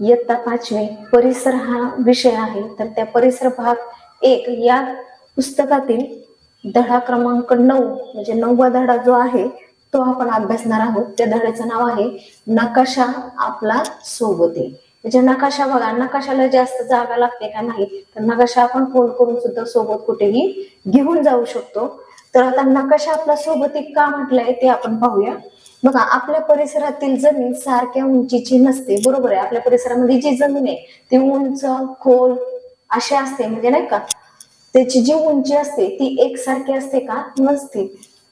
इयत्ता 5वी परिसर हा विषय आहे. तर त्या परिसर भाग 1 या पुस्तकातील धडा क्रमांक 9 म्हणजे 9वा धडा जो आहे तो आपण अभ्यासणार आहोत. त्या धड्याचं नाव आहे नकाशा आपला सोबती. म्हणजे नकाशा बघा, नकाशाला जास्त जागा लागते का नाही, तर नकाशा आपण फोल्ड करून सुद्धा सोबत कुठेही घेऊन जाऊ शकतो. तर आता नकाशा आपला सोबती का म्हटलंय ते आपण पाहूया. बघा, आपल्या परिसरातील जमीन सारख्या उंचीची नसते, बरोबर आहे. आपल्या परिसरामध्ये जी जमीन आहे ती उंच खोल अशी असते, म्हणजे नाही का त्याची जी उंची असते ती एकसारखी असते का, नसते.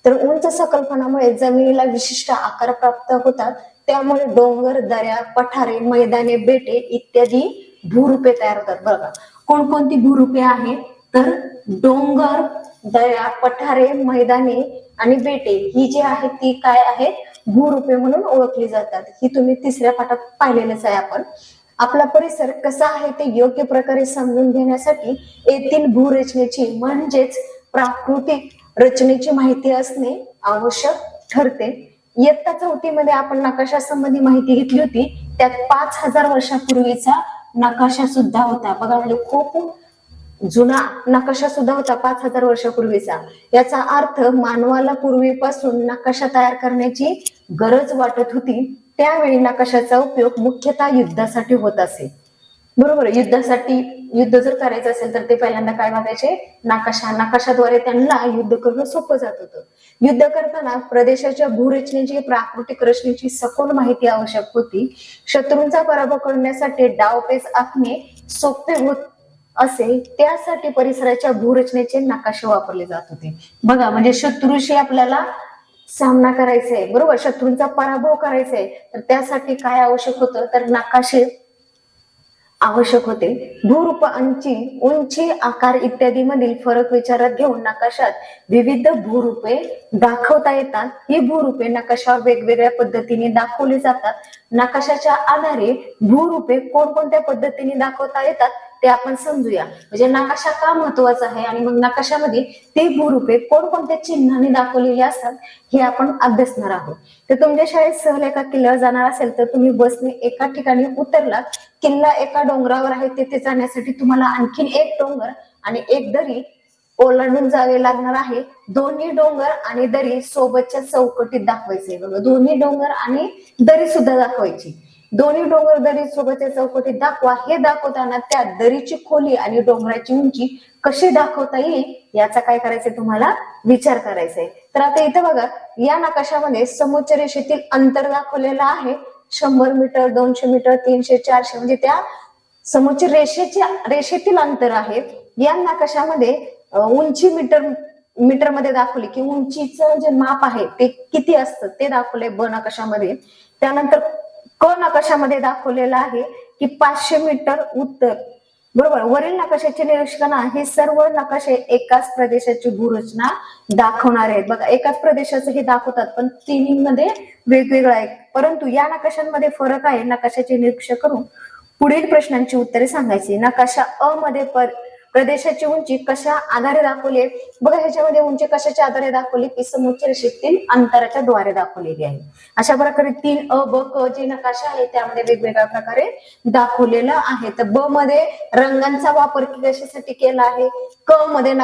तर उंच सकलपणामुळे जमिनीला विशिष्ट आकार प्राप्त होतात. त्यामुळे डोंगर, दऱ्या, पठारे, मैदाने, बेटे इत्यादी भूरूपे तयार होतात. बघा, कोणकोणती भूरूपे आहेत, तर डोंगर, दऱ्या, पठारे, मैदाने आणि बेटे ही जी आहेत ती काय आहेत, भूरूपे म्हणून ओळखली जातात. ही तुम्ही तिसऱ्या पाठात पाहिलेलंच आहे आपण. आपला परिसर कसा आहे ते योग्य प्रकारे समजून घेण्यासाठी येथील भूरचनेची म्हणजेच प्राकृतिक रचनेची माहिती असणे आवश्यक ठरते. इयत्ता 4थी मध्ये आपण नकाशा संबंधी माहिती घेतली होती. त्यात 5000 वर्षापूर्वीचा नकाशा सुद्धा होता. बघा, म्हणजे खूप जुना नकाशा सुद्धा होता 5000 वर्षापूर्वीचा. याचा अर्थ मानवाला पूर्वीपासून नकाशा तयार करण्याची गरज वाटत होती. त्यावेळी नकाशाचा उपयोग मुख्यतः युद्धासाठी होत असे, बरोबर. युद्ध जर करायचं असेल तर ते पहिल्यांदा काय बघायचे, नकाशाद्वारे त्यांना युद्ध करणं सोपं जात होतं. युद्ध करताना प्रदेशाच्या भूरचनेची, प्राकृतिक रचनेची सखोल माहिती आवश्यक होती. शत्रूंचा पराभव करण्यासाठी डावपेच आखणे सोपे होत असे, त्यासाठी परिसराच्या भूरचनेचे नकाशे वापरले जात होते. बघा, म्हणजे शत्रूशी आपल्याला सामना करायचा आहे, बरोबर, शत्रूंचा पराभव करायचा आहे, तर त्यासाठी काय आवश्यक होतं, तर नकाशे आवश्यक होते. भूरूपांची उंची, आकार इत्यादी मधील फरक विचारात घेऊन नकाशात विविध भूरूपे दाखवता येतात. ही भूरूपे नकाशावर वेगवेगळ्या पद्धतीने दाखवली जातात. नकाशाच्या आधारे भूरूपे कोणकोणत्या पद्धतीने दाखवता येतात ते आपण समजूया. म्हणजे नकाशा का महत्वाचा आहे आणि मग नकाशामध्ये ते भूरूपे कोणकोणत्या चिन्हाने दाखवलेली असतात हे आपण अभ्यासणार आहोत. तर तुमच्या शाळेत सहल एका किल्ल्यावर जाणार असेल तर तुम्ही बसने एका ठिकाणी उतरलात. किल्ला एका डोंगरावर आहे, तेथे जाण्यासाठी तुम्हाला आणखीन एक डोंगर आणि एक दरी ओलांडून जावे लागणार आहे. दोन्ही डोंगर आणि दरी सोबतच्या चौकटीत दाखवायचे. बघा, दोन्ही डोंगर आणि दरी सुद्धा दाखवायची. दोन्ही डोंगर दरी सोबतच्या चौकटीत दाखवा. हे दाखवताना त्या दरीची खोली आणि डोंगराची उंची कशी दाखवता येईल याचा काय करायचंय, तुम्हाला विचार करायचा आहे. तर आता इथं बघा, या नकाशामध्ये समोच्च रेषेतील अंतर दाखवलेलं आहे. 100 मीटर, 200 मीटर, 300, 400 म्हणजे त्या समोच्च रेषेतील अंतर आहे. या नकाशामध्ये उंची मीटर मध्ये दाखवली की उंचीचं जे माप आहे ते किती असतं ते दाखवलंय ब नकाशामध्ये. त्यानंतर क नकाशामध्ये दाखवलेलं आहे की 500 मीटर उत्तर, बरोबर. वरील नकाशाचे निरीक्षण हे सर्व नकाशे एकाच प्रदेशाची भूरचना दाखवणार आहेत. बघा, एकाच प्रदेशाचं हे दाखवतात पण तिन्हीमध्ये वेगवेगळं आहे. परंतु या नकाशांमध्ये फरक आहे. नकाशाचे निरीक्षण करून पुढील प्रश्नांची उत्तरे सांगायची. नकाशा अ मध्ये प्रदेशाची उंची कशा आधारे दाखवली आहे. बघा, ह्याच्यामध्ये उंची कशाच्या आधारे दाखवली की समोच्च रेषेतील अंतराच्या द्वारे दाखवलेली आहे. अशा प्रकारे 3 अ ब क जे नकाशा आहे त्यामध्ये वेगवेगळ्या प्रकारे दाखवलेलं आहे. तर ब मध्ये रंगांचा वापर कशासाठी केला आहे, क मध्ये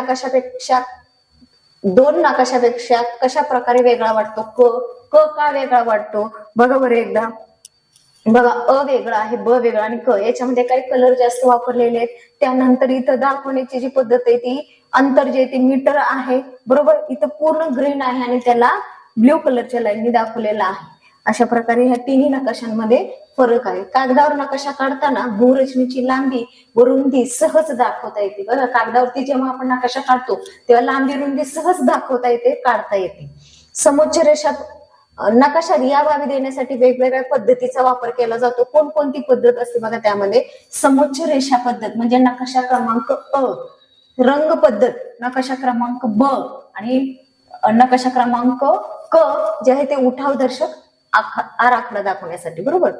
दोन नकाशापेक्षा कशा प्रकारे वेगळा वाटतो, क का वेगळा वाटतो. बघा बरं एकदा, बघा, अ वेगळा आहे, ब वेगळा आणि क याच्यामध्ये काही कलर जास्त वापरलेले आहेत. त्यानंतर इथं दाखवण्याची जी पद्धत आहे ती अंतर जे ते मीटर आहे, बरोबर. इथं पूर्ण ग्रीन आहे आणि त्याला ब्ल्यू कलरच्या लाईननी दाखवलेला आहे. अशा प्रकारे ह्या तिन्ही नकाशांमध्ये फरक आहे. कागदावर नकाशा काढताना भूरचनेची लांबी व रुंदी सहज दाखवता येते. बघा, कागदावरती जेव्हा आपण नकाशा काढतो तेव्हा लांबी रुंदी सहज दाखवता येते, काढता येते. समोच्च रेषा नकाशात या बाबी देण्यासाठी वेगवेगळ्या पद्धतीचा वापर केला जातो. कोणकोणती पद्धत असते बघा, त्यामध्ये समोच्च रेषा पद्धत म्हणजे नकाशा क्रमांक अ, रंग पद्धत नकाशा क्रमांक ब आणि नकाशा क्रमांक क जे आहे ते उठाव दर्शक आराखडा दाखवण्यासाठी, बरोबर.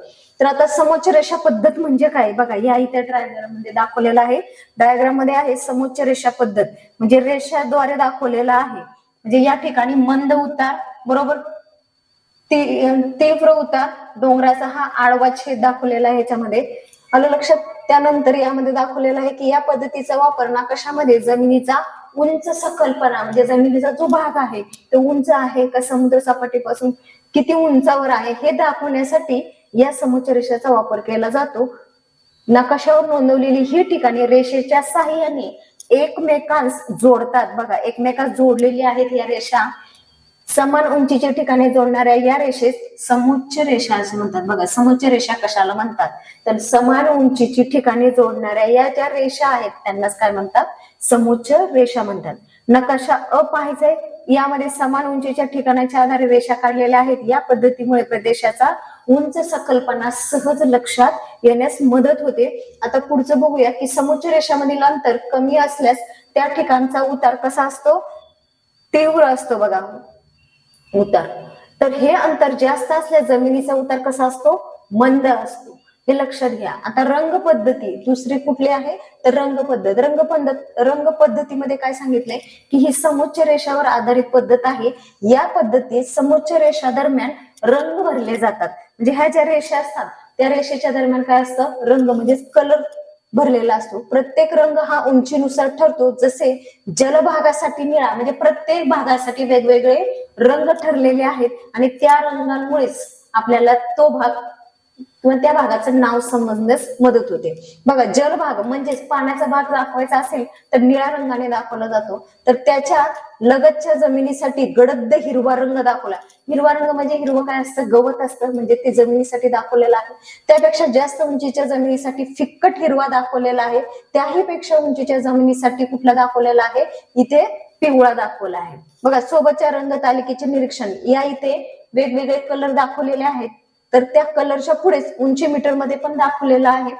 तर आता समोच्च रेषा पद्धत म्हणजे काय, बघा, या इथे डायग्राम मध्ये दाखवलेला आहे. डायग्राम मध्ये आहे समोच्च रेषा पद्धत म्हणजे रेषाद्वारे दाखवलेला आहे. म्हणजे या ठिकाणी मंद उतार, बरोबर, तीव्र उतार, डोंगराचा हा आडवा छेद दाखवलेला आहे ह्याच्यामध्ये. आलं लक्षात? त्यानंतर यामध्ये दाखवलेलं आहे की या पद्धतीचा वापर नकाशामध्ये जमिनीचा उंच सकलपणा म्हणजे जमिनीचा जो भाग आहे तो उंच आहे का समुद्र सपाटीपासून किती उंचावर आहे हे दाखवण्यासाठी या समोच्च रेषेचा वापर केला जातो. नकाशावर नोंदवलेली ही ठिकाणे रेषेच्या साहाय्याने एकमेकांस जोडतात. बघा, एकमेकांस जोडलेली आहेत या रेषा. समान उंचीच्या ठिकाणी जोडणाऱ्या या रेषेस समोच्च रेषा असं म्हणतात. बघा, समोच्च रेषा कशाला म्हणतात? तर समान उंचीची ठिकाणी जोडणाऱ्या या ज्या रेषा आहेत त्यांनाच काय म्हणतात? समोच्च रेषा म्हणतात. नकाशा पाहायचंय, यामध्ये समान उंचीच्या ठिकाणाच्या आधारे रेषा काढलेल्या आहेत. या पद्धतीमुळे प्रदेशाचा उंच सकलपणा सहज लक्षात येण्यास मदत होते. आता पुढचं बघूया की समोच्च रेषामधील अंतर कमी असल्यास त्या ठिकाणचा उतार कसा असतो? तीव्र असतो. बघा, उतार. तर हे अंतर जास्त असल्यास जमिनीचा उतार कसा असतो? मंद असतो. हे लक्षात घ्या. आता रंग पद्धती दुसरी कुठली आहे? तर रंग पद्धत. रंग पद्धतीमध्ये काय सांगितलंय की ही समोच्च रेषावर आधारित पद्धत आहे. या पद्धतीत समोच्च रेषा दरम्यान रंग भरले जातात. म्हणजे ह्या ज्या रेषा असतात त्या रेषेच्या दरम्यान काय असतं? रंग म्हणजे कलर भरलेला असतो. प्रत्येक रंग हा उंचीनुसार ठरतो. जसे जलभागासाठी निळा म्हणजे प्रत्येक भागासाठी वेगवेगळे रंग ठरलेले आहेत आणि त्या रंगांमुळेच आपल्याला तो भाग किंवा त्या भागाचं नाव समजण्यास मदत होते. बघा, जलभाग म्हणजेच पाण्याचा भाग दाखवायचा असेल तर निळ्या रंगाने दाखवला जातो. तर त्याच्या लगतच्या जमिनीसाठी गडद हिरवा रंग दाखवला. हिरवा रंग म्हणजे हिरवं काय असतं? गवत असतं, म्हणजे ते जमिनीसाठी दाखवलेलं आहे. त्यापेक्षा जास्त उंचीच्या जमिनीसाठी फिक्कट हिरवा दाखवलेला आहे. त्याही पेक्षा उंचीच्या जमिनीसाठी कुठला दाखवलेला आहे? इथे पिवळा दाखवला आहे. बघा, सोबतच्या रंग तालिकेचे निरीक्षण. या इथे वेगवेगळे कलर दाखवलेले आहेत. तर त्या कलरच्या पुढेच उंची मीटर मध्ये पण दाखवलेला आहे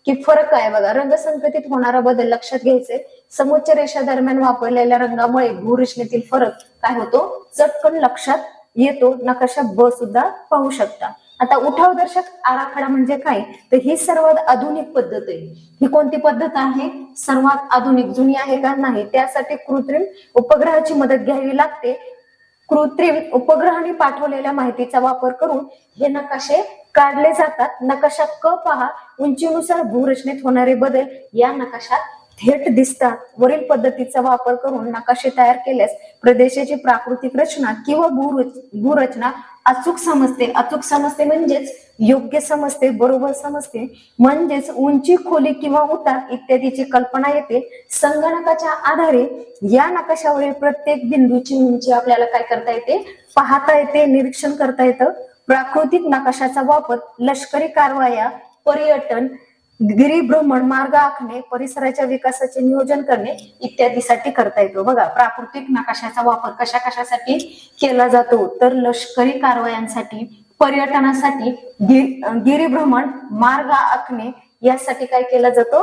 की फरक आहे. बघा, रंगसंगतीत होणारा बदल लक्षात घ्यायचे. समोच्च रेषा दरम्यान वापरलेल्या रंगामुळे भूरचनेतील फरक काय होतो? चटकन लक्षात येतो. नकाशा ब सुद्धा पाहू शकता. आता उठावदर्शक आराखडा म्हणजे काय? तर ही सर्वात आधुनिक पद्धत आहे. ही कोणती पद्धत आहे? सर्वात आधुनिक. जुनी आहे का? नाही. त्यासाठी कृत्रिम उपग्रहाची मदत घ्यावी लागते. कृत्रिम उपग्रहाने पाठवलेल्या माहितीचा वापर करून हे नकाशे काढले जातात. नकाशा क पहा. उंचीनुसार भूरचनेत होणारे बदल या नकाशात थेट दिसतात. वरील पद्धतीचा वापर करून नकाशे तयार केल्यास प्रदेशाची प्राकृतिक रचना किंवा भूरचना अचूक समजते. अचूक समजते म्हणजेच योग्य समजते, बरोबर समजते. म्हणजेच उंची, खोली किंवा उतार इत्यादीची कल्पना येते. संगणकाच्या आधारे या नकाशावरील प्रत्येक बिंदूची उंची आपल्याला काय करता येते? पाहता येते, निरीक्षण करता येतं. प्राकृतिक नकाशाचा वापर लष्करी कारवाया, पर्यटन, गिरिभ्रमण मार्ग आखणे, परिसराच्या विकासाचे नियोजन करणे इत्यादीसाठी करता येतो. बघा, प्राकृतिक नकाशाचा वापर कशा कशासाठी केला जातो? तर लष्करी कारवायांसाठी, पर्यटनासाठी, गिरिभ्रमण मार्ग आखणे यासाठी काय केला जातो?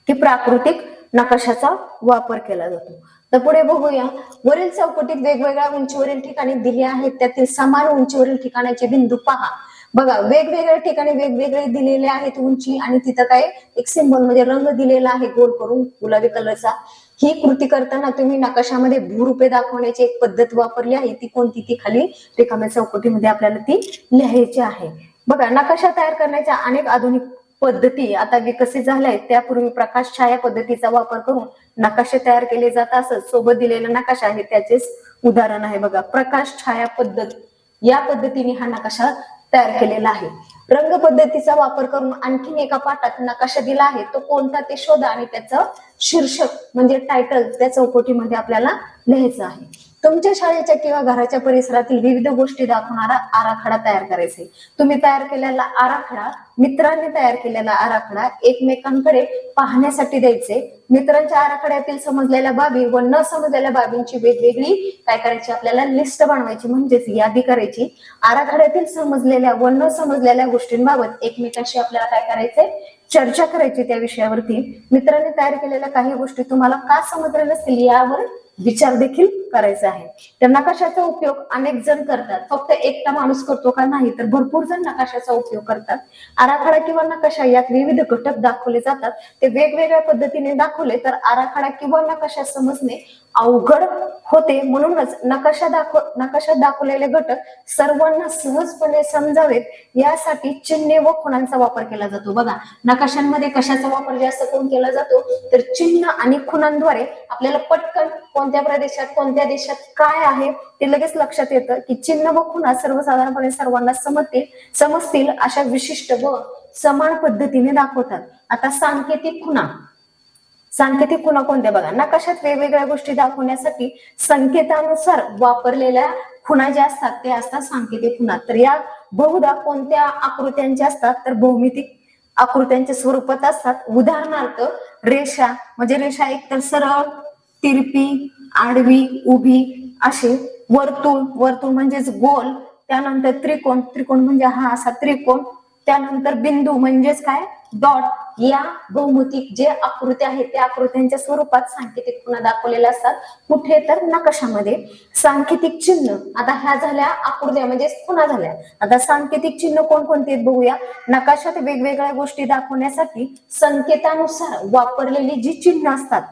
की प्राकृतिक नकाशाचा वापर केला जातो. तर पुढे बघूया. वरील चौकटीत वेगवेगळ्या उंचीवरील ठिकाणी दिले आहेत. त्यातील समान उंचीवरील ठिकाणाचे बिंदू पहा. बघा, वेगवेगळ्या ठिकाणी वेगवेगळे दिलेले आहेत उंची आणि तिथं काय एक सिंबल म्हणजे रंग दिलेला आहे गोल करून गुलाबी कलरचा. ही कृती करताना तुम्ही नकाशामध्ये भूरूपे दाखवण्याची एक पद्धत वापरली आहे. ती कोणती? ती खाली रिकाम्या चौकटीमध्ये आपल्याला ती लिहायची आहे. बघा, नकाशा तयार करण्याच्या अनेक आधुनिक पद्धती आता विकसित झाल्या आहेत. त्यापूर्वी प्रकाश छाया पद्धतीचा वापर करून नकाशे तयार केले जात असत. सोबत दिलेला नकाशा आहे त्याचेच उदाहरण आहे. बघा, प्रकाश छाया पद्धत या पद्धतीने हा नकाशा तयार केलेला आहे. रंग पद्धतीचा वापर करून आणखीन एका पाठात नकाशा दिला आहे. तो कोणता ते शोधा आणि त्याचं शीर्षक म्हणजे टायटल त्या चौकटीमध्ये आपल्याला लिहायचं आहे. तुमच्या शाळेच्या किंवा घराच्या परिसरातील विविध गोष्टी दाखवणारा आराखडा तयार करायचा आहे. तुम्ही तयार केलेला आराखडा, मित्रांनी तयार केलेला आराखडा एकमेकांकडे पाहण्यासाठी द्यायचे. मित्रांच्या आराखड्यातील समजलेल्या बाबी व न समजलेल्या बाबींची वेगवेगळी काय करायची? आपल्याला लिस्ट बनवायची म्हणजेच यादी करायची. आराखड्यातील समजलेल्या व न समजलेल्या गोष्टींबाबत एकमेकांशी आपल्याला काय करायचंय? चर्चा करायची त्या विषयावरती. मित्रांनी तयार केलेल्या काही गोष्टी तुम्हाला का समजल्या नसतील यावर विचार देखील करायचा आहे. त्या नकाशाचा उपयोग अनेक जण करतात. फक्त एकटा माणूस करतो का? नाही, तर भरपूर जण नकाशाचा उपयोग करतात. आराखडा किंवा नकाशा यात विविध घटक दाखवले जातात. ते वेगवेगळ्या पद्धतीने दाखवले तर आराखडा किंवा नकाशा समजणे अवघड होते. म्हणूनच नकाशात दाखवलेले घटक सर्वांना सहजपणे समजावेत यासाठी चिन्हे व खुणांचा वापर केला जातो. बघा, नकाशांमध्ये कशाचा वापर जास्त करून केला जातो, तर चिन्ह आणि खुणांद्वारे आपल्याला पटकन कोणत्या प्रदेशात कोणत्या देशात काय आहे ते लगेच लक्षात येतं की चिन्ह व खुणा सर्वसाधारणपणे सर्वांना समजतील अशा विशिष्ट व समान पद्धतीने दाखवतात. आता सांकेतिक खुणा कोणत्या? बघा, नकाशात वेगवेगळ्या गोष्टी दाखवण्यासाठी संकेतानुसार वापरलेल्या खुणा ज्या असतात ते असतात सांकेतिक खुणा. तर या बहुधा कोणत्या आकृत्यांच्या असतात, तर भौमितिक आकृत्यांच्या स्वरूपात असतात. उदाहरणार्थ रेषा, म्हणजे रेषा एक तर सरळ, तिरपी, आडवी, उभी असे. वर्तुळ म्हणजेच गोल. त्यानंतर त्रिकोण म्हणजे हा असा त्रिकोण. त्यानंतर बिंदू म्हणजेच काय, डॉट. या भौमितिक जे आकृत्या आहेत त्या आकृत्यांच्या स्वरूपात सांकेतिक खुणा दाखवलेल्या असतात. कुठे? तर नकाशामध्ये. सांकेतिक चिन्ह, आता ह्या झाल्या आकृत्या म्हणजे खुणा झाल्या. आता सांकेतिक चिन्ह कोणकोणते बघूया. नकाशात वेगवेगळ्या गोष्टी दाखवण्यासाठी संकेतानुसार वापरलेली जी चिन्ह असतात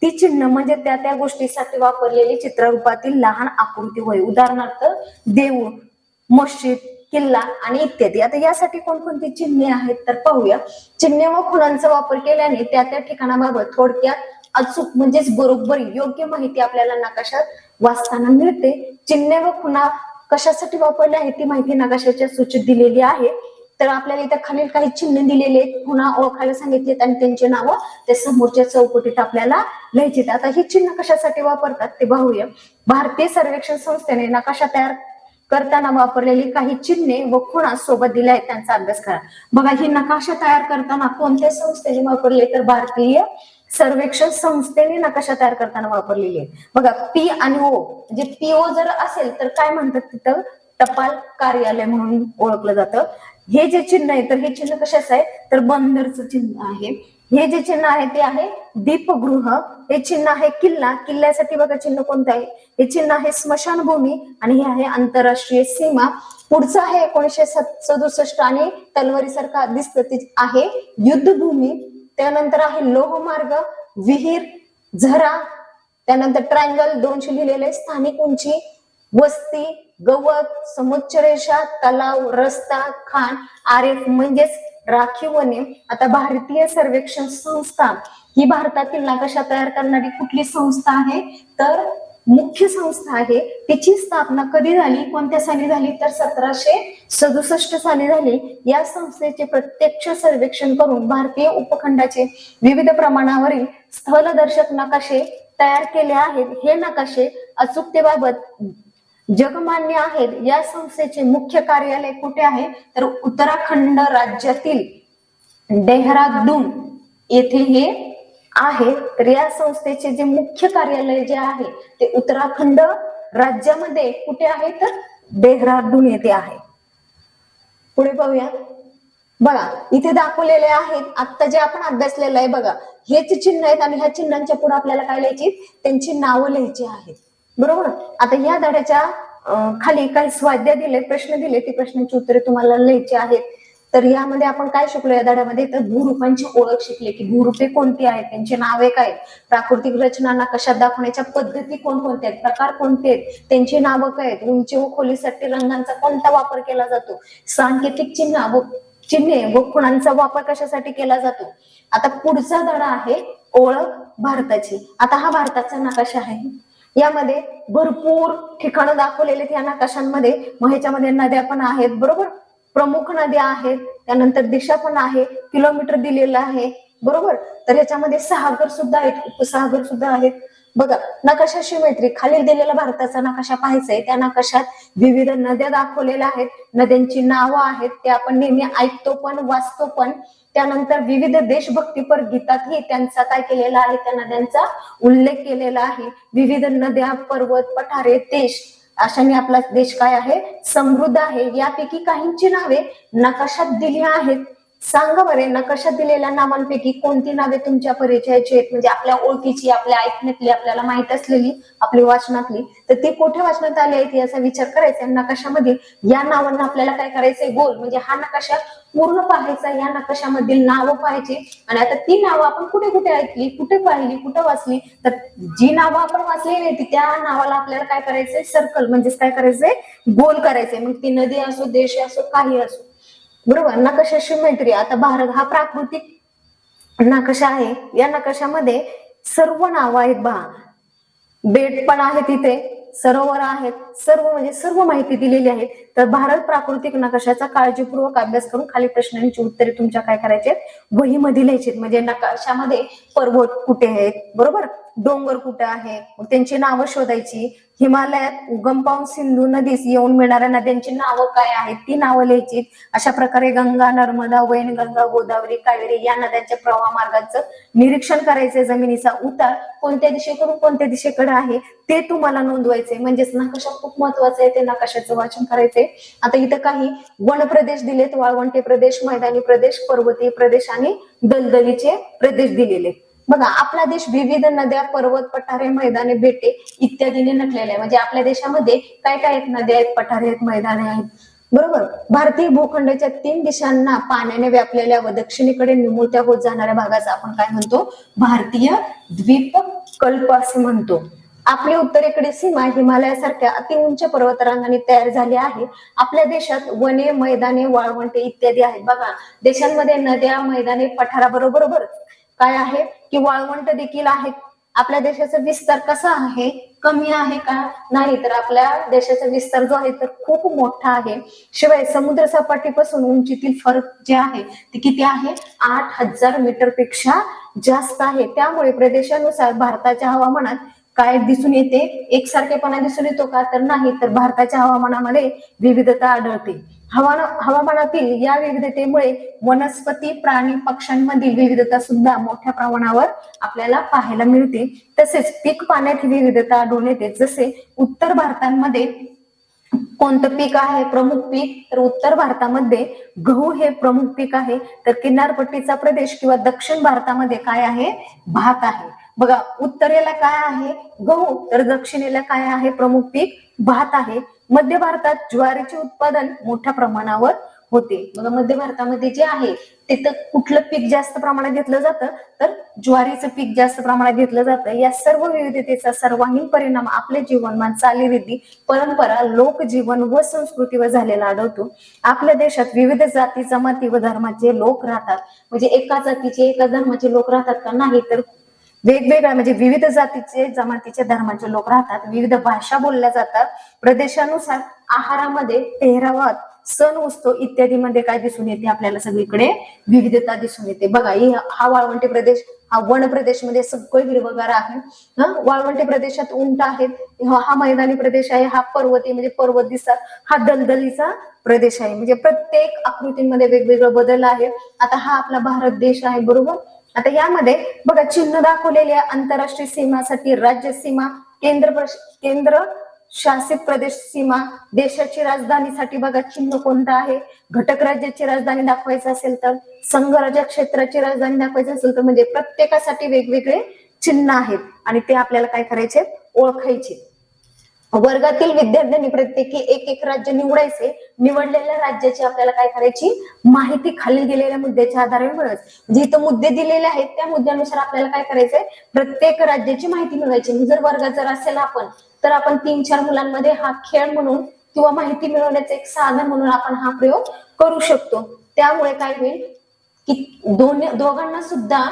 ती चिन्ह म्हणजे त्या गोष्टीसाठी वापरलेली चित्ररूपातील लहान आकृती होय. उदाहरणार्थ देऊळ, मस्जिद, किल्ला आणि इत्यादी. आता यासाठी कोणकोणती चिन्हे आहेत तर पाहूया. चिन्हे व खुणांचा वापर केल्याने त्या ठिकाणाबाबत थोडक्यात अचूक म्हणजेच बरोबरी योग्य माहिती आपल्याला नकाशात वाचताना मिळते. चिन्हे व खुणा कशासाठी वापरले आहे ती माहिती नकाशाच्या सूचीत दिलेली आहे. तर आपल्याला इथे खालील काही चिन्ह दिलेले आहेत, खुणा ओळखायला सांगितलेत आणि त्यांची नावं ते समोरच्या चौकटीत आपल्याला लिहायची. आता ही चिन्ह कशासाठी वापरतात ते पाहूया. भारतीय सर्वेक्षण संस्थेने नकाशा तयार करताना वापरलेली काही चिन्हे व खुणा सोबत दिल्या आहेत, त्यांचा अभ्यास करा. बघा, ही नकाशा तयार करताना कोणत्या संस्थेने वापरले, तर भारतीय सर्वेक्षण संस्थेने नकाशा तयार करताना वापरलेली आहे. बघा, पी आणि ओ, म्हणजे पीओ जर असेल तर काय म्हणतात, तिथं टपाल कार्यालय म्हणून ओळखलं जातं. हे जे चिन्ह आहे तर हे चिन्ह कशाचं आहे, तर बंदरचं चिन्ह आहे. हे जे चिन्ह आहे ते आहे दीपगृह. हे चिन्ह आहे किल्ला. किल्ल्यासाठी बघा चिन्ह कोणतं आहे, हे चिन्ह आहे स्मशानभूमी आणि हे आहे आंतरराष्ट्रीय सीमा. पुढचं आहे 1967 आणि तलवारीसारखा दिसतं ते आहे युद्धभूमी. त्यानंतर आहे लोहमार्ग, विहीर, झरा. त्यानंतर ट्रायंगल 200 लिहिलेले, स्थानिक उंची, वस्ती, गवत, समुच्च रेषा, तलाव, रस्ता, खान, आरेफ म्हणजेच राखीव वने. आता भारतीय सर्वेक्षण संस्था ही भारतातील नकाशा तयार करणारी कुठली संस्था आहे, तर मुख्य संस्था आहे. तिची स्थापना कधी झाली, कोणत्या साली झाली, तर 1767 साली झाली. या संस्थेचे प्रत्यक्ष सर्वेक्षण करून भारतीय उपखंडाचे विविध प्रमाणावरील स्थलदर्शक नकाशे तयार केले आहेत. हे नकाशे अचूकतेबाबत जगमान्य आहेत. या संस्थेचे मुख्य कार्यालय कुठे आहे, तर उत्तराखंड राज्यातील डेहराडून येथे हे आहे. तर या संस्थेचे जे मुख्य कार्यालय जे आहे ते उत्तराखंड राज्यामध्ये कुठे आहे, तर डेहराडून येथे आहे. पुढे पाहूया. बघा, इथे दाखवलेले आहेत आता जे आपण अभ्यासलेलं आहे. बघा, हेच चिन्ह आहेत आणि ह्या चिन्हांच्या पुढे आपल्याला काय लिहायची, त्यांची नावं लिहायची आहेत. बरोबर. आता या धड्याच्या खाली काही स्वाध्याय दिले, प्रश्न दिले, ती प्रश्नांची उत्तरे तुम्हाला लिहायची आहेत. तर यामध्ये आपण काय शिकलो या धड्यामध्ये, तर भूरूपांची ओळख शिकले की भूरूपे कोणती आहेत, त्यांची नावे काय, प्राकृतिक रचना नकाशात दाखवण्याच्या पद्धती कोणकोणत्या आहेत, प्रकार कोणते आहेत, त्यांची नावं काय आहेत, उंची व खोलीसाठी रंगांचा कोणता वापर केला जातो, सांकेतिक चिन्हे व खुणांचा वापर कशासाठी केला जातो. आता पुढचा धडा आहे ओळख भारताची. आता हा भारताचा नकाशा आहे. यामध्ये भरपूर ठिकाणं दाखवलेले या नकाशांमध्ये. ह्याच्यामध्ये नद्या पण आहेत, बरोबर, प्रमुख नद्या आहेत, त्यानंतर दिशा पण आहे, किलोमीटर दिलेलं आहे, बरोबर. तर ह्याच्यामध्ये सागर सुद्धा आहेत, उपसागर सुद्धा आहेत. बघा, नकाशाशी मैत्री. खाली दिलेला भारताचा नकाशा पाहायचा आहे. त्या नकाशात विविध नद्या दाखवलेल्या आहेत, नद्यांची नावं आहेत, ते आपण नेहमी ऐकतो पण वाचतो पण. त्यानंतर विविध देशभक्तीपर गीतातही त्यांचा काय केलेला आहे, त्या नद्यांचा उल्लेख केलेला आहे. विविध नद्या, पर्वत, पठारे, देश अशाने आपला देश काय आहे, समृद्ध आहे. यापैकी काहींची नावे नकाशात दिली आहेत. सांगा बरे, नकाशात दिलेल्या नावांपैकी कोणती नावे तुमच्या परिचयाची आहेत, म्हणजे आपल्या ओळखीची, आपल्या ऐकण्यातली, आपल्याला माहित असलेली, आपली वाचनातली, तर ती कुठे वाचनात आली आहेत याचा विचार करायचा. नकाशामध्ये या नावांना आपल्याला काय करायचंय, गोल म्हणजे हा नकाशा पूर्ण पाहायचा, या नकाशामधील नावं पाहायची. आणि आता ती नावं आपण कुठे कुठे ऐकली, कुठे पाहिली, कुठे वाचली, तर जी नावं आपण वाचलेली होती त्या नावाला आपल्याला काय करायचंय, सर्कल म्हणजेच काय करायचंय, गोल करायचंय. मग ती नदी असो, देश असो, काही असो. बरोबर. नकाशाशी मैत्री. आता भारत हा प्राकृतिक नकाशा आहे. या नकाशामध्ये सर्व नावं आहेत पहा, बेट पण आहे तिथे, सरोवर आहेत, सर्व म्हणजे सर्व माहिती दिलेली आहे. तर भारत प्राकृतिक नकाशाचा काळजीपूर्वक अभ्यास करून खाली प्रश्नांची उत्तरे तुमच्या काय करायचे, वहीमध्ये लिहायची. म्हणजे नकाशामध्ये पर्वत कुठे आहेत, बरोबर, डोंगर कुठे आहे, त्यांची नावं शोधायची. हिमालयात उगम पावून सिंधू नदीस येऊन मिळणाऱ्या नद्यांची नावं काय आहेत ती नावं लिहायची. अशा प्रकारे गंगा, नर्मदा, वैनगंगा, गोदावरी, कावेरी या नद्यांच्या प्रवाह मार्गाचं निरीक्षण करायचंय. जमिनीचा उतार कोणत्या दिशेकडून कोणत्या दिशेकडे आहे ते तुम्हाला नोंदवायचंय. म्हणजेच नकाशा खूप महत्वाचं आहे, ते नकाशाचं वाचन करायचंय. आता इथं काही वन प्रदेश दिलेत, वाळवंटी प्रदेश, मैदानी प्रदेश, पर्वतीय प्रदेश आणि दलदलीचे प्रदेश दिलेले. बघा, आपला देश विविध नद्या, पर्वत, पठारे, मैदाने, बेटे इत्यादीने नटलेला आहे. म्हणजे आपल्या देशामध्ये काय काय आहेत, नद्या आहेत, पठारे आहेत, मैदाने आहेत, बरोबर. भारतीय भूखंडाच्या 3 दिशांना पाण्याने व्यापलेल्या व दक्षिणेकडे निमुळत्या होत जाणाऱ्या भागाचा आपण काय म्हणतो, भारतीय द्वीपकल्प असे म्हणतो. आपली उत्तरेकडे सीमा हिमालयासारख्या अतिउंच पर्वतरांगांनी तयार झाली आहे. आपल्या देशात वने, मैदाने, वाळवंटे इत्यादी आहेत. बघा, देशांमध्ये नद्या, मैदाने, पठाराबरोबर काय आहे की वाळवंट देखील आहेत. आपल्या देशाचा विस्तार कसा आहे, कमी आहे का, नाही, तर आपल्या देशाचा विस्तार जो आहे तर खूप मोठा आहे. शिवाय समुद्र सपाटीपासून उंचीतील फरक जे आहे ते किती आहे, 8,000 मीटर पेक्षा जास्त आहे. त्यामुळे प्रदेशानुसार भारताच्या हवामानात काय दिसून येते, एकसारखेपणा दिसून येतो का, तर नाही, तर भारताच्या हवामानामध्ये विविधता आढळते. हवामानातील या विविधतेमुळे वनस्पती, प्राणी, पक्ष्यांमधील विविधता सुद्धा मोठ्या प्रमाणावर आपल्याला पाहायला मिळते. तसेच पीक पाण्यात विविधता आढळून येते. जसे उत्तर भारतामध्ये कोणतं पीक आहे प्रमुख पीक, तर उत्तर भारतामध्ये गहू हे प्रमुख पीक आहे. तर किनारपट्टीचा प्रदेश किंवा दक्षिण भारतामध्ये काय आहे, भात आहे. बघा, उत्तरेला काय आहे, गहू, तर दक्षिणेला काय आहे, प्रमुख पीक भात आहे. मध्य भारतात ज्वारीचे उत्पादन मोठ्या प्रमाणावर होते. बघा, मध्य भारतामध्ये जे आहे तिथं कुठलं पीक जास्त प्रमाणात घेतलं जातं, तर ज्वारीचं पीक जास्त प्रमाणात घेतलं जातं. या सर्व विविधतेचा सर्वांगीण परिणाम आपले जीवनमान, चालीरीती, परंपरा, लोकजीवन व संस्कृतीवर झालेला आढळतो. आपल्या देशात विविध जाती, जमाती व धर्माचे लोक राहतात. म्हणजे एका जातीचे, एका धर्माचे लोक राहतात का, नाही, तर वेगवेगळ्या म्हणजे विविध जातीचे, जमातीचे, धर्माचे लोक राहतात. विविध भाषा बोलल्या जातात. प्रदेशानुसार आहारामध्ये, पेहरावात, सण उत्सव इत्यादी मध्ये काय दिसून येते, आपल्याला सगळीकडे विविधता दिसून येते. बघा, हा वाळवंटी प्रदेश, हा वन प्रदेश मध्ये सगळं हिरवगार आहे. वाळवंटी प्रदेशात उंट आहेत. हा मैदानी प्रदेश आहे. हा पर्वती म्हणजे पर्वत दिसतात. हा दलदलीचा प्रदेश आहे. म्हणजे प्रत्येक आकृतीमध्ये वेगवेगळा बदल आहे. आता हा आपला भारत देश आहे, बरोबर. आता यामध्ये बघा, चिन्ह दाखवलेल्या आंतरराष्ट्रीय सीमासाठी राज्य सीमा, केंद्र शासित प्रदेश सीमा, देशाची राजधानीसाठी बघा चिन्ह कोणतं आहे, घटक राज्याची राजधानी दाखवायचं असेल तर, संघ राज्य क्षेत्राची राजधानी दाखवायची असेल तर, म्हणजे प्रत्येकासाठी वेगवेगळे चिन्ह आहेत आणि ते आपल्याला काय करायचे, ओळखायचे. वर्गातील विद्यार्थ्यांनी प्रत्येकी एक एक राज्य निवडायचे. निवडलेल्या राज्याची आपल्याला काय करायची, माहिती खाली दिलेल्या मुद्द्याच्या आधारे मिळत. म्हणजे इथं मुद्दे दिलेले आहेत, त्या मुद्द्यानुसार आपल्याला काय करायचंय, प्रत्येक राज्याची माहिती मिळवायची. जर वर्गात जर असेल आपण, तर आपण 3-4 मुलांमध्ये हा खेळ म्हणून किंवा माहिती मिळवण्याचं एक साधन म्हणून आपण हा प्रयोग करू शकतो. त्यामुळे काय होईल की दोघांना सुद्धा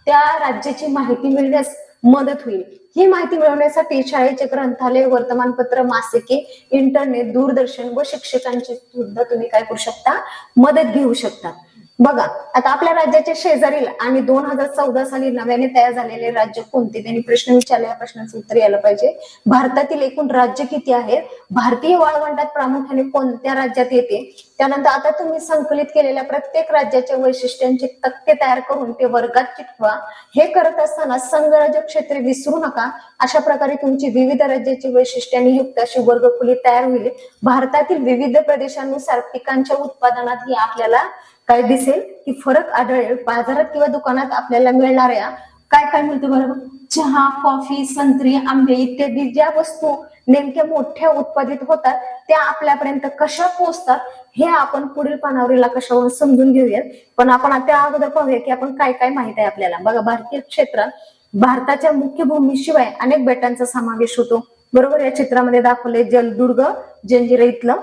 त्या राज्याची माहिती मिळण्यास मदत होईल. ही माहिती मिळवण्यासाठी शाळेचे ग्रंथालय, वर्तमानपत्र, मासिके, इंटरनेट, दूरदर्शन व शिक्षकांची सुद्धा तुम्ही काय करू शकता, मदत घेऊ शकता. बघा, आता आपल्या राज्याच्या शेजारील आणि 2014 साली नव्याने तयार झालेले राज्य कोणते, त्यांनी प्रश्न विचारले. या प्रश्नाचं उत्तर यायला पाहिजे. भारतातील एकूण राज्य किती आहेत, भारतीय वाळवंटात प्रामुख्याने कोणत्या राज्यात येते. त्यानंतर आता तुम्ही संकलित केलेल्या प्रत्येक राज्याच्या वैशिष्ट्यांचे तक्ते तयार करून ते वर्गात चिटकवा. हे करत असताना संघ राज्य क्षेत्रे विसरू नका. अशा प्रकारे तुमची विविध राज्याची वैशिष्ट्यांनी युक्त अशी वर्गखोली तयार होईल. भारतातील विविध प्रदेशांनुसार पिकांच्या उत्पादनात ही आपल्याला काय दिसेल की फरक आढळेल. बाजारात किंवा दुकानात आपल्याला मिळणाऱ्या काय काय मिळतं बरोबर, चहा, कॉफी, संत्री, आंबे इत्यादी ज्या वस्तू नेमक्या मोठ्या उत्पादित होतात त्या आपल्यापर्यंत कशा पोहोचतात हे आपण पुढील पानावरील कशावरून समजून घेऊयात. पण आपण त्या अगोदर पाहूया की आपण काय काय माहित आहे आपल्याला. बघा, भारतीय क्षेत्रात भारताच्या मुख्य भूमीशिवाय अनेक बेटांचा समावेश होतो. बरोबर, या चित्रामध्ये दाखवले जलदुर्ग जंजिरा इथलं,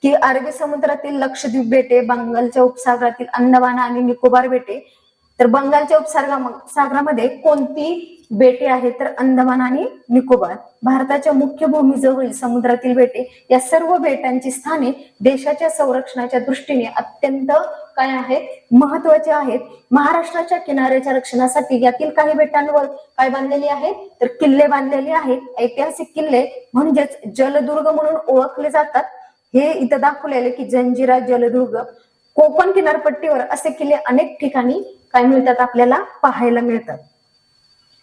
की अरबी समुद्रातील लक्षद्वीप बेटे, बंगालच्या उपसागरातील अंदमान आणि निकोबार बेटे. तर बंगालच्या उपसागरामध्ये कोणती बेटे आहेत तर अंदमान आणि निकोबार. भारताच्या मुख्य भूमीजवळील समुद्रातील बेटे, या सर्व बेटांची स्थाने देशाच्या संरक्षणाच्या दृष्टीने अत्यंत काय आहेत, महत्वाचे आहेत. महाराष्ट्राच्या किनाऱ्याच्या रक्षणासाठी यातील काही बेटांवर काय बांधलेली आहेत तर किल्ले बांधलेले आहेत. ऐतिहासिक किल्ले म्हणजेच जलदुर्ग म्हणून ओळखले जातात. हे इथं दाखवलेले की जंजिरा, जलदुर्ग, कोकण किनारपट्टीवर असे किल्ले अनेक ठिकाणी काय मिळतात आपल्याला पाहायला मिळतात.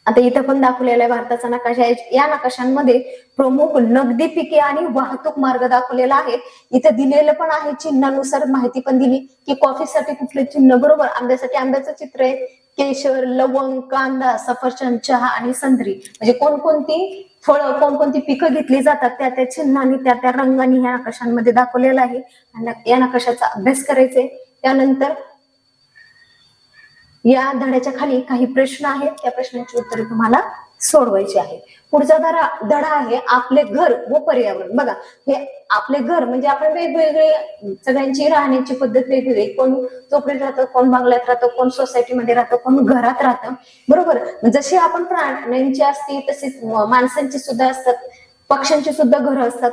आता इथं पण दाखवलेला आहे भारताचा नकाशा. या नकाशांमध्ये प्रमुख नगदी पिके आणि वाहतूक मार्ग दाखवलेला आहे. इथं दिलेलं पण आहे, चिन्हानुसार माहिती पण दिली की कॉफीसाठी कुठले चिन्ह, बरोबर, आंब्यासाठी आंब्याचं चित्र आहे, केशर, लवंग, कांदा, सफरचंद, चहा आणि संत्री, म्हणजे कोणकोणती फळं, कोणकोणती पिकं घेतली जातात त्या त्या चिन्हांनी, त्या त्या रंगांनी ह्या नकाशांमध्ये दाखवलेलं आहे. आणि या नकाशाचा अभ्यास करायचा. त्यानंतर या धड्याच्या खाली काही प्रश्न आहेत, त्या प्रश्नांची उत्तरे तुम्हाला सोडवायची आहे. पुढचा धडा आहे आपले घर व पर्यावरण. बघा, हे आपले घर म्हणजे आपण वेगवेगळे, सगळ्यांची राहण्याची पद्धत वेगवेगळी, कोण झोपडीत राहतं, कोण बंगल्यात राहतं, कोण सोसायटीमध्ये राहतं, कोण घरात राहतं, बरोबर. जशी आपण प्राण्यांची असते तशीच माणसांची सुद्धा असतात, पक्ष्यांची सुद्धा घरं असतात.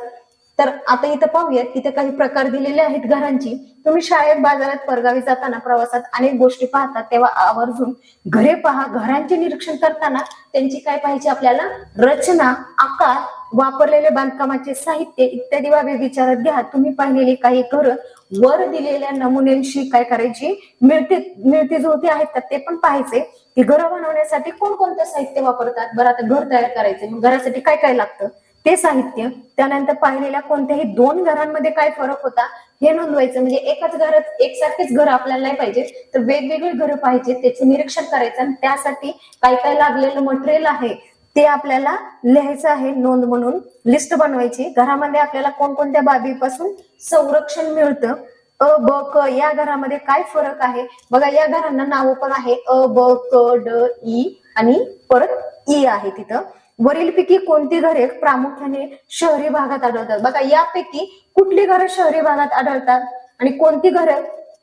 तर आता इथं पाहूयात, इथे काही प्रकार दिलेले आहेत घरांची. तुम्ही शाळेत, बाजारात, परगावी जाताना, प्रवासात अनेक गोष्टी पाहतात तेव्हा आवर्जून घरे पहा. घरांचे निरीक्षण करताना त्यांची काय पाहिजे आपल्याला, रचना, आकार, वापरलेले बांधकामाचे साहित्य इत्यादी बाबी विचारात घ्या. तुम्ही पाहिलेली काही घरं वर दिलेल्या नमुन्यांशी काय करायची, मिळती जुळती आहेत का ते पण पाहायचे. की घरं बनवण्यासाठी कोणकोणतं साहित्य वापरतात. बरं, आता घर तयार करायचे, मग घरासाठी काय काय लागतं ते साहित्य. त्यानंतर पाहिलेल्या कोणत्याही दोन घरांमध्ये काय फरक होता हे नोंदवायचं. म्हणजे एकाच घरात एकसारखेच घर आपल्याला नाही पाहिजे, तर वेगवेगळी घरं पाहिजे, त्याचे निरीक्षण करायचं. आणि त्यासाठी काय काय लागलेलं मटेरियल आहे ते आपल्याला लिहायचं आहे, नोंद म्हणून लिस्ट बनवायची. घरामध्ये आपल्याला कोणकोणत्या बाबीपासून संरक्षण मिळतं. अ, ब, क या घरामध्ये काय फरक आहे. बघा, या घरांना नावं पण आहे, अ, ब, क, ड, ई आणि परत ई आहे तिथं. वरीलपैकी कोणती घरे प्रामुख्याने शहरी भागात आढळतात. बघा, यापैकी कुठली घरं शहरी भागात आढळतात आणि कोणती घरं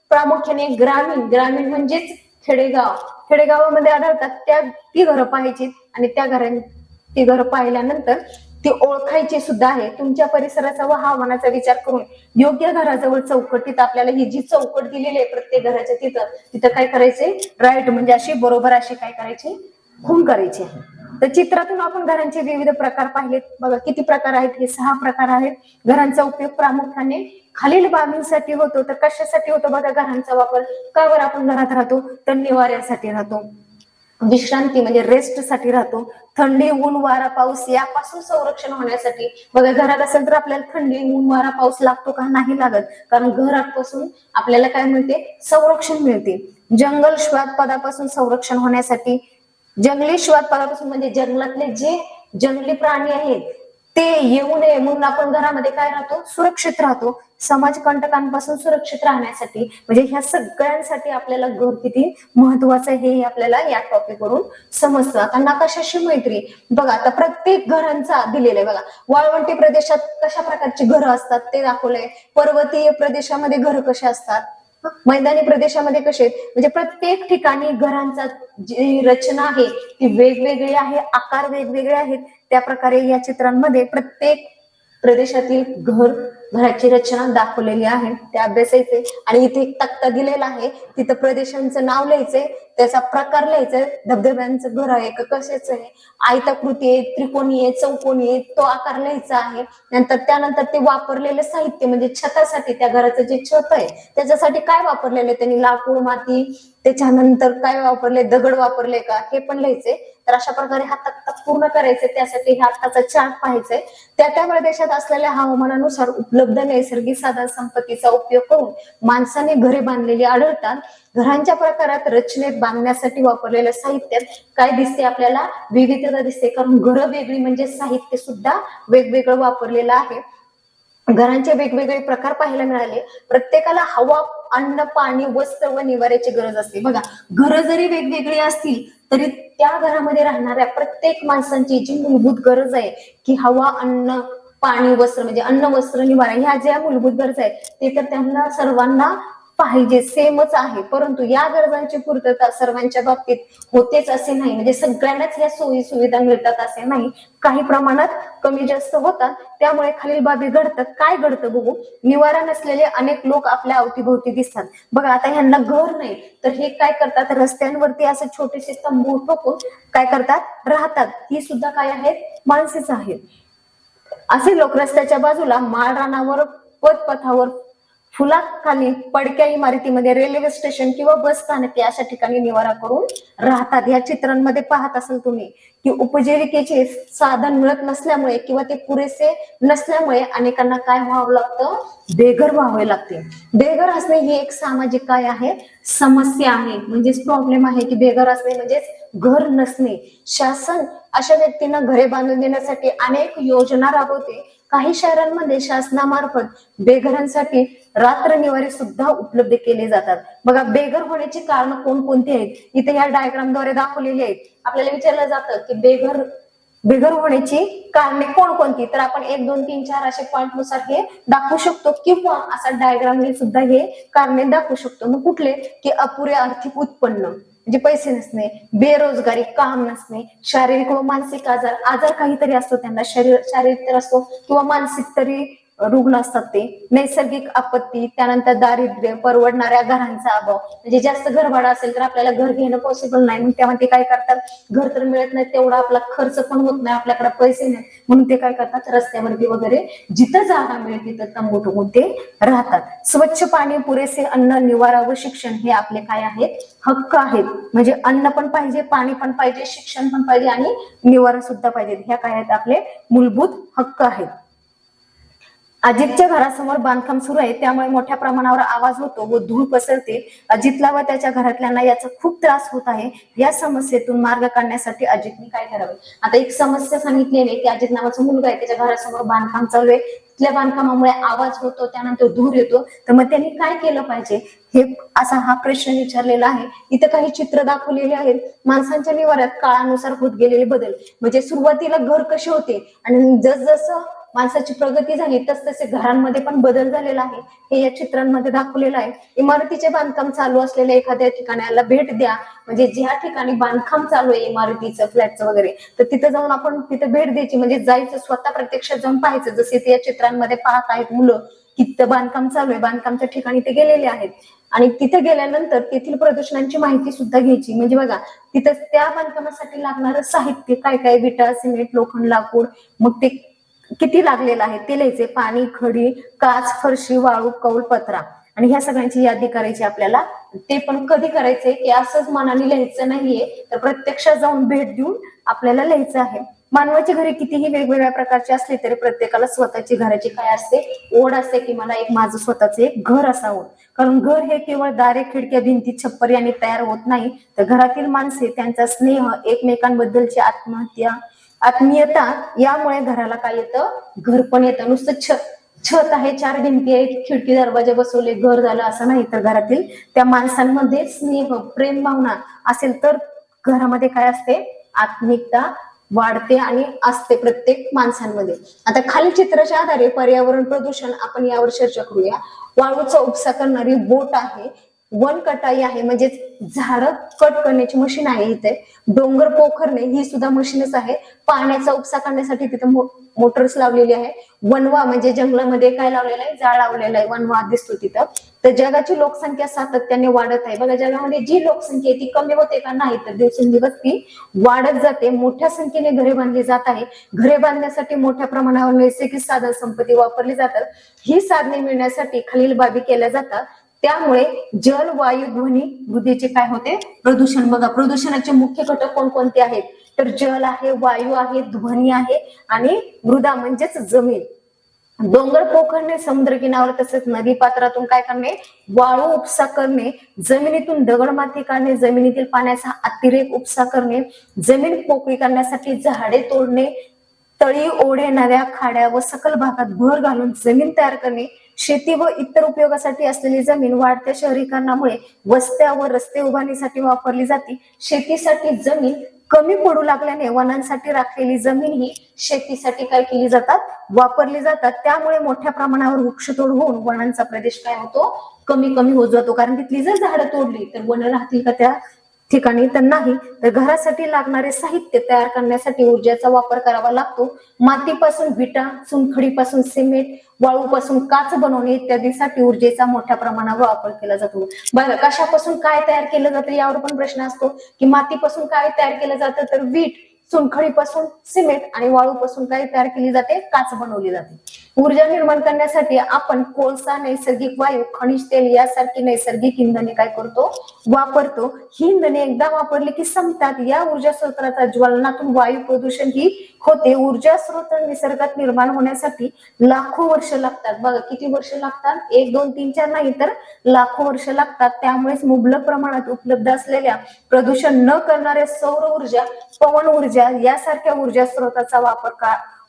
प्रामुख्याने ग्रामीण म्हणजेच खेडेगावामध्ये आढळतात, ती घरं पाहायची. आणि ती घरं पाहिल्यानंतर ती ओळखायची सुद्धा आहे. तुमच्या परिसराचा व हवामानाचा विचार करून योग्य घराजवळ चौकटीत आपल्याला ही जी चौकट दिलेली आहे प्रत्येक घराच्या तिथं काय करायचे, राईट म्हणजे अशी बरोबर अशी काय करायची, खूण करायची. तर चित्रातून आपण घरांचे विविध प्रकार पाहिलेत. बघा, किती प्रकार आहेत, हे 6 प्रकार आहेत. घरांचा उपयोग प्रामुख्याने खालील बाबींसाठी होतो. तर कशासाठी होतो बघा घरांचा वापर, का बरं आपण घरात राहतो तर निवाऱ्यासाठी राहतो, विश्रांती म्हणजे रेस्ट साठी राहतो, थंडी, ऊन, वारा, पाऊस यापासून संरक्षण होण्यासाठी. बघा, घरात असेल तर आपल्याला थंडी, ऊन, वारा, पाऊस लागतो का, नाही लागत, कारण घरापासून आपल्याला काय मिळते, संरक्षण मिळते. जंगल श्वापदापासून संरक्षण होण्यासाठी, जंगली श्वापदापासून म्हणजे जंगलातले जे जंगली प्राणी आहेत ते येऊ नये म्हणून आपण घरामध्ये काय राहतो, सुरक्षित राहतो. समाज कंटकांपासून सुरक्षित राहण्यासाठी, म्हणजे ह्या सगळ्यांसाठी आपल्याला घर किती महत्वाचं आहे हे आपल्याला या टॉपिक वरून समजतं. आता नकाशाशी मैत्री. बघा, आता प्रत्येक घरांचा दिलेला आहे. बघा, वाळवंटी प्रदेशात कशा प्रकारची घरं असतात ते दाखवलंय, पर्वतीय प्रदेशामध्ये घरं कशी असतात, मैदानी प्रदेशामध्ये कसे आहेत, म्हणजे प्रत्येक ठिकाणी घरांचा जी रचना आहे ती वेगवेगळी आहे, आकार वेगवेगळे आहेत. त्या प्रकारे या चित्रांमध्ये प्रत्येक प्रदेशातील घराची रचना दाखवलेली आहे, ते अभ्यासायचे. आणि इथे एक तक्ता दिलेला आहे, तिथं प्रदेशांचं नाव लिहायचंय, त्याचा प्रकार लिहायचा, धबधब्यांचं घर आहे का कशाच आहे, आयताकृती आहे, त्रिकोणी आहे, चौकोनी आहे, तो आकार लिहायचा आहे. त्यानंतर ते वापरलेलं साहित्य म्हणजे छतासाठी, त्या घराचं जे छत आहे त्याच्यासाठी काय वापरलेलं, त्यांनी लाकूड, माती, त्याच्यानंतर काय वापरले, दगड वापरले का, हे पण लिहायचे. तर अशा प्रकारे हा तक्ता पूर्ण करायचे. त्यासाठी ह्या तक्त्याचा चार्ट पाहायचंय. त्या प्रदेशात असलेल्या हवामानानुसार उपलब्ध नैसर्गिक साधन संपत्तीचा उपयोग करून माणसाने घरे बांधलेली आढळतात. घरांच्या प्रकारात, रचनेत, बांधण्यासाठी वापरलेल्या साहित्यात काय दिसते आपल्याला? विविधता दिसते, कारण घरं वेगळी म्हणजे साहित्य सुद्धा वेगवेगळं वापरलेलं आहे. घरांचे वेगवेगळे प्रकार पाहायला मिळाले. प्रत्येकाला हवा, अन्न, पाणी, वस्त्र व निवाऱ्याची गरज असते. बघा, घरं जरी वेगवेगळी असतील तरी त्या घरामध्ये राहणाऱ्या प्रत्येक माणसांची जी मूलभूत गरज आहे की हवा, अन्न, पाणी, वस्त्र म्हणजे अन्न, वस्त्र, निवारा, ह्या ज्या मूलभूत गरजा आहेत ते तर त्यांना सर्वांना पाहिजे, सेमच आहे. परंतु या गरजांची पूर्तता सर्वांच्या बाबतीत होतेच असे नाही, म्हणजे सगळ्यांनाच या सोयी सुविधा मिळतात असे नाही, काही प्रमाणात कमी जास्त होतात. त्यामुळे खालील बाबी घडतात. काय घडतं बघू. निवारा नसलेले अनेक लोक आपल्या अवतीभोवती दिसतात. बघा, आता ह्यांना घर नाही तर हे काय करतात? रस्त्यांवरती असे छोटेसे तंबू ठोकून काय करतात? राहतात. ही सुद्धा काय आहेत? माणसेच आहेत. असे लोक रस्त्याच्या बाजूला, माळरानावर, पदपथावर, फुलाखाली, पडक्या इमारतीमध्ये, रेल्वे स्टेशन किंवा बस स्थानके अशा ठिकाणी निवारा करून राहतात. या चित्रांमध्ये पाहत असाल तुम्ही की उपजीविकेचे साधन मिळत नसल्यामुळे किंवा ते पुरेसे नसल्यामुळे अनेकांना काय व्हावं लागतं? बेघर व्हावे लागते. बेघर असणे ही एक सामाजिक काय आहे? समस्या आहे, म्हणजेच प्रॉब्लेम आहे की बेघर असणे म्हणजेच घर नसणे. शासन अशा व्यक्तींना घरे बांधून देण्यासाठी अनेक योजना राबवते. काही शहरांमध्ये शासनामार्फत बेघरांसाठी रात्र निवारे सुद्धा उपलब्ध केले जातात. बघा, बेघर होण्याची कारण कोणकोणती आहेत इथे या डायग्रामद्वारे दाखवलेली आहेत. आपल्याला विचारलं जातं की बेघर होण्याची कारणे कोणकोणती, तर आपण 1 2 3 4 असे पॉइंट नुसार हे दाखवू शकतो किंवा असा डायग्रामने सुद्धा हे कारणे दाखवू शकतो. मग कुठले? की अपुरे आर्थिक उत्पन्न म्हणजे पैसे नसणे, बेरोजगारी, काम नसणे, शारीरिक व मानसिक आजार काहीतरी असतो त्यांना, शारीरिक तर असतो किंवा मानसिक तरी रुग्ण असतात ते, नैसर्गिक आपत्ती, त्यानंतर दारिद्र्य, परवडणाऱ्या घरांचा अभाव, म्हणजे जास्त घरभाडं असेल तर आपल्याला घर घेणं पॉसिबल नाही, मग त्यामध्ये काय करतात? घर तर मिळत नाही, तेवढा आपला खर्च पण होत नाही, आपल्याकडे पैसे नाही, म्हणून ते काय करतात? रस्त्यावरती वगैरे जिथं जागा मिळेल तिथं तंबू ठोकून ते राहतात. स्वच्छ पाणी, पुरेसे अन्न, निवारा व शिक्षण हे आपले काय आहेत? हक्क आहेत. म्हणजे अन्न पण पाहिजे, पाणी पण पाहिजे, शिक्षण पण पाहिजे आणि निवारा सुद्धा पाहिजे. ह्या काय आहेत? आपले मूलभूत हक्क आहेत. अजितच्या घरासमोर बांधकाम सुरू आहे, त्यामुळे मोठ्या प्रमाणावर आवाज होतो व धूळ पसरते. अजितला व त्याच्या घरातल्यांना याचा खूप त्रास होत आहे. या समस्येतून मार्ग काढण्यासाठी अजितने काय करावे? आता एक समस्या सांगितलेली आहे की अजित नावाचा मुलगा आहे, त्याच्या घरासमोर बांधकाम चालू आहे, तिथल्या बांधकामामुळे आवाज होतो, त्यानंतर धूर येतो, तर मग त्यांनी काय केलं पाहिजे? हे असा हा प्रश्न विचारलेला आहे. इथं काही चित्र दाखवलेली आहेत. माणसांच्या निवाऱ्यात काळानुसार होत गेलेले बदल, म्हणजे सुरुवातीला घर कसे होते आणि जसजसं माणसाची प्रगती झाली तसतसे घरांमध्ये पण बदल झालेला आहे, हे या चित्रांमध्ये दाखवलेलं आहे. इमारतीचे बांधकाम चालू असलेल्या एखाद्या ठिकाणाला भेट द्या, म्हणजे ज्या ठिकाणी बांधकाम चालू आहे इमारतीचं, फ्लॅटचं वगैरे, तर तिथे जाऊन आपण तिथे भेट द्यायची, म्हणजे जायचं, स्वतः प्रत्यक्षात जाऊन पाहायचं. जसे ते या चित्रांमध्ये पाहत आहेत मुलं की तिथं बांधकाम चालू आहे, बांधकामच्या ठिकाणी ते गेलेले आहेत आणि तिथे गेल्यानंतर तेथील प्रदूषणांची माहिती सुद्धा घ्यायची. म्हणजे बघा, तिथं त्या बांधकामासाठी लागणारं साहित्य काय काय, विटा, सिमेंट, लोखंड, लाकूड, मग ते किती लागलेलं आहे ते लिहायचे, पाणी, खडी, काच, फरशी, वाळू, कौल, पत्रा, आणि ह्या सगळ्यांची यादी करायची आपल्याला. ते पण कधी करायचंय की असंच मनाने लिहायचं नाहीये, तर प्रत्यक्षात जाऊन भेट देऊन आपल्याला लिहायचं आहे. मानवाची घरे कितीही वेगवेगळ्या प्रकारची असली तरी प्रत्येकाला स्वतःची घराची काय असते? ओढ असते की मला एक माझं स्वतःच एक घर असावं. कारण घर हे केवळ दारे, खिडक्या, भिंती, छप्पर यांनी तयार होत नाही, तर घरातील माणसे, त्यांचा स्नेह, एकमेकांबद्दलची आत्मीयता, यामुळे घराला काय येतं? घर पण येतं. नुसतं छत आहे, 4 भिंती आहेत, खिडकी, दरवाजे बसवले, घर झालं असं नाही, तर घरातील त्या माणसांमध्ये स्नेह, प्रेम भावना असेल तर घरामध्ये काय असते? आत्मिकता वाढते आणि असते प्रत्येक माणसांमध्ये. आता खाली चित्राच्या आधारे पर्यावरण प्रदूषण आपण यावर चर्चा करूया. वाळूचा उपसा करणारी बोट आहे, वन कटाई आहे, म्हणजे झाड कट करण्याची मशीन आहे इथे, डोंगर पोखरणे ही सुद्धा मशीनच आहे, पाण्याचा उपसा करण्यासाठी तिथे मोटर्स लावलेली आहे, वनवा म्हणजे जंगलामध्ये काय लावलेलं आहे? जाळ लावलेला आहे, वनवा दिसतो तिथं. तर जगाची लोकसंख्या सातत्याने वाढत आहे. बघा, जगामध्ये जी लोकसंख्या आहे ती कमी होते का? नाही, तर दिवसेंदिवस ती वाढत जाते. मोठ्या संख्येने घरे बांधली जात आहे. घरे बांधण्यासाठी मोठ्या प्रमाणावर नैसर्गिक साधन संपत्ती वापरली जातात. ही साधने मिळण्यासाठी खालील बाबी केल्या जातात. त्यामुळे जल, वायू, ध्वनी, मृदेचे काय होते? प्रदूषण. बघा, प्रदूषणाचे मुख्य घटक कोणकोणते आहेत? तर जल आहे, वायू आहे, ध्वनी आहे आणि मृदा म्हणजेच जमीन. डोंगर पोखरणे, समुद्र किनाऱ्यावर तसेच नदी पात्रातून काय करणे, वाळू उपसा करणे, जमिनीतून दगड माती काढणे, जमिनीतील पाण्याचा अतिरेक उपसा करणे, जमीन पोकळी करण्यासाठी झाडे तोडणे, तळी, ओढे, नद्या, खाड्या व सकल भागात भर घालून जमीन तयार करणे, शेती व इतर उपयोगासाठी असलेली जमीन वाढत्या शहरीकरणामुळे वस्त्या व रस्ते उभारणीसाठी वापरली जाते. शेतीसाठी जमीन कमी पडू लागल्याने वनांसाठी राखलेली जमीन ही शेतीसाठी काय केली जातात, वापरली जातात. त्यामुळे मोठ्या प्रमाणावर वृक्षतोड होऊन वनांचा प्रदेश काय होतो, कमी कमी होत जातो. कारण तिथली जर झाडं तोडली तर वन राहतील का त्या ठिकाणी, तर नाही. तर घरासाठी लागणारे साहित्य तयार करण्यासाठी ऊर्जेचा वापर करावा लागतो. मातीपासून विटा, चुनखडीपासून सिमेंट, वाळूपासून काच बनवणे इत्यादीसाठी ऊर्जेचा मोठ्या प्रमाणावर वापर केला जातो. बघा कशापासून काय तयार केलं जातं यावर पण प्रश्न असतो की मातीपासून काय तयार केलं जातं, तर वीट, चुनखडीपासून सिमेंट आणि वाळूपासून काय तयार केली जाते, काच बनवली जाते. ऊर्जा निर्माण करण्यासाठी आपण कोळसा, नैसर्गिक वायू, खनिज तेल यासारखी नैसर्गिक इंधने काय करतो, वापरतो. ही इंधने एकदा वापरली की संपतात. या ऊर्जा स्रोताचा ज्वलनातून वायू प्रदूषण ही होते. ऊर्जा स्रोत निसर्गात निर्माण होण्यासाठी लाखो वर्ष लागतात. बघा किती वर्ष लागतात, 1, 2, 3, 4 नाही तर लाखो वर्ष लागतात. त्यामुळेच मुबलक प्रमाणात उपलब्ध असलेल्या प्रदूषण न करणाऱ्या सौर ऊर्जा, पवन ऊर्जा यासारख्या ऊर्जा स्रोताचा वापर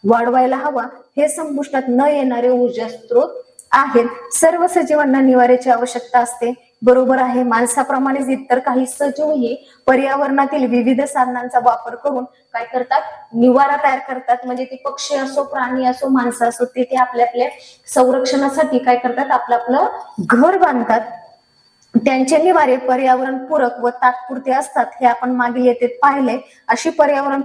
वाढवायला हवा. हे संपुष्टात न येणारे ऊर्जा स्रोत आहेत. सर्व सजीवांना निवाऱ्याची आवश्यकता असते, बरोबर आहे. माणसाप्रमाणेच इतर काही सजीवही पर्यावरणातील विविध साधनांचा वापर करून काय करतात, निवारा तयार करतात. म्हणजे ते पक्षी असो, प्राणी असो, माणसं असो, ते आपल्या आपल्या संरक्षणासाठी काय करतात, आपलं आपलं घर बांधतात. त्यांचे निवारे पर्यावरण पूरक व तात्पुरते असतात. हे आपण मागील येथे पाहिले. अशी पर्यावरण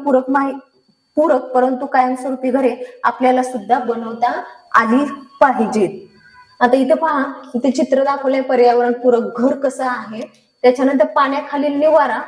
पूरक परंतु कायमस्वरूपी घरे आपल्याला सुद्धा बनवता आली पाहिजेत. आता इथं पहा, इथे चित्र दाखवलंय पर्यावरण पूरक घर कसं आहे. त्याच्यानंतर पाण्याखालील निवारा,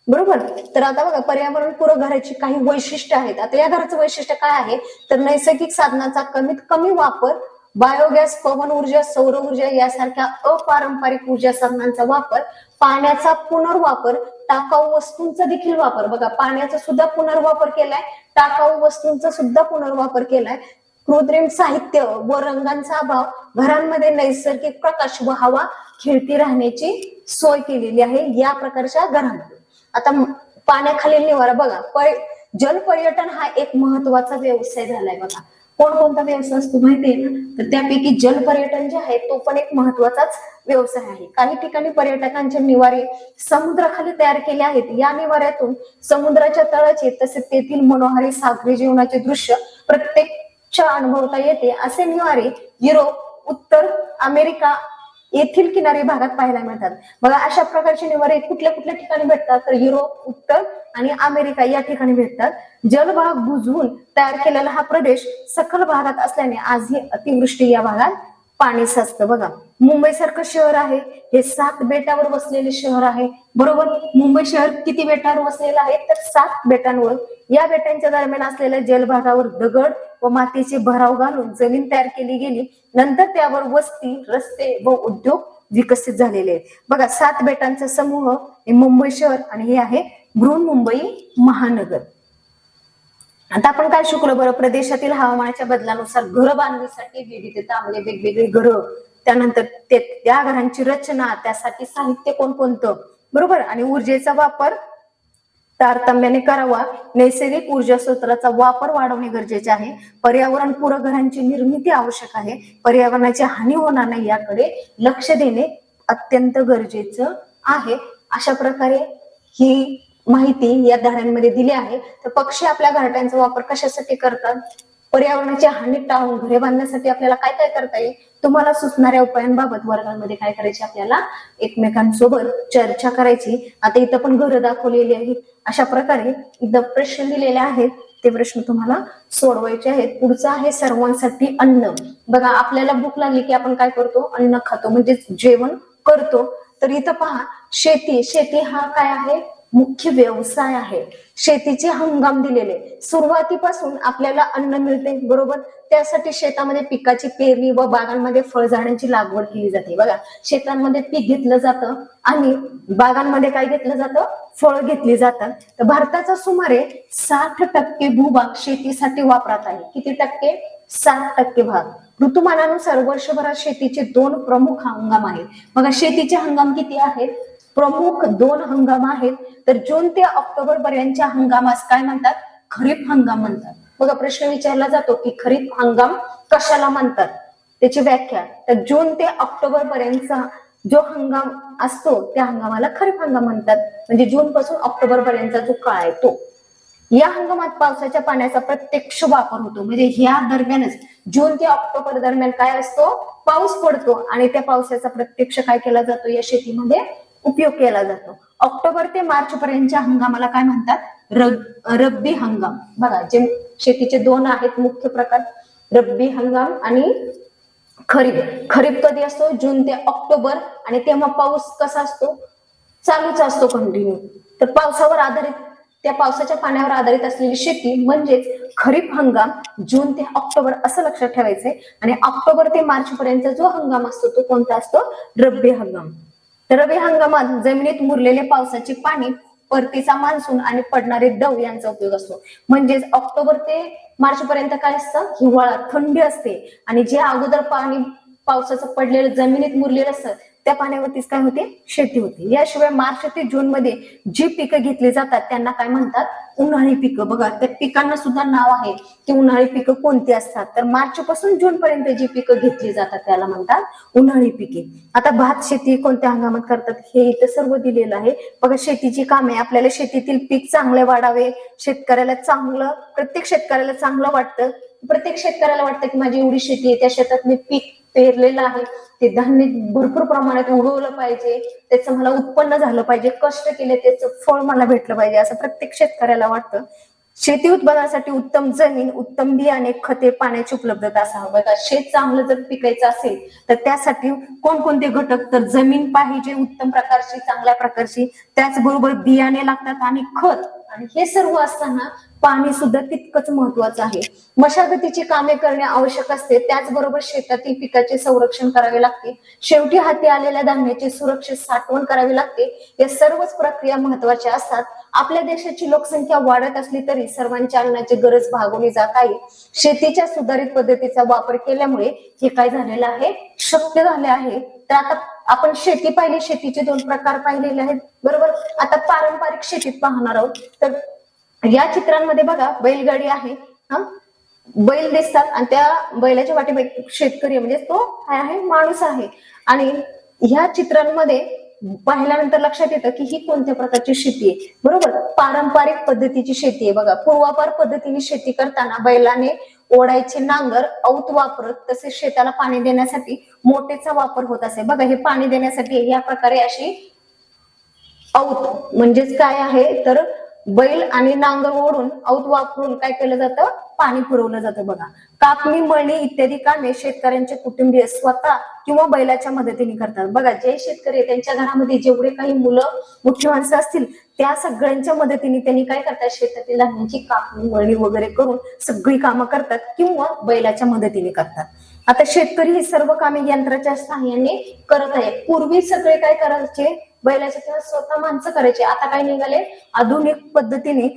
बरोबर. तर आता बघा पर्यावरण पूरक घराची काही वैशिष्ट्य आहेत. आता या घराचं वैशिष्ट्य काय आहे, तर नैसर्गिक साधनाचा कमीत कमी वापर, बायोगॅस, पवन ऊर्जा, सौर ऊर्जा यासारख्या अपारंपरिक ऊर्जा साधनांचा वापर, पाण्याचा पुनर्वापर, टाकाऊ वस्तूंचा देखील वापर. बघा पाण्याचा सुद्धा पुनर्वापर केलाय, टाकाऊ वस्तूंचा सुद्धा पुनर्वापर केलाय. कृत्रिम साहित्य व रंगांचा अभाव, घरांमध्ये नैसर्गिक प्रकाश व हवा खेळती राहण्याची सोय केलेली आहे या प्रकारच्या घरांमध्ये. आता पाण्याखालील निवारा बघा, जलपर्यटन हा एक महत्वाचा व्यवसाय झालाय. बघा कोणकोणता व्यवसाय असतो माहितीये ना, तर त्यापैकी जलपर्यटन जे आहे तो पण एक महत्वाचाच व्यवसाय आहे. काही ठिकाणी पर्यटकांचे निवारे समुद्राखाली तयार केले आहेत. या निवाऱ्यातून समुद्राच्या तळाचे तसेच तेथील मनोहारी सागरी जीवनाचे दृश्य प्रत्यक्ष अनुभवता येते. असे निवारे युरोप, उत्तर अमेरिका येथील किनारी भागात पाहायला मिळतात. बघा अशा प्रकारचे निवारे कुठल्या कुठल्या ठिकाणी भेटतात, तर युरोप, उत्तर आणि अमेरिका या ठिकाणी भेटतात. जलभाग बुजवून तयार केलेला हा प्रदेश सखल भागात असल्याने आजही अतिवृष्टी या भागात पाणी साचतं. बघा मुंबई सारखं शहर आहे, हे 7 बेटावर वसलेले शहर आहे, बरोबर. मुंबई शहर किती बेटावर वसलेलं आहे, तर 7 बेटांवर. या बेटांच्या दरम्यान असलेल्या जलभागावर दगड व मातीचे भराव घालून जमीन तयार केली गेली. नंतर त्यावर वस्ती, रस्ते व उद्योग विकसित झालेले आहेत. बघा 7 बेटांचा समूह हे मुंबई शहर आणि हे आहे बृहन्मुंबई महानगर. आता आपण काय शिकलो बरं, प्रदेशातील हवामानाच्या बदलानुसार घर बांधणीसाठी विविधता, म्हणजे वेगवेगळी घरं, त्यानंतर त्या घरांची रचना, त्यासाठी साहित्य कोणकोणतं, बरोबर. आणि ऊर्जेचा वापर तारतम्याने करावा. नैसर्गिक ऊर्जा स्रोताचा वापर वाढवणे गरजेचे आहे. पर्यावरण पूरक घरांची निर्मिती आवश्यक आहे. पर्यावरणाची हानी होणार नाही याकडे लक्ष देणे अत्यंत गरजेचं आहे. अशा प्रकारे ही माहिती या धड्यांमध्ये दिली आहे. तर पक्षी आपल्या घरट्यांचा वापर कशासाठी करतात, पर्यावरणाची हानी टाळून घरे बांधण्यासाठी आपल्याला काय काय करता येईल, तुम्हाला सुचणाऱ्या उपायांबाबत वर्गांमध्ये काय करायचे, आपल्याला एकमेकांसोबत चर्चा करायची. आता इथं पण घरं दाखवलेली आहेत. अशा प्रकारे इथं प्रश्न दिलेले आहेत, ते प्रश्न तुम्हाला सोडवायचे आहेत. पुढचं आहे सर्वांसाठी अन्न. बघा आपल्याला भूक लागली की आपण काय करतो, अन्न खातो, म्हणजे जेवण करतो. तर इथं पहा शेती हा काय आहे, मुख्य व्यवसाय आहे. शेतीचे हंगाम दिलेले, सुरुवातीपासून आपल्याला अन्न मिळते, बरोबर. त्यासाठी शेतामध्ये पिकाची पेरणी व बागांमध्ये फळझाडांची लागवड केली जाते. बघा शेतांमध्ये पीक घेतलं जातं आणि बागांमध्ये काय घेतलं जातं, फळ घेतली जातात. तर भारताचा सुमारे 60% भूभाग शेतीसाठी वापरात आहे. किती टक्के, 60% भाग. ऋतुमानानुसार वर्षभरात शेतीचे 2 प्रमुख हंगाम आहेत. बघा शेतीचे हंगाम किती आहेत? प्रमुख 2 हंगाम आहेत. तर जून ते ऑक्टोबर पर्यंतच्या हंगामास काय म्हणतात? खरीप हंगाम म्हणतात. बघा प्रश्न विचारला जातो की खरीप हंगाम कशाला म्हणतात, त्याची व्याख्या. तर जून ते ऑक्टोबर पर्यंतचा जो हंगाम असतो त्या हंगामाला खरीप हंगाम म्हणतात. म्हणजे जून पासून ऑक्टोबर पर्यंतचा जो काळ आहे तो. या हंगामात पावसाच्या पाण्याचा प्रत्यक्ष वापर होतो. म्हणजे ह्या दरम्यानच जून ते ऑक्टोबर दरम्यान काय असतो? पाऊस पडतो आणि त्या पावसाचा प्रत्यक्ष काय केला जातो? या शेतीमध्ये उपयोग केला जातो. ऑक्टोबर ते मार्च पर्यंतच्या हंगामाला काय म्हणतात? रब्बी हंगाम. बघा जे शेतीचे 2 आहेत मुख्य प्रकार, रब्बी हंगाम आणि खरीप. खरीप कधी असतो? जून ते ऑक्टोबर. आणि तेव्हा पाऊस कसा असतो? चालूच असतो कंटिन्यू. तर पावसावर आधारित, त्या पावसाच्या पाण्यावर आधारित असलेली शेती म्हणजेच खरीप हंगाम जून ते ऑक्टोबर असं लक्षात ठेवायचंय. आणि ऑक्टोबर ते मार्च पर्यंत जो हंगाम असतो तो कोणता असतो? रब्बी हंगाम. तर रब्बी हंगामात जमिनीत मुरलेले पावसाचे पाणी, परतीचा मान्सून आणि पडणारे दव यांचा उपयोग असतो. म्हणजेच ऑक्टोबर ते मार्च पर्यंत काय असतं? हिवाळा, थंडी असते. आणि जे अगोदर पाणी पावसाचं पडलेलं जमिनीत मुरलेलं असतं त्या पाण्यावरतीच काय होते? शेती होते. याशिवाय मार्च ते जून मध्ये जी पिकं घेतली जातात त्यांना काय म्हणतात? उन्हाळी पिकं. बघा त्या पिकांना सुद्धा नाव आहे की उन्हाळी पिकं कोणती असतात. तर मार्च पासून जून पर्यंत जी पिकं घेतली जातात त्याला म्हणतात उन्हाळी पिके. आता भात शेती कोणत्या हंगामात करतात हे इथं सर्व दिलेलं आहे. बघा शेतीची कामे, आपल्याला शेतीतील पीक चांगले वाढावे, शेतकऱ्याला चांगलं, प्रत्येक शेतकऱ्याला चांगलं वाटतं. प्रत्येक शेतकऱ्याला वाटतं की माझी एवढी शेती आहे, त्या शेतात मी पीक पेरलेलं आहे, ते धान्य भरपूर प्रमाणात उगवलं पाहिजे, त्याचं मला उत्पन्न झालं पाहिजे, कष्ट केले त्याचं फळ मला भेटलं पाहिजे, असं प्रत्येक शेतकऱ्याला वाटतं. शेती उत्पादनासाठी उत्तम जमीन, उत्तम बियाणे, खते, पाण्याची उपलब्धता असावी. बघा शेत चांगलं जर पिकायचं असेल तर त्यासाठी कोणकोणते घटक? तर जमीन पाहिजे उत्तम प्रकारची, चांगल्या प्रकारची, त्याचबरोबर बियाणे लागतात आणि खत. आणि हे सर्व असताना पाणी सुद्धा तितकंच महत्वाचं आहे. मशागतीची कामे करणे आवश्यक असते. त्याचबरोबर शेतातील पिकाचे संरक्षण करावे लागते. शेवटी हाती आलेल्या धान्याची सुरक्षित साठवण करावी लागते. या सर्वच प्रक्रिया महत्वाच्या असतात. आपल्या देशाची लोकसंख्या वाढत असली तरी सर्वांच्या अन्नाची गरज भागवली जात आहे. शेतीच्या सुधारित पद्धतीचा वापर केल्यामुळे हे काय झालेलं आहे? शक्य झाले आहे. तर आता आपण शेती पाहिली, शेतीचे 2 प्रकार पाहिलेले आहेत, बरोबर. आता पारंपरिक शेतीत पाहणार आहोत. तर या चित्रांमध्ये बघा बैलगाडी आहे, बैल दिसतात आणि त्या बैलाच्या पाठीमागे शेतकरी म्हणजे तो काय आहे? माणूस आहे. आणि ह्या चित्रांमध्ये पाहिल्यानंतर लक्षात येतं की ही कोणत्या प्रकारची शेती आहे, बरोबर. पारंपरिक पद्धतीची शेती आहे. बघा पूर्वापार पद्धतीने शेती करताना बैलाने ओढायचे नांगर, औत वापरत, तसेच शेताला पाणी देण्यासाठी मोटेचा वापर होत असे. बघा हे पाणी देण्यासाठी या प्रकारे अशी औत म्हणजेच काय आहे? तर बैल आणि नांगर ओढून औत वापरून काय केलं जातं? पाणी पुरवलं जातं. बघा कापणी, मळणी इत्यादी कामे शेतकऱ्यांचे कुटुंबीय स्वतः किंवा बैलाच्या मदतीने करतात. बघा जे शेतकरी त्यांच्या घरामध्ये जेवढे काही मुलं, मोठी माणसं असतील त्या सगळ्यांच्या मदतीने त्यांनी काय करतात? शेतातील धान्याची कापणी, मळणी वगैरे करून सगळी कामं करतात किंवा बैलाच्या मदतीने करतात. आता शेतकरी ही सर्व कामे यंत्राच्या सहाय्याने करत आहे. पूर्वी सगळे काय करायचे? बैलाच्या किंवा स्वतः माणसं करायचे. आता काय निघाले? आधुनिक पद्धतीने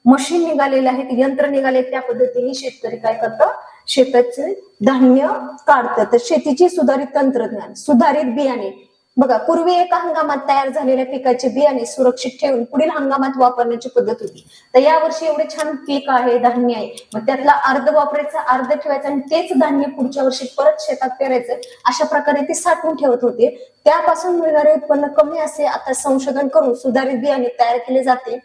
मशीन निघालेले आहेत, यंत्र निघाले, त्या पद्धतीने शेतकरी काय करतं? शेताचे धान्य काढतं. तर शेतीची सुधारित तंत्रज्ञान, सुधारित बियाणे. बघा पूर्वी एका हंगामात तयार झालेल्या पिकाचे बियाणे सुरक्षित ठेवून पुढील हंगामात वापरण्याची पद्धत होती. तर या वर्षी एवढे छान पीक आहे, धान्य आहे, मग त्यातला अर्ध वापरायचं, अर्ध ठेवायचं आणि तेच धान्य पुढच्या वर्षी परत शेतात पेरायचं. अशा प्रकारे ते साठवून ठेवत होते. त्यापासून मिळणारे उत्पन्न कमी असे आता संशोधन करून सुधारित बियाणे तयार केले जाते.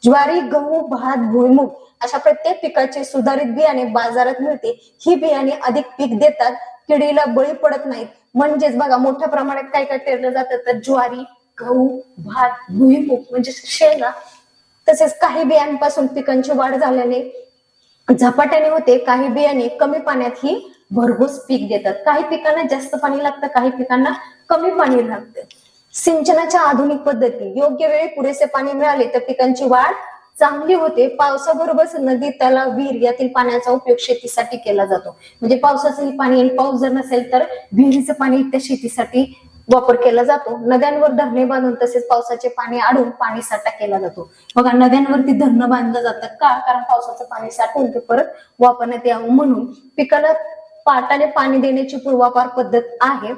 ज्वारी, गहू, भात, भुईमूग अशा प्रत्येक पिकाचे सुधारित बियाणे बाजारात मिळते. ही बियाणे अधिक पीक देतात, किडीला बळी पडत नाहीत. म्हणजेच बघा मोठ्या प्रमाणात काय काय पेरलं जातं? तर ज्वारी, गहू, भात, भुईमूग म्हणजे शेंगा. तसेच काही बियांपासून पिकांची वाढ झाल्याने झपाट्याने होते. काही बियाणे कमी पाण्यात ही भरघोस पीक देतात. काही पिकांना जास्त पाणी लागतं, काही पिकांना कमी पाणी लागतं. सिंचनाच्या आधुनिक पद्धती, योग्य वेळी पुरेसे पाणी मिळाले तर पिकांची वाढ चांगली होते. पावसाबरोबरच नदी, तलाव, विहीर यातील पाण्याचा उपयोग शेतीसाठी केला जातो. म्हणजे पावसाचंही पाणी, पाऊस जर नसेल तर विहिरीचं पाणी त्या शेतीसाठी वापर केला जातो. नद्यांवर धरणे बांधून तसेच पावसाचे पाणी अडवून पाणी साठा केला जातो. बघा, नद्यांवरती धरणं बांधलं जातं का? कारण पावसाचं पाणी साठवून ते परत वापरण्यात यावं म्हणून. पिकाला पाटाने पाणी देण्याची पूर्वापार पद्धत आहे,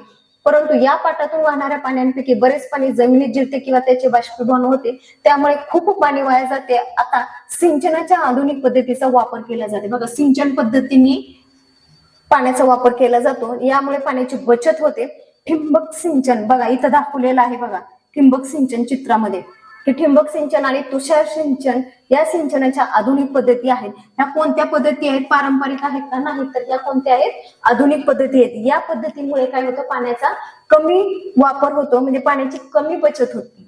परंतु या पाटातून वाहणाऱ्या पाण्यापैकी बरेच पाणी जमिनीत जिरते किंवा त्याचे बाष्पीभवन होते, त्यामुळे खूप पाणी वाया जाते. आता सिंचनाच्या आधुनिक पद्धतीचा वापर केला जाते. बघा, सिंचन पद्धतीने पाण्याचा वापर केला जातो, यामुळे पाण्याची बचत होते. ठिबक सिंचन बघा इथं दाखवलेलं आहे. बघा, ठिबक सिंचन चित्रामध्ये, की ठिबक सिंचन आणि तुषार सिंचन या सिंचनाच्या आधुनिक पद्धती आहेत. ह्या कोणत्या पद्धती आहेत? पारंपरिक आहेत का? नाही, तर या कोणत्या आहेत? आधुनिक पद्धती आहेत. या पद्धतीमुळे काय होतं? पाण्याचा कमी वापर होतो, म्हणजे पाण्याची कमी बचत होती.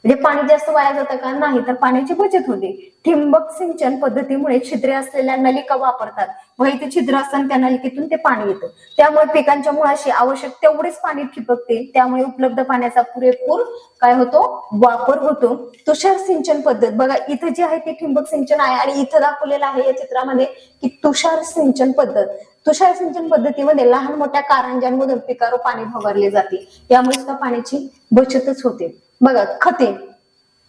म्हणजे पाणी जास्त वाया जातं का? नाही, तर पाण्याची बचत होते. ठिबक सिंचन पद्धतीमुळे छिद्रे असलेल्या नलिका वापरतात व इथे छिद्र असताना त्या नलिकेतून ते पाणी येतं, त्यामुळे पिकांच्या मुळाशी आवश्यक तेवढेच पाणी ठिबकते, त्यामुळे उपलब्ध पाण्याचा पुरेपूर काय होतो? वापर होतो. तुषार सिंचन पद्धत बघा, इथं जे आहे ते ठिबक सिंचन आहे आणि इथं दाखवलेलं आहे या चित्रामध्ये की तुषार सिंचन पद्धत. तुषार सिंचन पद्धतीमध्ये लहान मोठ्या कारंज्यांमधून पिकावर पाणी फवारले जाते, यामुळे सुद्धा पाण्याची बचतच होते. बघा, खते,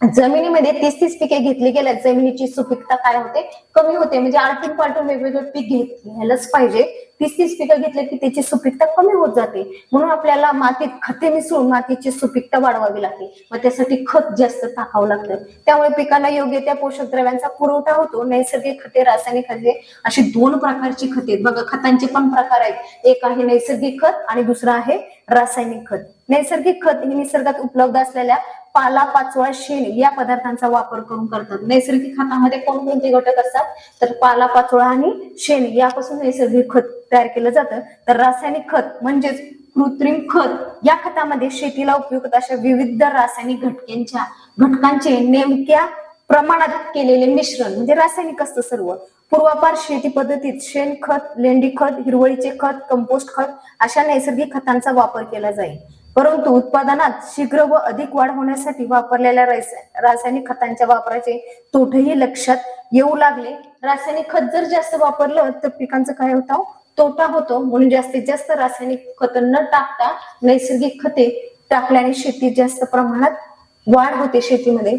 जमिनीमध्ये 30-30 पिके घेतली गेल्यास जमिनीची सुपीकता काय होते? कमी होते. म्हणजे आलटून पालटून वेगवेगळे पीक घ्यायलाच पाहिजे. 30-30 पिकं घेतले की त्याची सुपीकता कमी होत जाते, म्हणून आपल्याला मातीत खते मिसळून मातीची सुपीकता वाढवावी लागते, मग त्यासाठी खत जास्त टाकावं लागतं. त्यामुळे पिकांना योग्य त्या पोषक द्रव्यांचा पुरवठा होतो. नैसर्गिक खते, रासायनिक खते अशी 2 प्रकारची खते आहेत. बघा, खतांचे पण प्रकार आहेत. एक आहे नैसर्गिक खत आणि दुसरं आहे रासायनिक खत. नैसर्गिक खत हे निसर्गात उपलब्ध असलेल्या पाला, पाचोळा, शेण या पदार्थांचा वापर करून करतात. नैसर्गिक खतामध्ये कोणकोणते घटक असतात? तर पाला, पाचोळा आणि शेण यापासून नैसर्गिक खत तयार केलं जातं. तर रासायनिक खत म्हणजेच कृत्रिम खत, या खतामध्ये शेतीला उपयुक्त अशा विविध रासायनिक घटकांचे नेमक्या प्रमाणात केलेले मिश्रण म्हणजे रासायनिक असतं सर्व. पूर्वापार शेती पद्धतीत शेणखत, लेंडी खत, हिरवळीचे खत, कंपोस्ट खत अशा नैसर्गिक खतांचा वापर केला जाईल. परंतु उत्पादनात शीघ्र व अधिक वाढ होण्यासाठी वापरलेल्या रासायनिक खतांच्या वापराचे तोटेही लक्षात येऊ लागले. रासायनिक खत जर जास्त वापरलं तर पिकांचं काय होतं? तोटा होतो. म्हणून जास्तीत जास्त रासायनिक खत न टाकता नैसर्गिक खते टाकल्याने शेतीत जास्त प्रमाणात वाढ होते. शेतीमध्ये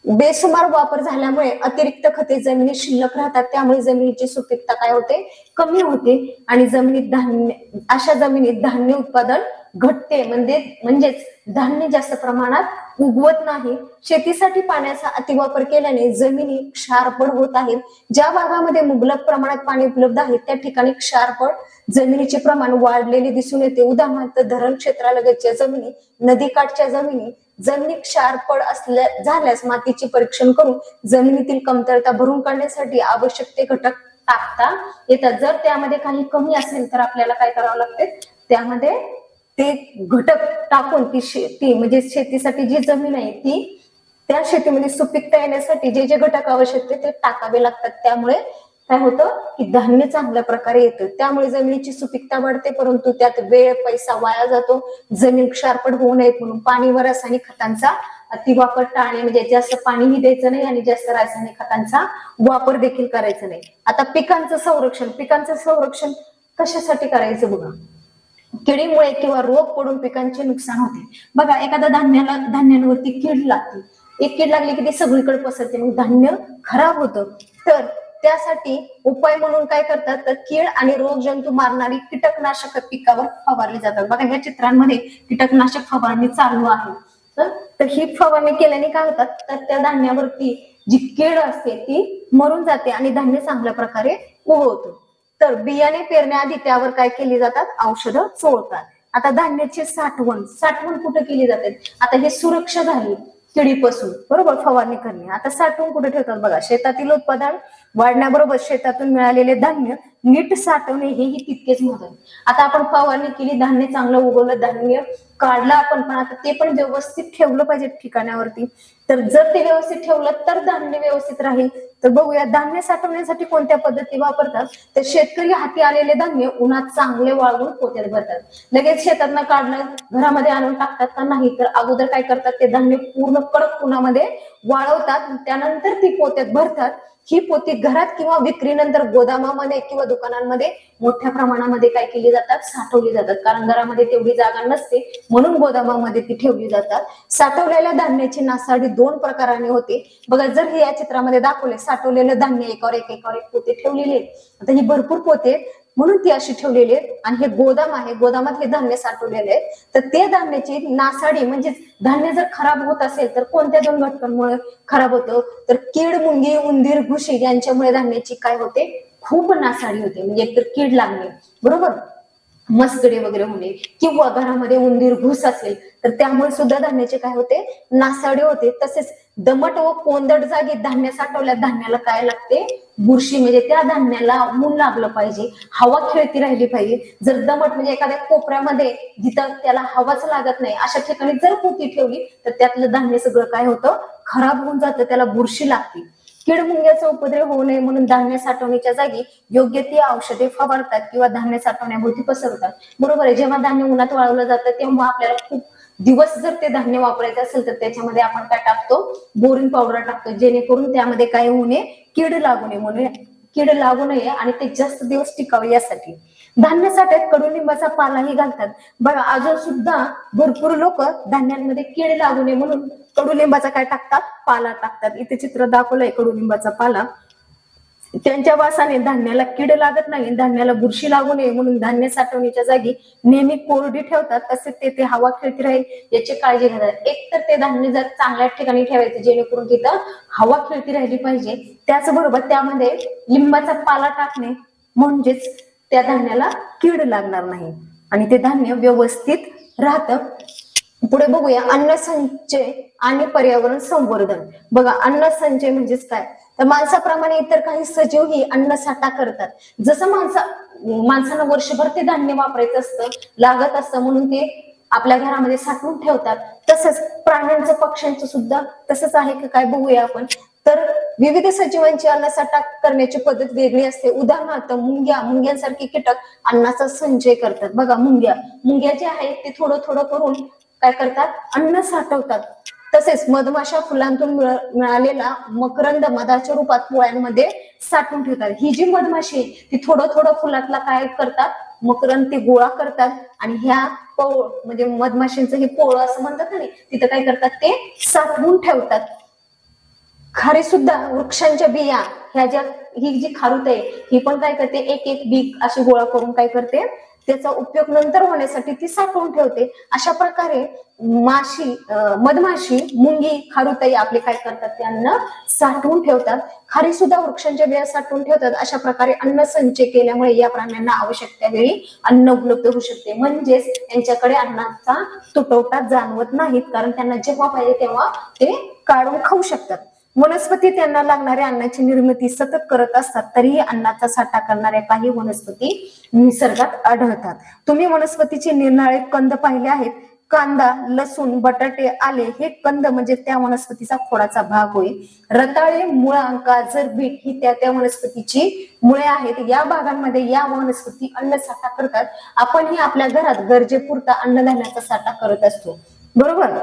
बेसुमार वापर झाल्यामुळे अतिरिक्त खते जमिनीत शिल्लक राहतात, त्यामुळे जमिनीची सुपीकता काय होते? कमी होते आणि अशा जमिनीत धान्य उत्पादन घटते, म्हणजेच धान्य जास्त प्रमाणात उगवत नाही. शेतीसाठी पाण्याचा अतिवापर केल्याने जमिनी क्षारपड होत आहेत. ज्या भागामध्ये मुबलक प्रमाणात पाणी उपलब्ध आहे त्या ठिकाणी क्षारपड जमिनीचे प्रमाण वाढलेले दिसून येते. उदाहरणार्थ धरण क्षेत्रालगतच्या जमिनी, नदीकाठच्या जमिनी क्षारपड झाल्यास मातीचे परीक्षण करून जमिनीतील कमतरता भरून काढण्यासाठी आवश्यक ते घटक टाकता येतात. जर त्यामध्ये काही कमी असेल तर आपल्याला काय करावं लागते? त्यामध्ये ते घटक टाकून ती शेती म्हणजे शेतीसाठी जी जमीन आहे ती त्या शेतीमध्ये सुपीकता येण्यासाठी जे जे घटक आवश्यक ते टाकावे लागतात. त्यामुळे काय होतं की धान्य चांगल्या प्रकारे येतं. त्यामुळे जमिनीची सुपीकता वाढते, परंतु त्यात वेळ, पैसा वाया जातो. जमीन क्षारपड होऊ नये म्हणून पाणी व रासायनिक खतांचा अतिवापर टाळणे, म्हणजे जास्त पाणीही द्यायचं नाही आणि जास्त रासायनिक खतांचा वापर देखील करायचा नाही. आता पिकांचं संरक्षण कशासाठी करायचं? बघा, किडीमुळे किंवा रोग पडून पिकांचे नुकसान होते. बघा, एखाद्या धान्यांवरती कीड लागते, एक कीड लागली की ते सगळीकडे पसरते, मग धान्य खराब होतं. तर त्यासाठी उपाय म्हणून काय करतात? तर कीड आणि रोग जंतू मारणारी कीटकनाशक पिकावर फवारली जातात. बघा, या चित्रांमध्ये कीटकनाशक फवारणी चालू आहे. तर ही फवारणी केल्याने काय होतात? तर त्या धान्यावरती जी कीड असते ती मरून जाते आणि धान्य चांगल्या प्रकारे उगवतं. तर बियाणे पेरण्याआधी त्यावर काय केली जातात? औषधं चोळतात. आता धान्याची साठवण कुठे केली जाते? आता हे सुरक्षा झाली किडीपासून, बरोबर, फवारणी करणे. आता साठवून कुठे ठेवतात? बघा, शेतातील उत्पादन वाढण्याबरोबर शेतातून मिळालेले धान्य नीट साठवणे हेही तितकेच महत्त्वाचे. आता आपण फवारणी केली, धान्य चांगलं उगवलं, धान्य काढलं आपण, पण आता ते पण व्यवस्थित ठेवलं पाहिजे ठिकाणावरती. तर जर ते व्यवस्थित ठेवलं तर धान्य व्यवस्थित राहील. तर बघूया धान्य साठवण्यासाठी कोणत्या पद्धती वापरतात? तर शेतकरी हाती आलेले धान्य उन्हात चांगले वाळवून पोत्यात भरतात. लगेच शेतातनं काढलं घरामध्ये आणून टाकतात का? नाही, तर अगोदर काय करतात? ते धान्य पूर्ण कडक उन्हामध्ये वाळवतात, त्यानंतर ती पोत्यात भरतात. ही पोती घरात किंवा विक्रीनंतर गोदामामध्ये किंवा दुकानांमध्ये मोठ्या प्रमाणामध्ये काय केली जातात, साठवली जातात. कारण घरामध्ये तेवढी जागा नसते म्हणून गोदामामध्ये ती ठेवली जातात. साठवलेल्या धान्याची नासाडी 2 प्रकाराने होते. बघा, जर हे या चित्रामध्ये दाखवले साठवलेलं धान्य एकावर एक पोते ठेवलेले आहेत. आता ही भरपूर पोते म्हणून ती अशी ठेवलेली आहेत आणि हे गोदाम आहे, गोदामात हे धान्य साठवलेले आहे. तर ते धान्याची नासाडी म्हणजे धान्य जर खराब होत असेल तर कोणत्या 2 घटकांमुळे खराब होतं, तर कीड, मुंगी, उंदीर, घुशी यांच्यामुळे धान्याची काय होते, खूप नासाडी होते. म्हणजे एकतर कीड लागणे, बरोबर, मस्कडे वगैरे होणे, किंवा घरामध्ये उंदीर, घुस असेल तर त्यामुळे सुद्धा धान्याचे काय होते, नासाडी होते. तसेच दमट व कोंदट जागी धान्य साठवल्या धान्याला काय लागते, बुरशी, म्हणजे त्या धान्याला ऊन लागलं पाहिजे, हवा खेळती राहिली पाहिजे. जर दमट म्हणजे एखाद्या कोपऱ्यामध्ये जिथं त्याला हवाच लागत नाही अशा ठिकाणी जर पोती ठेवली तर त्यातलं धान्य सगळं काय होतं, खराब होऊन जातं, त्याला बुरशी लागते. कीड मुंग्याचा उपद्रव होऊ नये म्हणून धान्य साठवण्याच्या जागी योग्य ती औषधे फवारतात किंवा धान्य साठवण्याभोवती पसरवतात. बरोबर आहे. जेव्हा धान्य उन्हात वाळवलं जातं तेव्हा आपल्याला खूप दिवस जर ते धान्य वापरायचं असेल तर त्याच्यामध्ये आपण काय टाकतो, बोरिंग पावडर टाकतो, जेणेकरून त्यामध्ये काय होऊ नये, कीड लागू नये म्हणून, कीड लागू नये आणि ते जास्त दिवस टिकावे यासाठी. धान्य साठ्यात कडुलिंबाचा पालाही घालतात. बघा, अजून सुद्धा भरपूर लोक धान्यांमध्ये कीड लागू नये म्हणून कडुलिंबाचा काय टाकतात, पाला टाकतात. इथे चित्र दाखवलंय कडुलिंबाचा पाला. त्यांच्या वासाने धान्याला कीड लागत नाही, धान्याला बुरशी लागू नये म्हणून धान्य साठवणीच्या जागी नेहमी कोरडी ठेवतात. तसेच ते हवा खेळती राहील याची काळजी घेतात. एक तर ते धान्य जर चांगल्या ठिकाणी ठेवायचं जेणेकरून तिथं हवा खेळती राहिली पाहिजे. त्याचबरोबर त्यामध्ये लिंबाचा पाला टाकणे म्हणजेच त्या धान्याला कीड लागणार नाही आणि ते धान्य व्यवस्थित राहतं. पुढे बघूया, अन्न संचय आणि पर्यावरण संवर्धन. बघा, अन्न संचय म्हणजेच काय, तर माणसाप्रमाणे इतर काही सजीव ही अन्न साठा करतात. जसं माणसानं वर्षभर ते धान्य वापरायचं असतं, लागत असतं म्हणून ते आपल्या घरामध्ये साठवून ठेवतात. तसंच प्राण्यांचं, पक्ष्यांचं सुद्धा तसंच आहे की काय बघूया आपण. तर विविध सजीवांची अन्नसाठा करण्याची पद्धत वेगळी असते. उदाहरणार्थ मुंग्यांसारखे कीटक अन्नाचा संचय करतात. बघा, मुंग्या जे आहेत ते थोडं थोडं करून काय करतात, अन्न साठवतात. तसेच मधमाशा फुलांतून मिळालेला मकरंद मधाच्या रूपात पोळ्यांमध्ये साठवून ठेवतात. ही जी मधमाशी ती थोडं थोडं फुलातला काय करतात, मकरंद ते गोळा करतात आणि ह्या म्हणजे मधमाशींचं हे पोळ असं म्हणतात ना, तिथं काय करतात, ते साठवून ठेवतात. खारी सुद्धा वृक्षांच्या बिया, ही जी खारुत आहे ही पण काय करते, एक एक बी अशी गोळा करून काय करते, त्याचा उपयोग नंतर होण्यासाठी ती साठवून ठेवते. अशा प्रकारे मधमाशी, मुंगी, खारुताई आपले काय करतात, ते अन्न साठवून ठेवतात. खारी सुद्धा वृक्षांच्या बिया साठवून ठेवतात. अशा प्रकारे अन्न संचय केल्यामुळे या प्राण्यांना आवश्यक त्यावेळी अन्न उपलब्ध होऊ शकते. म्हणजेच यांच्याकडे अन्नाचा तुटवडा जाणवत नाहीत, कारण त्यांना जेव्हा पाहिजे तेव्हा ते काढून खाऊ शकतात. वनस्पती त्यांना लागणाऱ्या अन्नाची निर्मिती सतत करत असतात, तरीही अन्नाचा साठा करणाऱ्या काही वनस्पती निसर्गात आढळतात. तुम्ही वनस्पतीचे निरनिराळे कंद पाहिले आहेत. कांदा, लसूण, बटाटे, आले हे कंद म्हणजे त्या वनस्पतीचा खोडाचा भाग होय. रताळे, मुळा, गाजर, बीट ही त्या वनस्पतीची मुळे आहेत. या भागांमध्ये या वनस्पती अन्न साठा करतात. आपणही आपल्या घरात गरजेपुरता अन्नधान्याचा साठा करत असतो, बरोबर.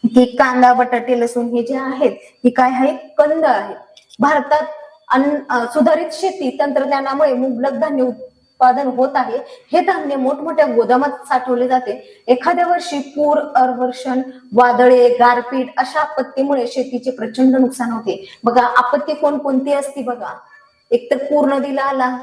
की कांदा, बटाटे, लसूण हे जे आहेत हे काय आहे, कंद आहेत. भारतात सुधारित शेती तंत्रज्ञानामुळे मुबलक धान्य उत्पादन होत आहे. हे धान्य मोठमोठ्या गोदामात साठवले जाते. एखाद्या वर्षी पूर, अवर्षण, वादळे, गारपीट अशा आपत्तीमुळे शेतीचे प्रचंड नुकसान होते. बघा, आपत्ती कोणकोणती असते बघा, एक तर पूर नदीला आला,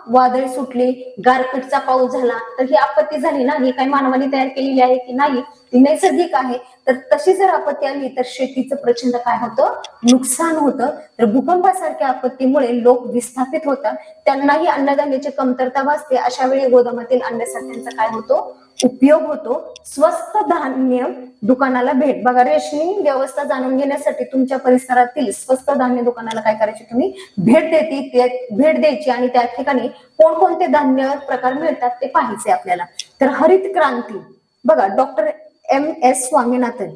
वादळ सुटली, गारपीटचा पाऊस झाला, तर ही आपत्ती झाली ना. ही काही मानवाने तयार केलेली आहे की नाही, ती नैसर्गिक आहे. तर तशी जर आपत्ती आली तर शेतीचं प्रचंड काय होतं, नुकसान होतं. तर भूकंपासारख्या आपत्तीमुळे लोक विस्थापित होतात, त्यांनाही अन्नधान्याची कमतरता भासते. अशा वेळी गोदामातील अन्नसाठ्यांचा काय होतो, उपयोग होतो. स्वस्त धान्य दुकानाला भेट. बघा, रेशनिंग व्यवस्था जाणून घेण्यासाठी तुमच्या परिसरातील स्वस्त धान्य दुकानाला काय करायचे, तुम्ही भेट द्यायची आणि त्या ठिकाणी कोणकोणते धान्य प्रकार मिळतात ते पाहायचे आपल्याला. तर हरित क्रांती, बघा, डॉक्टर M.S. स्वामीनाथन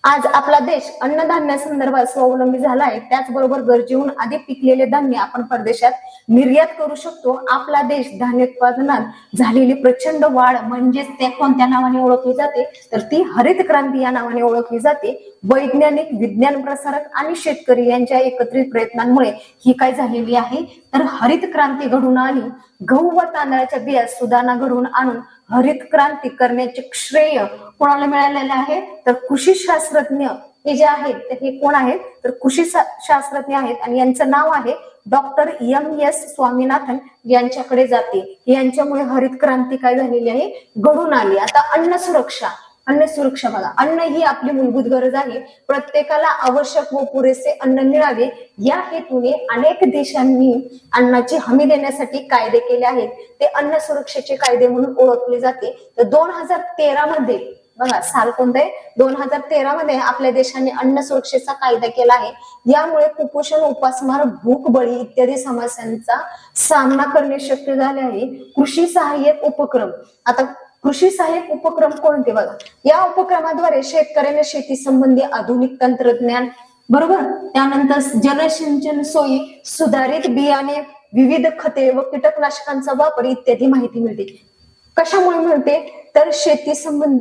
आज आपला देश अन्नधान्या संदर्भात स्वावलंबी झाला आहे. त्याचबरोबर गरजेहून अधिक पिकलेले धान्य आपण परदेशात निर्यात करू शकतो. आपला देश धान्य उत्पादनात झालेली प्रचंड वाढ म्हणजेच ते कोणत्या नावाने ओळखली जाते, तर ती हरित क्रांती या नावाने ओळखली जाते. वैज्ञानिक, विज्ञान प्रसारक आणि शेतकरी यांच्या एकत्रित प्रयत्नांमुळे ही काय झालेली आहे, तर हरित क्रांती घडून आली. गहू व तांदळाच्या बियात सुधारणा घडवून आणून हरित क्रांती करण्याचे श्रेय कोणाला मिळालेलं आहे, तर कृषी शास्त्रज्ञ हे जे आहेत तर हे कोण आहेत, तर कृषी शास्त्रज्ञ आहेत आणि यांचं नाव आहे डॉक्टर M.S. स्वामीनाथन यांच्याकडे जाते. यांच्यामुळे हरित क्रांती काय झालेली आहे, घडून आली. आता अन्न सुरक्षा. अन्न सुरक्षा बघा, अन्न ही आपली मूलभूत गरज आहे. प्रत्येकाला आवश्यक व पुरेसे अन्न मिळावे या हेतूने अनेक देशांनी अन्नाची हमी देण्यासाठी कायदे केले आहेत. ते अन्न सुरक्षेचे कायदे म्हणून ओळखले जाते. तर 2013 मध्ये बघा, साल कोणतं आहे, 2013 मध्ये आपल्या देशाने अन्न सुरक्षेचा कायदा केला आहे. यामुळे कुपोषण, उपासमार, भूकबळी इत्यादी समस्यांचा सामना करणे शक्य झाले आहे. कृषी सहाय्यक उपक्रम. आता कृषी सहाय्यक उपक्रम कोणते बघा, या उपक्रमाद्वारे शेतकऱ्यांना शेती संबंधी आधुनिक तंत्रज्ञान, बरोबर, त्यानंतर जलसिंचन सोयी, सुधारित बियाणे, विविध खते व कीटकनाशकांचा वापर इत्यादी माहिती मिळते. कशामुळे मिळते, तर शेती संबंध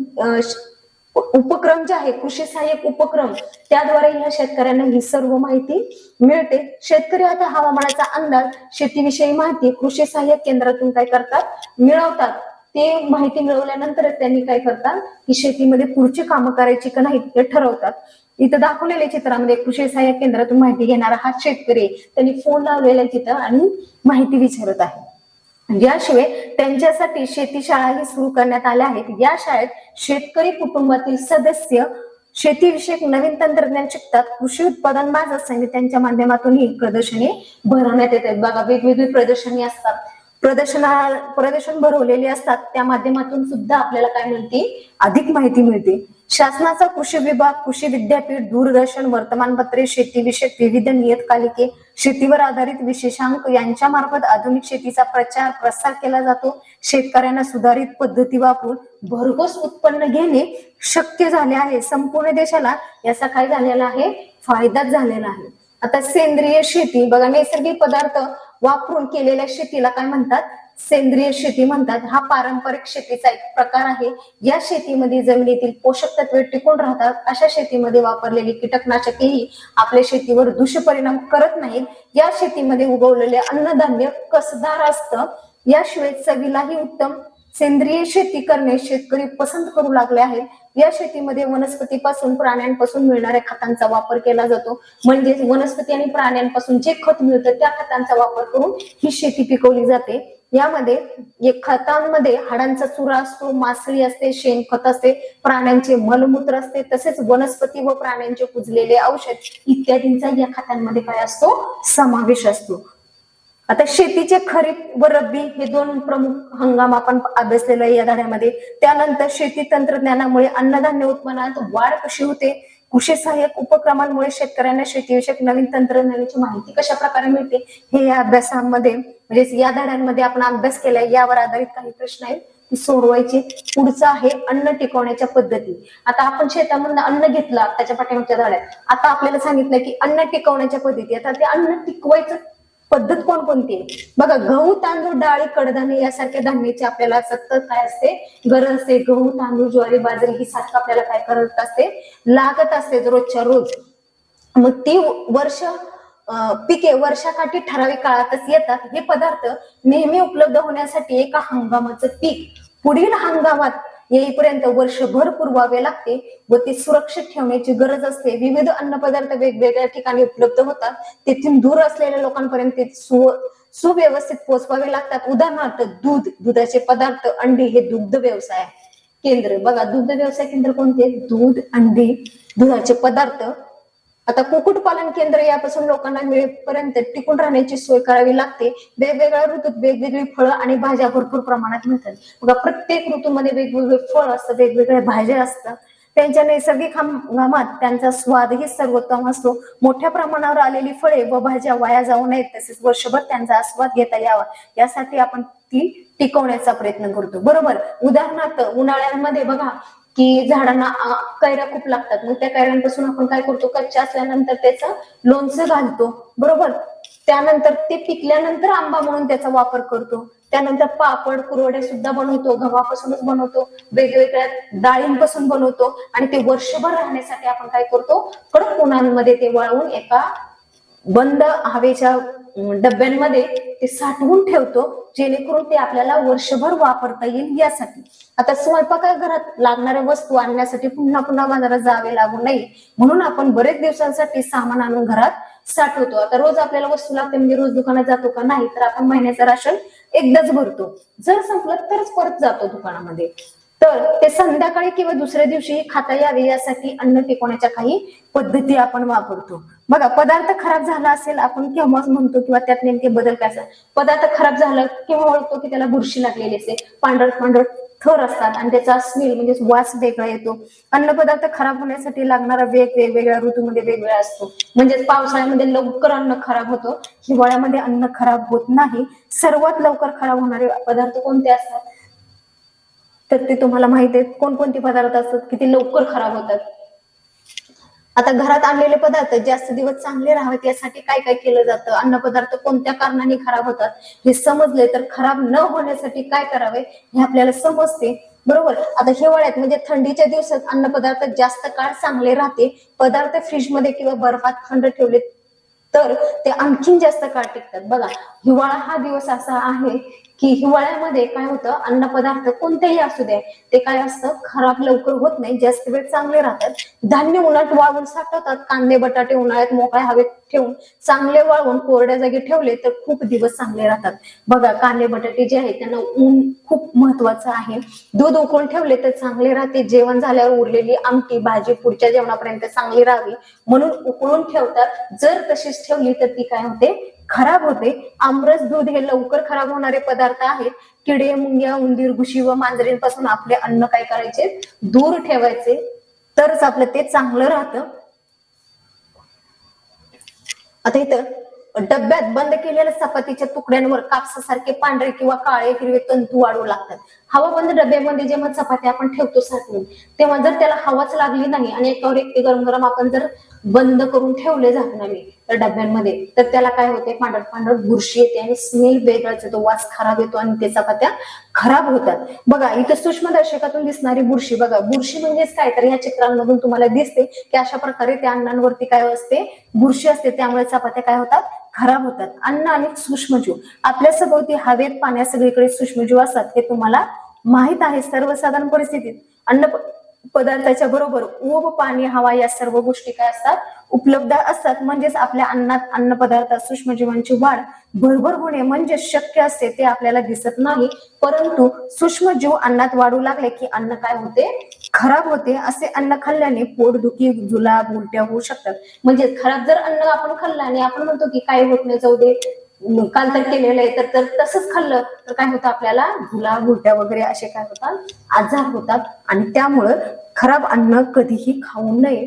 उपक्रम जे आहे, कृषी सहाय्यक उपक्रम, त्याद्वारे ह्या शेतकऱ्यांना ही सर्व माहिती मिळते. शेतकरी आता हवामानाचा अंदाज, शेतीविषयी माहिती कृषी सहाय्यक केंद्रातून काय करतात, मिळवतात. ते माहिती मिळवल्यानंतर त्यांनी काय करतात, की शेतीमध्ये पुढची कामं करायची का नाही ते ठरवतात. इथं दाखवलेल्या चित्रामध्ये कृषी सहाय्यक केंद्रातून माहिती घेणारा हा शेतकरी, त्यांनी फोन लावलेला तिथं आणि माहिती विचारत आहे. याशिवाय त्यांच्यासाठी शेती शाळाही सुरू करण्यात आल्या आहेत. या शाळेत शेतकरी कुटुंबातील सदस्य शेतीविषयक नवीन तंत्रज्ञान शिकतात. कृषी उत्पादन बाजार समित्यांच्या माध्यमातून ही प्रदर्शने भरवण्यात येतात. बघा, वेगवेगळी प्रदर्शने असतात, प्रदर्शन भरवलेली असतात. त्या माध्यमातून सुद्धा आपल्याला काय मिळते, अधिक माहिती मिळते. शासनाचा कृषी विभाग, कृषी विद्यापीठ, दूरदर्शन, वर्तमानपत्रे, शेतीविषयक विविध नियतकालिके, शेतीवर आधारित विशेषांक यांच्या मार्फत आधुनिक शेतीचा प्रचार प्रसार केला जातो. शेतकऱ्यांना सुधारित पद्धती वापरून भरघोस उत्पन्न घेणे शक्य झाले आहे. संपूर्ण देशाला याचा काय झालेला आहे, फायदाच झालेला आहे. आता सेंद्रिय शेती बघा, नैसर्गिक पदार्थ वापरून केलेल्या शेतीला काय म्हणतात, सेंद्रिय शेती म्हणतात. हा पारंपरिक शेतीचा एक प्रकार आहे. या शेतीमध्ये जमिनीतील पोषक तत्वे टिकून राहतात. अशा शेतीमध्ये वापरलेली कीटकनाशकेही आपल्या शेतीवर दुष्परिणाम करत नाहीत. या शेतीमध्ये उगवलेले अन्नधान्य कसदार असतं, याशिवाय चवीलाही उत्तम. सेंद्रिय शेती करणे शेतकरी पसंत करू लागले आहेत. या शेतीमध्ये वनस्पतीपासून, प्राण्यांपासून मिळणाऱ्या खतांचा वापर केला जातो. म्हणजेच वनस्पती आणि प्राण्यांपासून जे खत मिळतं त्या खतांचा वापर करून ही शेती पिकवली जाते. यामध्ये खतांमध्ये हाडांचा चुरा असतो, मासळी असते, शेणखत असते, प्राण्यांचे मलमूत्र असते, तसेच वनस्पती व प्राण्यांचे कुजलेले औषध इत्यादींचा या खतांमध्ये काय असतो, समावेश असतो. आता शेतीचे खरीप व रब्बी हे दोन प्रमुख हंगाम आपण अभ्यासलेलं आहे या धड्यामध्ये. त्यानंतर शेती तंत्रज्ञानामुळे अन्नधान्य उत्पन्नात वाढ कशी होते, कृषी सहाय्यक उपक्रमांमुळे शेतकऱ्यांना शेतीविषयक नवीन तंत्रज्ञानाची माहिती कशा प्रकारे मिळते, हे या अभ्यासामध्ये म्हणजे या धड्यांमध्ये आपण अभ्यास केलाय. यावर आधारित काही प्रश्न आहेत ती सोडवायची. पुढचं आहे अन्न टिकवण्याच्या पद्धती. आता आपण शेतामधून अन्न घेतलं त्याच्या पाठीमागच्या धड्यात, आता आपल्याला सांगितलं की अन्न टिकवण्याच्या पद्धती. आता ते अन्न टिकवायचं पद्धत कोणकोणती आहे बघा, गहू, तांदूळ, डाळी, कडधान्य यासारख्या धान्याची आपल्याला सतत काय असते, गरज असते. गहू, तांदूळ, ज्वारी, बाजरी ही सारखं आपल्याला काय करत असते, लागत असते रोजच्या रोज. मग ती पिके वर्षाकाठी ठराविक काळातच येतात. हे पदार्थ नेहमी उपलब्ध होण्यासाठी एका हंगामाचं पीक पुढील हंगामात येईपर्यंत वर्षभर पुरवावे लागते व ते सुरक्षित ठेवण्याची गरज असते. विविध अन्नपदार्थ वेगवेगळ्या ठिकाणी उपलब्ध होतात. तेथून दूर असलेल्या लोकांपर्यंत ते सुव्यवस्थित पोहोचवावे लागतात. उदाहरणार्थ दूध, दुधाचे पदार्थ, अंडी हे दुग्ध व्यवसाय केंद्र. बघा, दुग्ध व्यवसाय केंद्र कोणते, दूध, अंडी, दुधाचे पदार्थ. आता कुक्कुटपालन केंद्र, यापासून लोकांना मिळेपर्यंत टिकून राहण्याची सोय करावी लागते. वेगवेगळ्या ऋतूत वेगवेगळी फळं आणि भाज्या भरपूर प्रमाणात मिळतात. बघा, प्रत्येक ऋतूमध्ये वेगवेगळे फळ असतात, वेगवेगळ्या भाज्या असतात. त्यांच्या नैसर्गिक हंगामात त्यांचा स्वादही सर्वोत्तम असतो. मोठ्या प्रमाणावर आलेली फळे व भाज्या वाया जाऊ नयेत, तसेच वर्षभर त्यांचा आस्वाद घेता यावा यासाठी आपण ती टिकवण्याचा प्रयत्न करतो. बरोबर, उदाहरणार्थ उन्हाळ्यामध्ये बघा की झाडांना कैऱ्या खूप लागतात. मग त्या कैऱ्यांपासून आपण काय करतो, कच्च्या असल्यानंतर त्याचं लोणचं घालतो, बरोबर. त्यानंतर ते पिकल्यानंतर आंबा म्हणून त्याचा वापर करतो. त्यानंतर पापड कुरवड्या सुद्धा बनवतो, गव्हापासूनच बनवतो, वेगवेगळ्या डाळींपासून बनवतो. आणि ते वर्षभर राहण्यासाठी आपण काय करतो, कडक उन्हांमध्ये ते वाळवून एका बंद हवेच्या डब्यांमध्ये ते साठवून ठेवतो, जेणेकरून ते आपल्याला वर्षभर वापरता येईल यासाठी. आता स्वयंपाकघरात लागणाऱ्या वस्तू आणण्यासाठी पुन्हा पुन्हा बाजारात जावे लागू नये म्हणून आपण बरेच दिवसांसाठी सामान आणून घरात साठवतो. आता रोज आपल्याला वस्तू लागते म्हणजे रोज दुकानात जातो का, नाही. तर आपण महिन्याचं राशन एकदाच भरतो, जर संपलं तरच परत जातो दुकानामध्ये. तर ते संध्याकाळी किंवा दुसऱ्या दिवशी खाता यावे यासाठी अन्न टिकवण्याच्या काही पद्धती आपण वापरतो. बघा, पदार्थ खराब झाला असेल आपण केव्हाच म्हणतो किंवा त्यात नेमके बदल काय असतात. पदार्थ खराब झाला केव्हा ओळखतो की त्याला बुरशी लागलेली असते, पांढरट पांढरट थर असतात आणि त्याचा स्मेल म्हणजे वास वेगळा येतो. अन्न पदार्थ खराब होण्यासाठी लागणारा वेग वेगवेगळ्या ऋतूमध्ये वेगवेगळा असतो. म्हणजेच पावसाळ्यामध्ये लवकर अन्न खराब होतं, हिवाळ्यामध्ये अन्न खराब होत नाही. सर्वात लवकर खराब होणारे पदार्थ कोणते असतात, तर ते तुम्हाला माहिती आहे. कोणकोणते पदार्थ असतात की ते लवकर खराब होतात. आता घरात आणलेले पदार्थ जास्त दिवस चांगले राहावेत यासाठी काय काय केलं जातं, अन्न पदार्थ कोणत्या कारणाने खराब होतात हे समजले तर खराब न होण्यासाठी काय करावे हे आपल्याला समजते, बरोबर. आता हिवाळ्यात म्हणजे थंडीच्या दिवसात अन्न पदार्थ जास्त काळ चांगले राहते. पदार्थ फ्रीजमध्ये किंवा बर्फात थंड ठेवले तर ते आणखीन जास्त काळ टिकतात. बघा, हिवाळा हा दिवस असा आहे की हिवाळ्यामध्ये काय होतं, अन्न पदार्थ कोणतेही असू दे ते काय असतं, खराब लवकर होत नाही, जास्त वेळ चांगले राहतात. धान्य उन्हात वाळवून साठवतात. कांदे बटाटे उन्हाळ्यात मोकळ्या हवेत ठेवून चांगले वाळवून कोरड्या जागी ठेवले तर खूप दिवस चांगले राहतात. बघा, कांदे बटाटे जे आहेत त्यांना ऊन खूप महत्वाचं आहे. दूध उकळून ठेवले तर चांगले राहते. जेवण झाल्यावर उरलेली आमटी भाजी पुढच्या जेवणापर्यंत चांगली राहावी म्हणून उकळून ठेवतात. जर तशीच ठेवली तर ती काय होते, खराब होते. आमरस दूध हे लवकर खराब होणारे पदार्थ आहेत. किडे मुंग्या उंदीर घुशी व मांजरींपासून आपले अन्न काय करायचे, दूर ठेवायचे, तरच आपलं ते चांगलं राहतं. आता इथं डब्यात बंद केलेल्या चपातीच्या तुकड्यांवर कापसासारखे पांढरे किंवा काळे हिरवे तंतू वाढू लागतात. हवाबंद डब्यामध्ये जेव्हा चपात्या आपण ठेवतो साठवून, तेव्हा जर त्याला हवाच लागली नाही आणि एकावर एक गरम गरम आपण जर बंद करून ठेवले झाकणाने तर डब्यांमध्ये, तर त्याला काय होते, पांढरट पांढरट बुरशी येते आणि स्मेल वेगळाच येतो, वास खराब येतो आणि ते चपात्या खराब होतात. बघा, इथं सूक्ष्मदर्शकातून दिसणारी बुरशी, बघा बुरशी म्हणजेच काय, तर या चित्रांमधून तुम्हाला दिसते की अशा प्रकारे त्या अन्नांवरती काय असते, बुरशी असते. त्यामुळे चपात्या काय होतात, खराब होतात. अन्न आणि सूक्ष्मजीव आपल्या सभोवती हवेत पाण्यात सगळीकडे सूक्ष्मजीव असतात हे तुम्हाला माहित आहे. सर्वसाधारण परिस्थितीत अन्न पदार्थाच्या बरोबर ऊब पाणी हवा या सर्व गोष्टी काय असतात, उपलब्ध असतात. म्हणजेच आपल्या अन्नात अन्न पदार्थात सूक्ष्मजीवांची वाढ भरभर होणे म्हणजे शक्य असते, ते आपल्याला दिसत नाही. परंतु सूक्ष्मजीव अन्नात वाढू लागले की अन्न काय होते, खराब होते. असे अन्न खाल्ल्याने पोटदुखी जुलाब उलट्या होऊ शकतात. म्हणजे खराब जर अन्न आपण खाल्लं आणि आपण म्हणतो की काय होत नाही, जाऊ दे, काल तर केलेलं आहे, तर तसंच खाल्लं तर काय होतं, आपल्याला जुलाब उलट्या वगैरे असे काय होतात, आजार होतात. आणि त्यामुळं खराब अन्न कधीही खाऊ नये.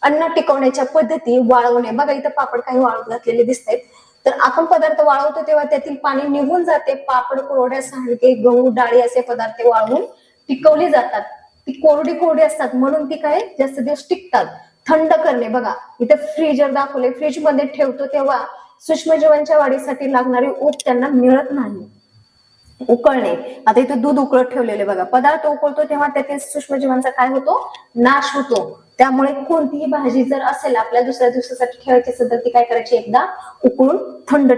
अन्न टिकवण्याच्या पद्धती वाळवणे, बघा इथं पापड काही वाळवत घातलेले दिसत आहेत. तर आपण पदार्थ वाळवतो तेव्हा त्यातील पाणी निघून जाते. पापड कुरवड्या सांडगे गहू डाळी असे पदार्थ वाळवून टिकवले जातात. ती कोरडी कोरडी असतात म्हणून ती काय जास्त दिवस टिकतात. थंड करणे, बघा इथं फ्रीजर दाखवले, फ्रीज मध्ये ठेवतो तेव्हा सूक्ष्मजीवांच्या वाढीसाठी लागणारी ऊब त्यांना मिळत नाही. उकळणे, आता इथे दूध उकळत ठेवलेले, बघा पदार्थ उकळतो तेव्हा त्यातील सूक्ष्मजीवांचा काय होतो, नाश होतो. त्यामुळे कोणतीही भाजी जर असेल आपल्या दुसऱ्या दिवसासाठी ठेवायची असेल तर ती काय करायची, एकदा उकळून थंड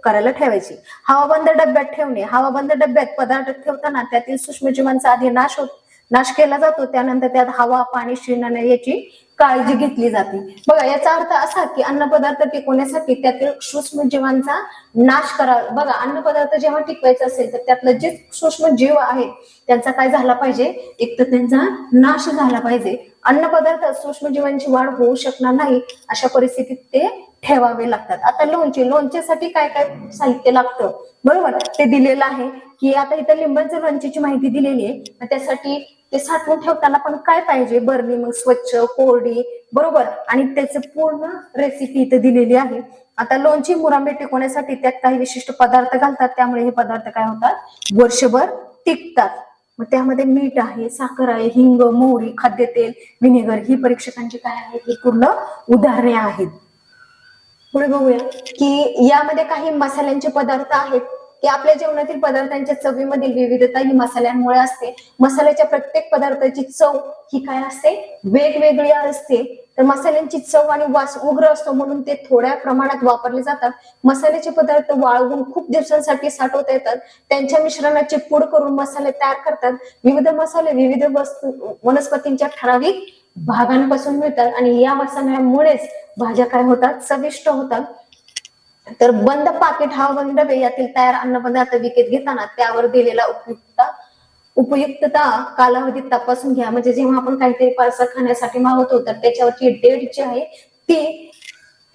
करायला ठेवायची. हवाबंद डब्यात ठेवणे, हवाबंद डब्यात पदार्थ ठेवताना त्यातील सूक्ष्मजीवांचा आधी नाश केला जातो. त्यानंतर त्यात हवा पाणी शिरणार नाही याची काळजी घेतली जाते. बघा, याचा अर्थ असा की अन्न पदार्थ टिकवण्यासाठी त्यातील सूक्ष्मजीवांचा नाश करा. बघा, अन्न पदार्थ जेव्हा टिकवायचा असेल तर त्यातलं जे सूक्ष्म जीव आहेत त्यांचा काय झाला पाहिजे, एक तर त्यांचा नाश झाला पाहिजे. अन्न पदार्थात सूक्ष्मजीवांची वाढ होऊ शकणार नाही, अशा परिस्थितीत ते ठेवावे लागतात. आता लोणच्यासाठी काय काय साहित्य लागतं, बरोबर, ते दिलेलं आहे की आता इथं लिंबाच्या लोणच्याची माहिती दिलेली आहे. त्यासाठी ते साठवून ठेवताना पण काय पाहिजे, बरणी मग स्वच्छ कोरडी, बरोबर, आणि त्याचं पूर्ण रेसिपी इथे दिलेली आहे. आता लोणची मुरांबे टिकवण्यासाठी त्यात काही विशिष्ट पदार्थ घालतात, त्यामुळे हे पदार्थ काय होतात, वर्षभर टिकतात. मग त्यामध्ये मीठ आहे, साखर आहे, हिंग, मोहरी, खाद्यतेल, विनेगर ही परीक्षकांची काय आहेत, ही पूर्ण उदाहरणे आहेत. पुढे बघूया की यामध्ये काही मसाल्यांचे पदार्थ आहेत की आपल्या जेवणातील पदार्थांच्या चवीमधील विविधता ही मसाल्यांमुळे असते. मसाल्याच्या प्रत्येक पदार्थाची चव ही काय असते, वेगवेगळी असते. तर मसाल्यांची चव आणि वास उग्र असतो म्हणून ते थोड्या प्रमाणात वापरले जातात. मसाल्याचे पदार्थ वाळवून खूप दिवसांसाठी साठवता येतात. त्यांच्या मिश्रणाची पूड करून मसाले तयार करतात. विविध मसाले विविध वनस्पतींच्या ठराविक भागांपासून मिळतात आणि या मसाल्यामुळेच भाज्या काय होतात, चविष्ट होतात. तर बंद पाकिट हा बंद डबे यातील तयार अन्न पदार्थ विकत घेताना त्यावर दिलेला उपयुक्तता कालावधी तपासून घ्या. म्हणजे जेव्हा आपण काहीतरी पार्सल खाण्यासाठी मागवतो तर त्याच्यावरची डेट जी आहे ती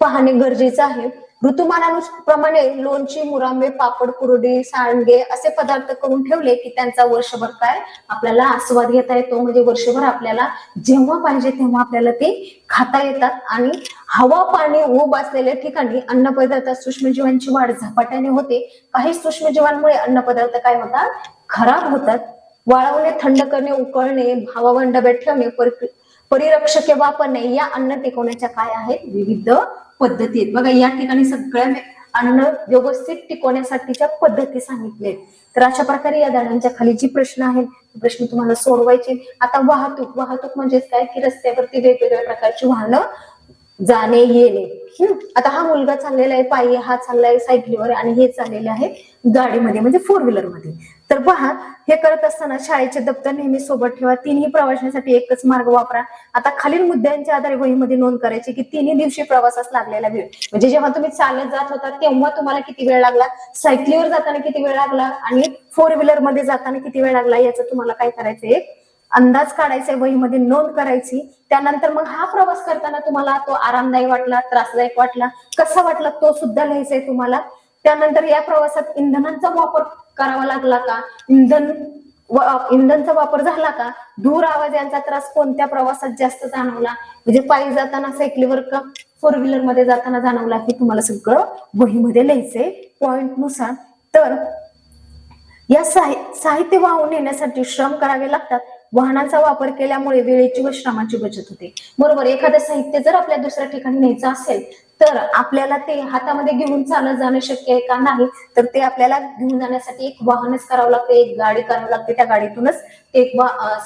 पाहणे गरजेचं आहे. ऋतुमानाप्रमाणे लोणची, मुरांबे, पापड, कुरडे, सांडगे असे पदार्थ करून ठेवले की त्यांचा वर्षभर काय आपल्याला आस्वाद घेता येतो. म्हणजे वर्षभर आपल्याला जेव्हा पाहिजे तेव्हा आपल्याला ते खाता येतात. आणि हवा, पाणी, ऊब असलेल्या ठिकाणी अन्न पदार्थात सूक्ष्मजीवांची वाढ झपाट्याने होते. काही सूक्ष्मजीवांमुळे अन्न पदार्थ काय होतात, खराब होतात. वाळवणे, थंड करणे, उकळणे, हवाबंद डब्यात ठेवणे, परिरक्षके वापरणे या अन्न टिकवण्याच्या काय आहेत, विविध पद्धती आहेत. बघा या ठिकाणी सगळ्या अन्न व्यवस्थित टिकवण्यासाठीच्या पद्धती सांगितले. तर अशा प्रकारे या धड्यांच्या खाली जी प्रश्न आहेत प्रश्न तुम्हाला सोडवायचे. आता वाहतूक म्हणजेच काय की रस्त्यावरती वेगवेगळ्या प्रकारची वाहनं जाणे येणे. आता हा मुलगा चाललेला आहे पायी, हा चाललाय सायकलीवर आणि हे चाललेले आहे गाडीमध्ये म्हणजे 4 व्हीलर मध्ये. तर पहा हे करत असताना शाळेचे दप्तर नेहमी सोबत ठेवा. तिन्ही प्रवासासाठी एकच मार्ग वापरा. आता खालील मुद्द्यांच्या आधारे वहीमध्ये नोंद करायची की तिन्ही दिवशी प्रवासास लागलेला वेळ. म्हणजे जेव्हा तुम्ही चालत जात होता तेव्हा तुम्हाला किती वेळ लागला, सायकलीवर जाताना किती वेळ लागला आणि 4 व्हीलर मध्ये जाताना किती वेळ लागला, याचं तुम्हाला काय करायचंय, अंदाज काढायचा, वहीमध्ये नोंद करायची. त्यानंतर मग हा प्रवास करताना तुम्हाला तो आरामदायी वाटला, त्रासदायक वाटला, कसा वाटला तो सुद्धा लिहायचंय तुम्हाला. त्यानंतर या प्रवासात इंधनाचा वापर करावा लागला का, इंधनचा वापर झाला का, धूर, आवाज यांचा त्रास कोणत्या प्रवासात जास्त जाणवला, म्हणजे पायी जाताना, सायकलीवर का 4 व्हीलर मध्ये जाताना जाणवला, हे तुम्हाला सगळं वहीमध्ये लिहायचंय पॉइंट नुसार. तर या साहित्य वाहून नेण्यासाठी श्रम करावे लागतात. वाहनाचा वापर केल्यामुळे वेळेची व श्रमाची बचत होते. बरोबर, एखादं साहित्य जर आपल्या दुसऱ्या ठिकाणी न्यायचं असेल तर आपल्याला ते हातामध्ये घेऊन चालत जाणं शक्य आहे का, नाही. तर ते आपल्याला घेऊन जाण्यासाठी एक वाहनच करावं लागतं, एक गाडी करावी लागते. त्या गाडीतूनच एक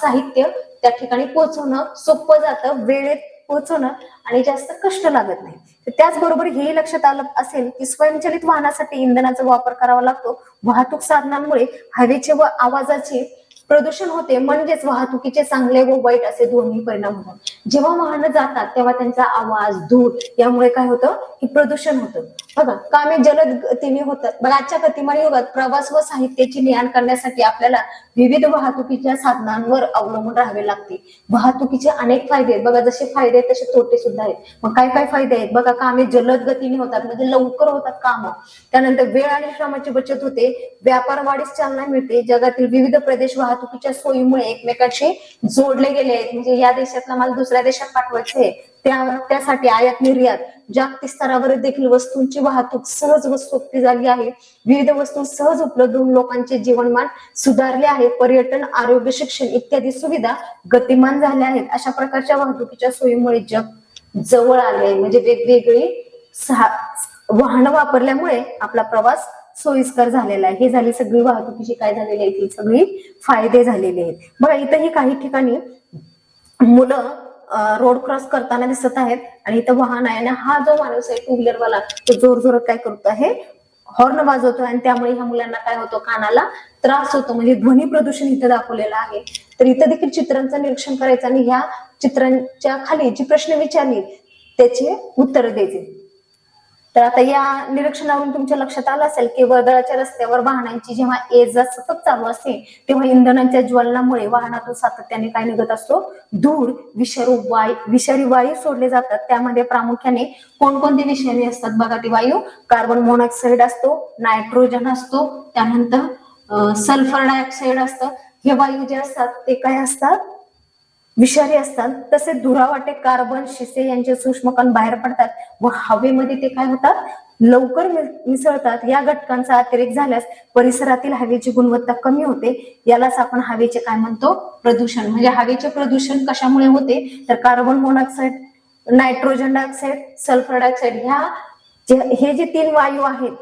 साहित्य त्या ठिकाणी पोहोचवणं सोपं जातं, वेळेत पोहोचवणं आणि जास्त कष्ट लागत नाही. त्याचबरोबर हे लक्षात आलं असेल की स्वयंचलित वाहनासाठी इंधनाचा वापर करावा लागतो. वाहतूक साधनांमुळे हवेचे व आवाजाचे प्रदूषण होते, म्हणजेच वाहतुकीचे चांगले व वाईट असे दोन्ही परिणाम होतात. जेव्हा वाहनं जातात तेव्हा त्यांचा आवाज, धूर यामुळे काय होतं की प्रदूषण होतं. बघा, कामे जलद गतीने होतात. बघा आजच्या गतिमान युगात प्रवास व साहित्याची ने-आण करण्यासाठी आपल्याला विविध वाहतुकीच्या साधनांवर अवलंबून राहावे लागते. वाहतुकीचे अनेक फायदे आहेत. बघा जसे फायदे आहेत तसे तोटे सुद्धा आहेत. मग काय काय फायदे आहेत बघा, कामे जलद गतीने होतात म्हणजे लवकर होतात कामं. त्यानंतर वेळ आणि श्रमाची बचत होते. व्यापार वाढीस चालना मिळते. जगातील विविध प्रदेश वाहतुकीच्या सोयीमुळे एकमेकांशी जोडले गेले आहेत. म्हणजे या देशातला माल दुसऱ्या देशात पाठवायचे त्यासाठी आयात निर्यात, जागतिक स्तरावर देखील वस्तूंची वाहतूक सहज व सोपी झाली आहे. विविध वस्तू सहज उपलब्ध होऊन लोकांचे जीवनमान सुधारले आहे. पर्यटन, आरोग्य, शिक्षण इत्यादी सुविधा गतिमान झाल्या आहेत. अशा प्रकारच्या वाहतुकीच्या सोयीमुळे जग जवळ आले आहे. म्हणजे वेगवेगळी वाहनं वापरल्यामुळे आपला प्रवास सोयीस्कर झालेला आहे. हे झाली सगळी वाहतुकीची काय झालेली आहे, ती सगळी फायदे झालेले आहेत. बघा इथंही काही ठिकाणी मुलं रोड क्रॉस करताना दिसत आहेत आणि इथं वाहन आहे आणि हा जो माणूस आहे 2 व्हीलर वाला तो जोर जोरात काय करतो आहे, हॉर्न वाजवतो आणि त्यामुळे ह्या मुलांना काय होतो, कानाला त्रास होतो. म्हणजे ध्वनी प्रदूषण इथं दाखवलेलं आहे. तर इथं देखील चित्रांचं निरीक्षण करायचं आणि ह्या चित्रांच्या खाली जी प्रश्न विचारली त्याचे उत्तर द्यायचे. तर आता या निरीक्षणावरून तुमच्या लक्षात आलं असेल की वर्दळाच्या रस्त्यावर वाहनांची जेव्हा ये-जा सतत चालू असते तेव्हा इंधनांच्या ज्वलनामुळे वाहनातून सातत्याने काय निघत असतो, धूर, विषारी वायू सोडले जातात. त्यामध्ये प्रामुख्याने कोणकोणते विषारी असतात बघा ती वायू, कार्बन मोनॉक्साईड असतो, नायट्रोजन असतो, त्यानंतर सल्फर डायऑक्साईड असतं. हे वायू जे असतात ते काय असतात, विषारी असतात, तसे धुरावाटे, कार्बन, शिसे यांचे सूक्ष्म कण बाहेर पडतात व हवेमध्ये ते काय होतात, लवकर मिसळतात. या घटकांचा अतिरेक झाल्यास परिसरातील हवेची गुणवत्ता कमी होते. यालाच आपण हवेचे काय म्हणतो, प्रदूषण. म्हणजे हवेचे प्रदूषण कशामुळे होते, तर carbon monoxide, nitrogen dioxide, sulphur dioxide हे जे 3 वायू आहेत,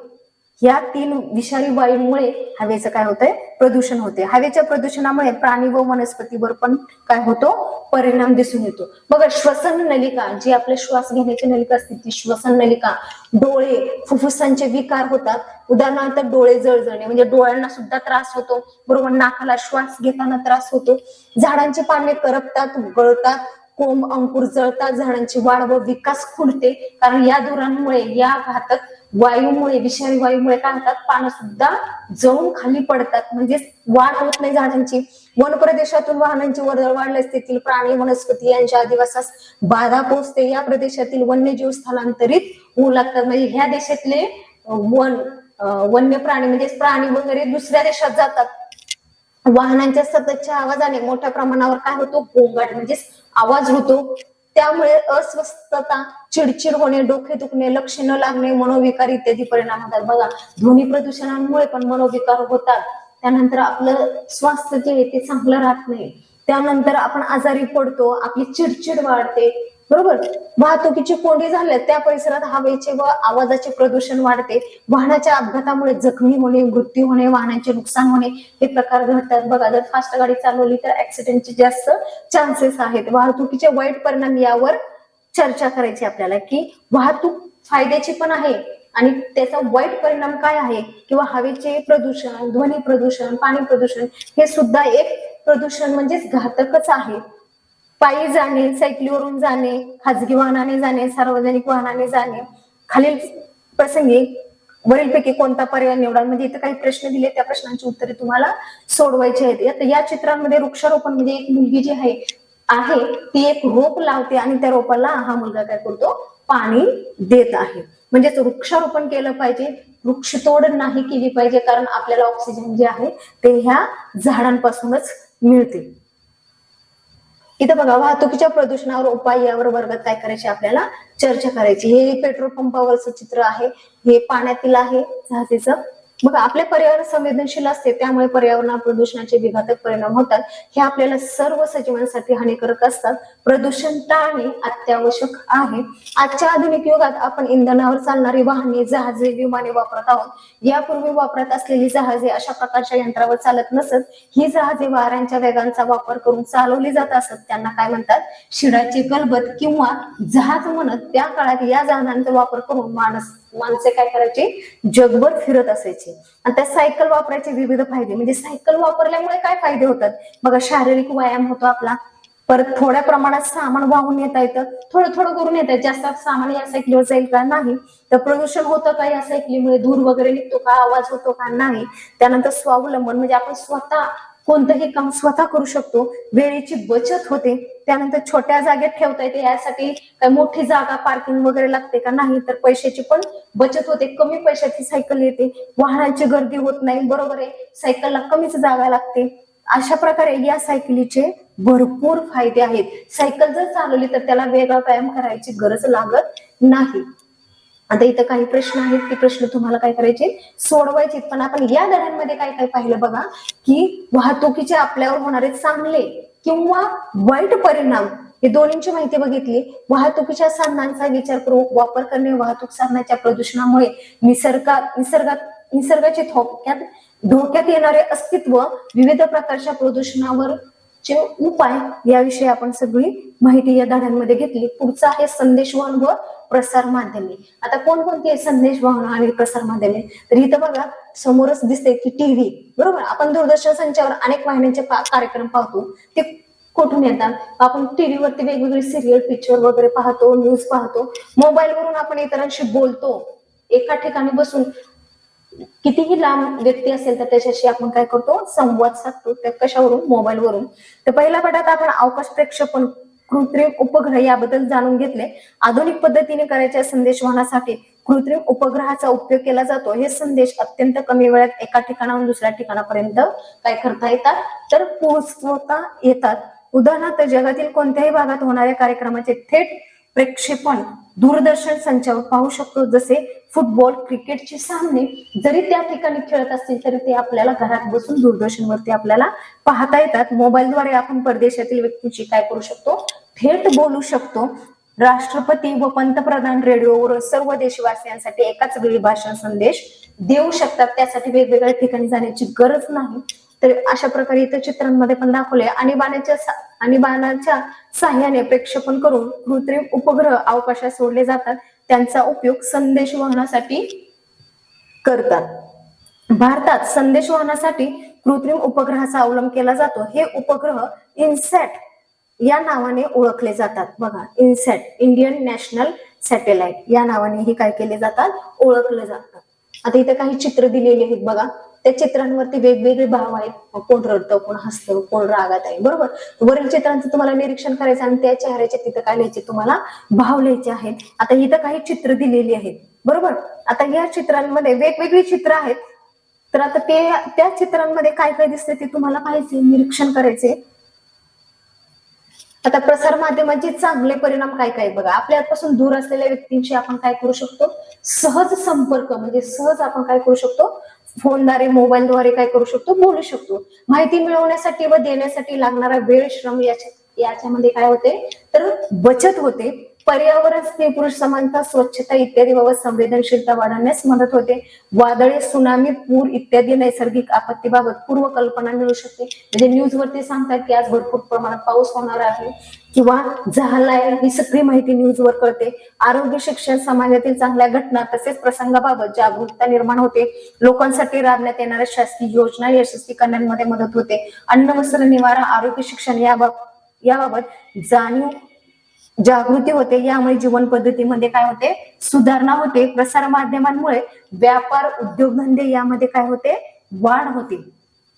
या 3 विषारी वायूंमुळे हवेचं काय होतंय, प्रदूषण होते. हवेच्या प्रदूषणामुळे प्राणी व वनस्पतीवर पण काय होतो, परिणाम दिसून येतो. बघा, श्वसन नलिका, जी आपल्या श्वास घेण्याची नलिका असते, ती श्वसन नलिका, डोळे, फुफ्फुसांचे विकार होतात. उदाहरणार्थ डोळे जळजळणे, म्हणजे डोळ्यांना सुद्धा त्रास होतो, बरोबर. नाकाला श्वास घेताना त्रास होतो. झाडांची पाने करपतात, गळतात, कोंब अंकुर जळतात, झाडांची वाढ व विकास खुंटते. कारण या धुरांमुळे, या घातक वायूमुळे, विषारी वायूमुळे काय होतात, पानं सुद्धा जळून खाली पडतात, म्हणजे वाढ होत नाही झाडांची. वन प्रदेशातून वाहनांची वर्दळ वाढल्यास तेथील प्राणी वनस्पती यांच्या अधिवासास बाधा पोहोचते. या प्रदेशातील वन्यजीव स्थलांतरित होऊ लागतात. म्हणजे ह्या देशातले वन्य प्राणी, म्हणजे प्राणी वगैरे दुसऱ्या देशात जातात. वाहनांच्या सततच्या आवाजाने मोठ्या प्रमाणावर काय होतो, गोंगाट म्हणजे आवाज होतो. त्यामुळे अस्वस्थता, चिडचिड होणे, डोके दुखणे, लक्ष न लागणे, मनोविकार इत्यादी परिणाम होतात. बघा, ध्वनी प्रदूषणामुळे पण मनोविकार होतात. त्यानंतर आपलं स्वास्थ्य जे आहे ते चांगलं राहत नाही. त्यानंतर आपण आजारी पडतो, आपली चिडचिड वाढते, बरोबर. वाहतुकीची कोंडी झाल्या, त्या परिसरात हवेचे व आवाजाचे प्रदूषण वाढते. वाहनाच्या अपघातामुळे जखमी होणे, मृत्यू होणे, वाहनांचे नुकसान होणे हे प्रकार घडतात. बघा, जर फास्ट गाडी चालवली तर ऍक्सिडेंटचे जास्त चान्सेस आहेत. वाहतुकीचे वाईट परिणाम यावर चर्चा करायची आपल्याला, की वाहतूक फायद्याची पण आहे आणि त्याचा वाईट परिणाम काय आहे, किंवा हवेचे प्रदूषण, ध्वनी प्रदूषण, पाणी प्रदूषण हे सुद्धा एक प्रदूषण म्हणजेच घातकच आहे. पायी जाणे, सायकलीवरून जाणे, खाजगी वाहनाने जाणे, सार्वजनिक वाहनाने जाणे, खालील प्रसंगी वरीलपैकी कोणता पर्याय निवडा. म्हणजे इथे काही प्रश्न दिले, त्या प्रश्नांची उत्तरे तुम्हाला सोडवायची आहेत. या चित्रांमध्ये वृक्षारोपण, म्हणजे एक मुलगी जी आहे ती एक रोप लावते आणि त्या रोपाला हा मुलगा काय करतो, पाणी देत आहे. म्हणजेच वृक्षारोपण केलं पाहिजे, वृक्षतोड नाही केली पाहिजे, कारण आपल्याला ऑक्सिजन जे आहे ते ह्या झाडांपासूनच मिळते. इथं बघा, वाहतुकीच्या प्रदूषणावर उपाय यावर वर्गात काय करायचे, आपल्याला चर्चा करायची. हे पेट्रोल पंपावरचं चित्र आहे, हे पाण्यातील आहे जहाजीचं. बघा, आपले पर्यावरण संवेदनशील असते, त्यामुळे पर्यावरण प्रदूषणाचे विघातक परिणाम होतात. हे आपल्याला सर्व सजीवांसाठी हानिकारक असतात. प्रदूषण टाळणे अत्यावश्यक आहे. आजच्या आधुनिक युगात आपण इंधनावर चालणारी वाहने, जहाजे, विमाने वापरत आहोत. यापूर्वी वापरत असलेली जहाजे अशा प्रकारच्या यंत्रावर चालत नसत. ही जहाजे वाऱ्यांच्या वेगांचा वापर करून चालवली जात असत. त्यांना काय म्हणतात, शिडाचे गलबत किंवा जहाज म्हणत. त्या काळात या जहाजांचा वापर करून माणसे काय करायचे, जगभर फिरत असायचे. आणि त्या सायकल वापरायचे विविध फायदे, म्हणजे सायकल वापरल्यामुळे काय फायदे होतात, बघा, शारीरिक व्यायाम होतो आपला. परत थोड्या प्रमाणात सामान वाहून येता येतं, थोडं थोडं करून येत, जास्त सामान या सायकलीवर जाईल का, नाही. तर प्रदूषण होतं का या सायकलीमुळे, धूर वगैरे निघतो का, आवाज होतो का, नाही. त्यानंतर स्वावलंबन, म्हणजे आपण स्वतः कोणतंही काम स्वतः करू शकतो. वेळेची बचत होते. त्यानंतर छोट्या जागेत ठेवता येते, यासाठी काय मोठी जागा, पार्किंग वगैरे लागते का, नाही. तर पैशाची पण बचत होते, कमी पैशाची सायकल येते, वाहनांची गर्दी होत नाही, बरोबर आहे. सायकलला कमीच जागा लागते. अशा प्रकारे या सायकलीचे भरपूर फायदे आहेत. सायकल जर चालवली तर त्याला वेगळा व्यायाम करायची गरज लागत नाही. आता इथं काही प्रश्न आहेत, ते प्रश्न तुम्हाला काय करायचे, सोडवायचे. पण आपण या धड्यांमध्ये काय काय पाहिलं बघा, की वाहतुकीचे आपल्यावर होणारे चांगले किंवा वाईट परिणाम, हे दोन्हींची माहिती बघितली. वाहतुकीच्या साधनांचा विचार करून वापर करणे, वाहतूक साधनाच्या प्रदूषणामुळे निसर्गाचे धोक्यात येणारे अस्तित्व, विविध प्रकारच्या प्रदूषणावर उपाय, याविषयी आपण सगळी माहिती या धड्यांमध्ये घेतली. पुढचा आहे संदेशवहन व प्रसार माध्यमे. आता कोणकोणती आहे संदेशवहन आणि प्रसार माध्यमे, तर इथं बघा समोरच दिसते की टीव्ही, बरोबर. आपण दूरदर्शन संचावर अनेक वाहिन्यांचे कार्यक्रम पाहतो. ते कुठून येतात, आपण टीव्हीवरती वेगवेगळे सिरियल, पिक्चर वगैरे पाहतो, न्यूज पाहतो. मोबाईलवरून आपण इतरांशी बोलतो, एका ठिकाणी बसून. कितीही लांब व्यक्ती असेल तर त्याच्याशी आपण काय करतो, संवाद साधतो. त्या कशावरून, मोबाईलवरून. तर पहिल्या पाठात आपण अवकाश प्रक्षेपण, कृत्रिम उपग्रह याबद्दल जाणून घेतले. आधुनिक पद्धतीने करायच्या संदेशवहनासाठी कृत्रिम उपग्रहाचा उपयोग केला जातो. हे संदेश अत्यंत कमी वेळात एका ठिकाणाहून दुसऱ्या ठिकाणापर्यंत काय करता येतात, तर पोहोचवता येतात. उदाहरणार्थ जगातील कोणत्याही भागात होणाऱ्या कार्यक्रमाचे थेट प्रक्षेपण दूरदर्शन संचावर पाहू शकतो. जसे फुटबॉल, क्रिकेटचे सामने जरी त्या ठिकाणी खेळत असतील तरी ते आपल्याला घरात बसून दूरदर्शनवरती आपल्याला पाहता येतात. मोबाईलद्वारे आपण परदेशातील व्यक्तींशी काय करू शकतो, थेट बोलू शकतो. राष्ट्रपती व पंतप्रधान रेडिओवर सर्व देशवासियांसाठी एकाच वेळी भाषण संदेश देऊ शकतात. त्यासाठी वेगवेगळ्या ठिकाणी जाण्याची गरज नाही. तर अशा प्रकारे इथे चित्रांमध्ये पण दाखवले. आणीबाणाच्या साह्याने प्रक्षेपण करून कृत्रिम उपग्रह अवकाशात सोडले जातात. त्यांचा उपयोग संदेशवहनासाठी करतात. भारतात संदेशवहनासाठी कृत्रिम उपग्रहाचा अवलंब केला जातो. हे उपग्रह इनसॅट या नावाने ओळखले जातात. बघा, इनसॅट, इंडियन नॅशनल सॅटेलाइट या नावाने हे काय केले जातात, ओळखले जातात. आता इथे काही चित्र दिलेली आहेत बघा. त्या चित्रांवरती वेगवेगळे भाव आहेत. कोण रडतं, कोण हसतं, कोण रागात आहे, बरोबर. वरील चित्रांचं तुम्हाला निरीक्षण करायचं आणि त्या चेहऱ्याचे तिथं काय लिहायचे, तुम्हाला भाव लिहायचे आहेत. आता इथं काही चित्र दिलेली आहेत, बरोबर. आता या चित्रांमध्ये वेगवेगळी चित्र आहेत. तर आता त्या चित्रांमध्ये काय काय दिसते ते तुम्हाला पाहायचे, निरीक्षण करायचे. आता प्रसार माध्यमाचे चांगले परिणाम काय काय बघा. आपल्यापासून दूर असलेल्या व्यक्तींशी आपण काय करू शकतो, सहज संपर्क, म्हणजे सहज आपण काय करू शकतो, फोनद्वारे, मोबाईलद्वारे काय करू शकतो, बोलू शकतो. माहिती मिळवण्यासाठी व देण्यासाठी लागणारा वेळ, श्रम याच्यामध्ये काय होते, तर बचत होते. पर्यावरण, स्त्री पुरुष समानता, स्वच्छता इत्यादी बाबत संवेदनशीलता वाढवण्यास मदत होते. वादळे, सुनामी, पूर इत्यादी नैसर्गिक आपत्तीबाबत पूर्व कल्पना मिळू शकते. म्हणजे न्यूज वरती सांगतात की आज भरपूर प्रमाणात पाऊस होणार आहे किंवा झालाय, ही सगळी माहिती न्यूजवर कळते. आरोग्य, शिक्षण, समाजातील चांगल्या घटना तसेच प्रसंगाबाबत जागरूकता निर्माण होते. लोकांसाठी राबण्यात येणाऱ्या शासकीय योजना यशस्वी करण्यामध्ये मदत होते. अन्न, वस्त्र, निवारा, आरोग्य, शिक्षण याबाबत जागृती होते. यामुळे जीवन पद्धतीमध्ये काय होते, सुधारणा होते. प्रसार माध्यमांमुळे व्यापार, उद्योगधंदे यामध्ये काय होते, वाढ होते.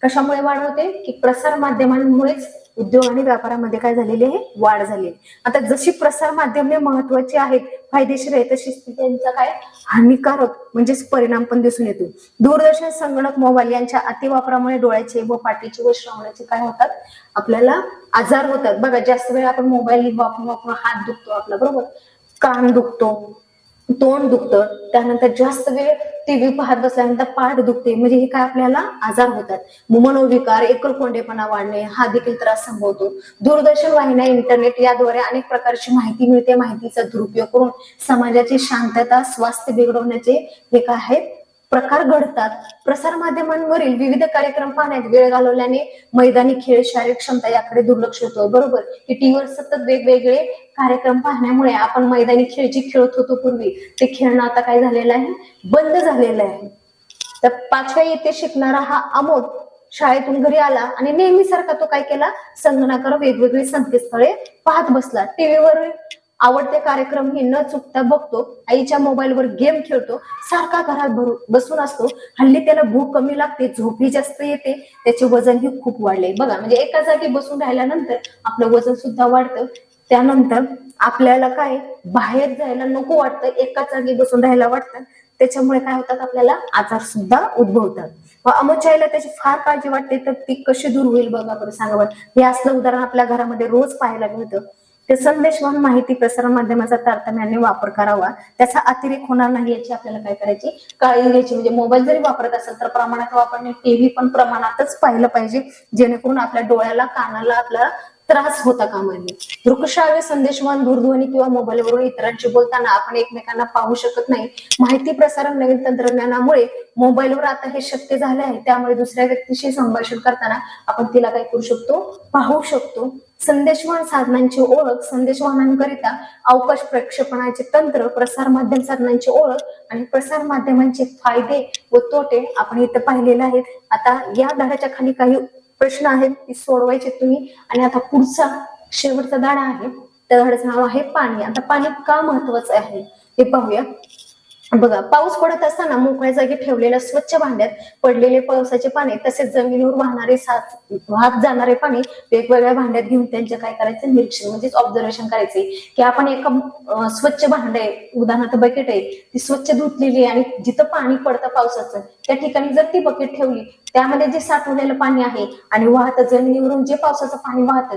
कशामुळे वाढ होते, की प्रसार माध्यमांमुळेच उद्योग आणि व्यापारामध्ये काय झालेली आहे, वाढ झाली. आता जशी प्रसार माध्यमे महत्वाची आहेत, फायदेशीर आहे, तशीच त्यांचा काय हानिकारक म्हणजेच परिणाम पण दिसून येतो. दूरदर्शन, संगणक, मोबाईल यांच्या अतिवापरामुळे डोळ्याचे व पाठीचे व श्रवणाचे काय होतात, आपल्याला आजार होतात. बघा, जास्त वेळ आपण मोबाईल वापरून हात दुखतो आपला, बरोबर, कान दुखतो, तोंड दुखतं. त्यानंतर जास्त वेळ टीव्ही पाहत बसल्यानंतर पाठ दुखते. म्हणजे हे काय आपल्याला आजार होतात. मनोविकार, एकलकोंडेपणा वाढणे हा देखील त्रास संभवतो. दूरदर्शन वाहिन्या, इंटरनेट याद्वारे अनेक प्रकारची माहिती मिळते. माहितीचा दुरुपयोग करून समाजाची शांतता, स्वास्थ्य बिघडवण्याचे हे काय आहेत, प्रकार घडतात. प्रसार माध्यमांवरील विविध कार्यक्रम पाहण्यात वेळ घालवल्याने मैदानी खेळ, शारीरिक क्षमता याकडे दुर्लक्ष होतं, बरोबर. की टीव्हीवर सतत वेगवेगळे कार्यक्रम पाहण्यामुळे आपण मैदानी खेळ जे खेळत होतो पूर्वी, ते खेळणं आता काय झालेलं आहे, बंद झालेलं आहे. तर 5व्या इयत्तेत शिकणारा हा अमोद शाळेतून घरी आला आणि नेहमीसारखा तो काय केला, संगणकावर वेगवेगळी संकेतस्थळे पाहत बसला. टीव्हीवर आवडते कार्यक्रम हे न चुकता बघतो. आईच्या मोबाईलवर गेम खेळतो. सारखा घरात बसून असतो. हल्ली त्याला भूक कमी लागते, झोपही जास्त येते, त्याचे वजनही खूप वाढले. बघा, म्हणजे एका जागी बसून राहिल्यानंतर आपलं वजन सुद्धा वाढतं. त्यानंतर आपल्याला काय बाहेर जायला नको वाटतं, एका जागी बसून राहायला वाटतं. त्याच्यामुळे काय होतात, आपल्याला आजार सुद्धा उद्भवतात. व अमोदच्या आईला त्याची फार काळजी वाटते. तर ती कशी दूर होईल बघा बरं, सांगा बरं. हे असलं उदाहरण आपल्या घरामध्ये रोज पाहायला मिळतं. ते संदेशवहन माहिती प्रसार माध्यमाचा तारतम्याने वापर करावा, त्याचा अतिरेक होणार नाही याची आपल्याला काय करायची, काळजी घ्यायची. म्हणजे मोबाईल जरी वापरत असेल तर प्रमाणात वापरणे, टीव्ही पण प्रमाणातच पाहिलं पाहिजे, जेणेकरून आपल्या डोळ्याला, कानाला आपल्याला त्रास होता कामा नये. दृकश्राव्य संदेशवहन, दूरध्वनी किंवा मोबाईलवरून इतरांशी बोलताना आपण एकमेकांना पाहू शकत नाही. माहिती प्रसारण नवीन तंत्रज्ञानामुळे मोबाईलवर आता हे शक्य झाले आहे. त्यामुळे दुसऱ्या व्यक्तीशी संभाषण करताना आपण तिला काय करू शकतो, पाहू शकतो. संदेशवहन साधनांची ओळख, संदेशवहनांकरिता अवकाश प्रक्षेपणाचे तंत्र, प्रसार माध्यम साधनांची ओळख आणि प्रसार माध्यमांचे फायदे व तोटे आपण इथं पाहिलेले आहेत. आता या धड्याच्या खाली काही प्रश्न आहेत, ती सोडवायचे तुम्ही. आणि आता पुढचा शेवटचा धडा आहे, त्या धड्याचं नाव आहे पाणी. आता पाणी का महत्वाचं आहे हे पाहूया. बघा, पाऊस पडत असताना मोकळ्या जागी ठेवलेल्या स्वच्छ भांड्यात पडलेले पावसाचे पाणी तसेच जमिनीवर वाहत जाणारे पाणी वेगवेगळ्या भांड्यात घेऊन त्यांचे काय करायचं, निरीक्षण म्हणजेच ऑब्झर्वेशन करायचे. की आपण एका स्वच्छ भांड आहे, उदाहरणार्थ बकेट आहे, ती स्वच्छ धुतलेली आहे आणि जिथं पाणी पडतं पावसाचं त्या ठिकाणी जर ती बकेट ठेवली, त्यामध्ये जे साठवलेलं पाणी आहे आणि वाहत जमिनीवरून जे पावसाचं पाणी वाहतं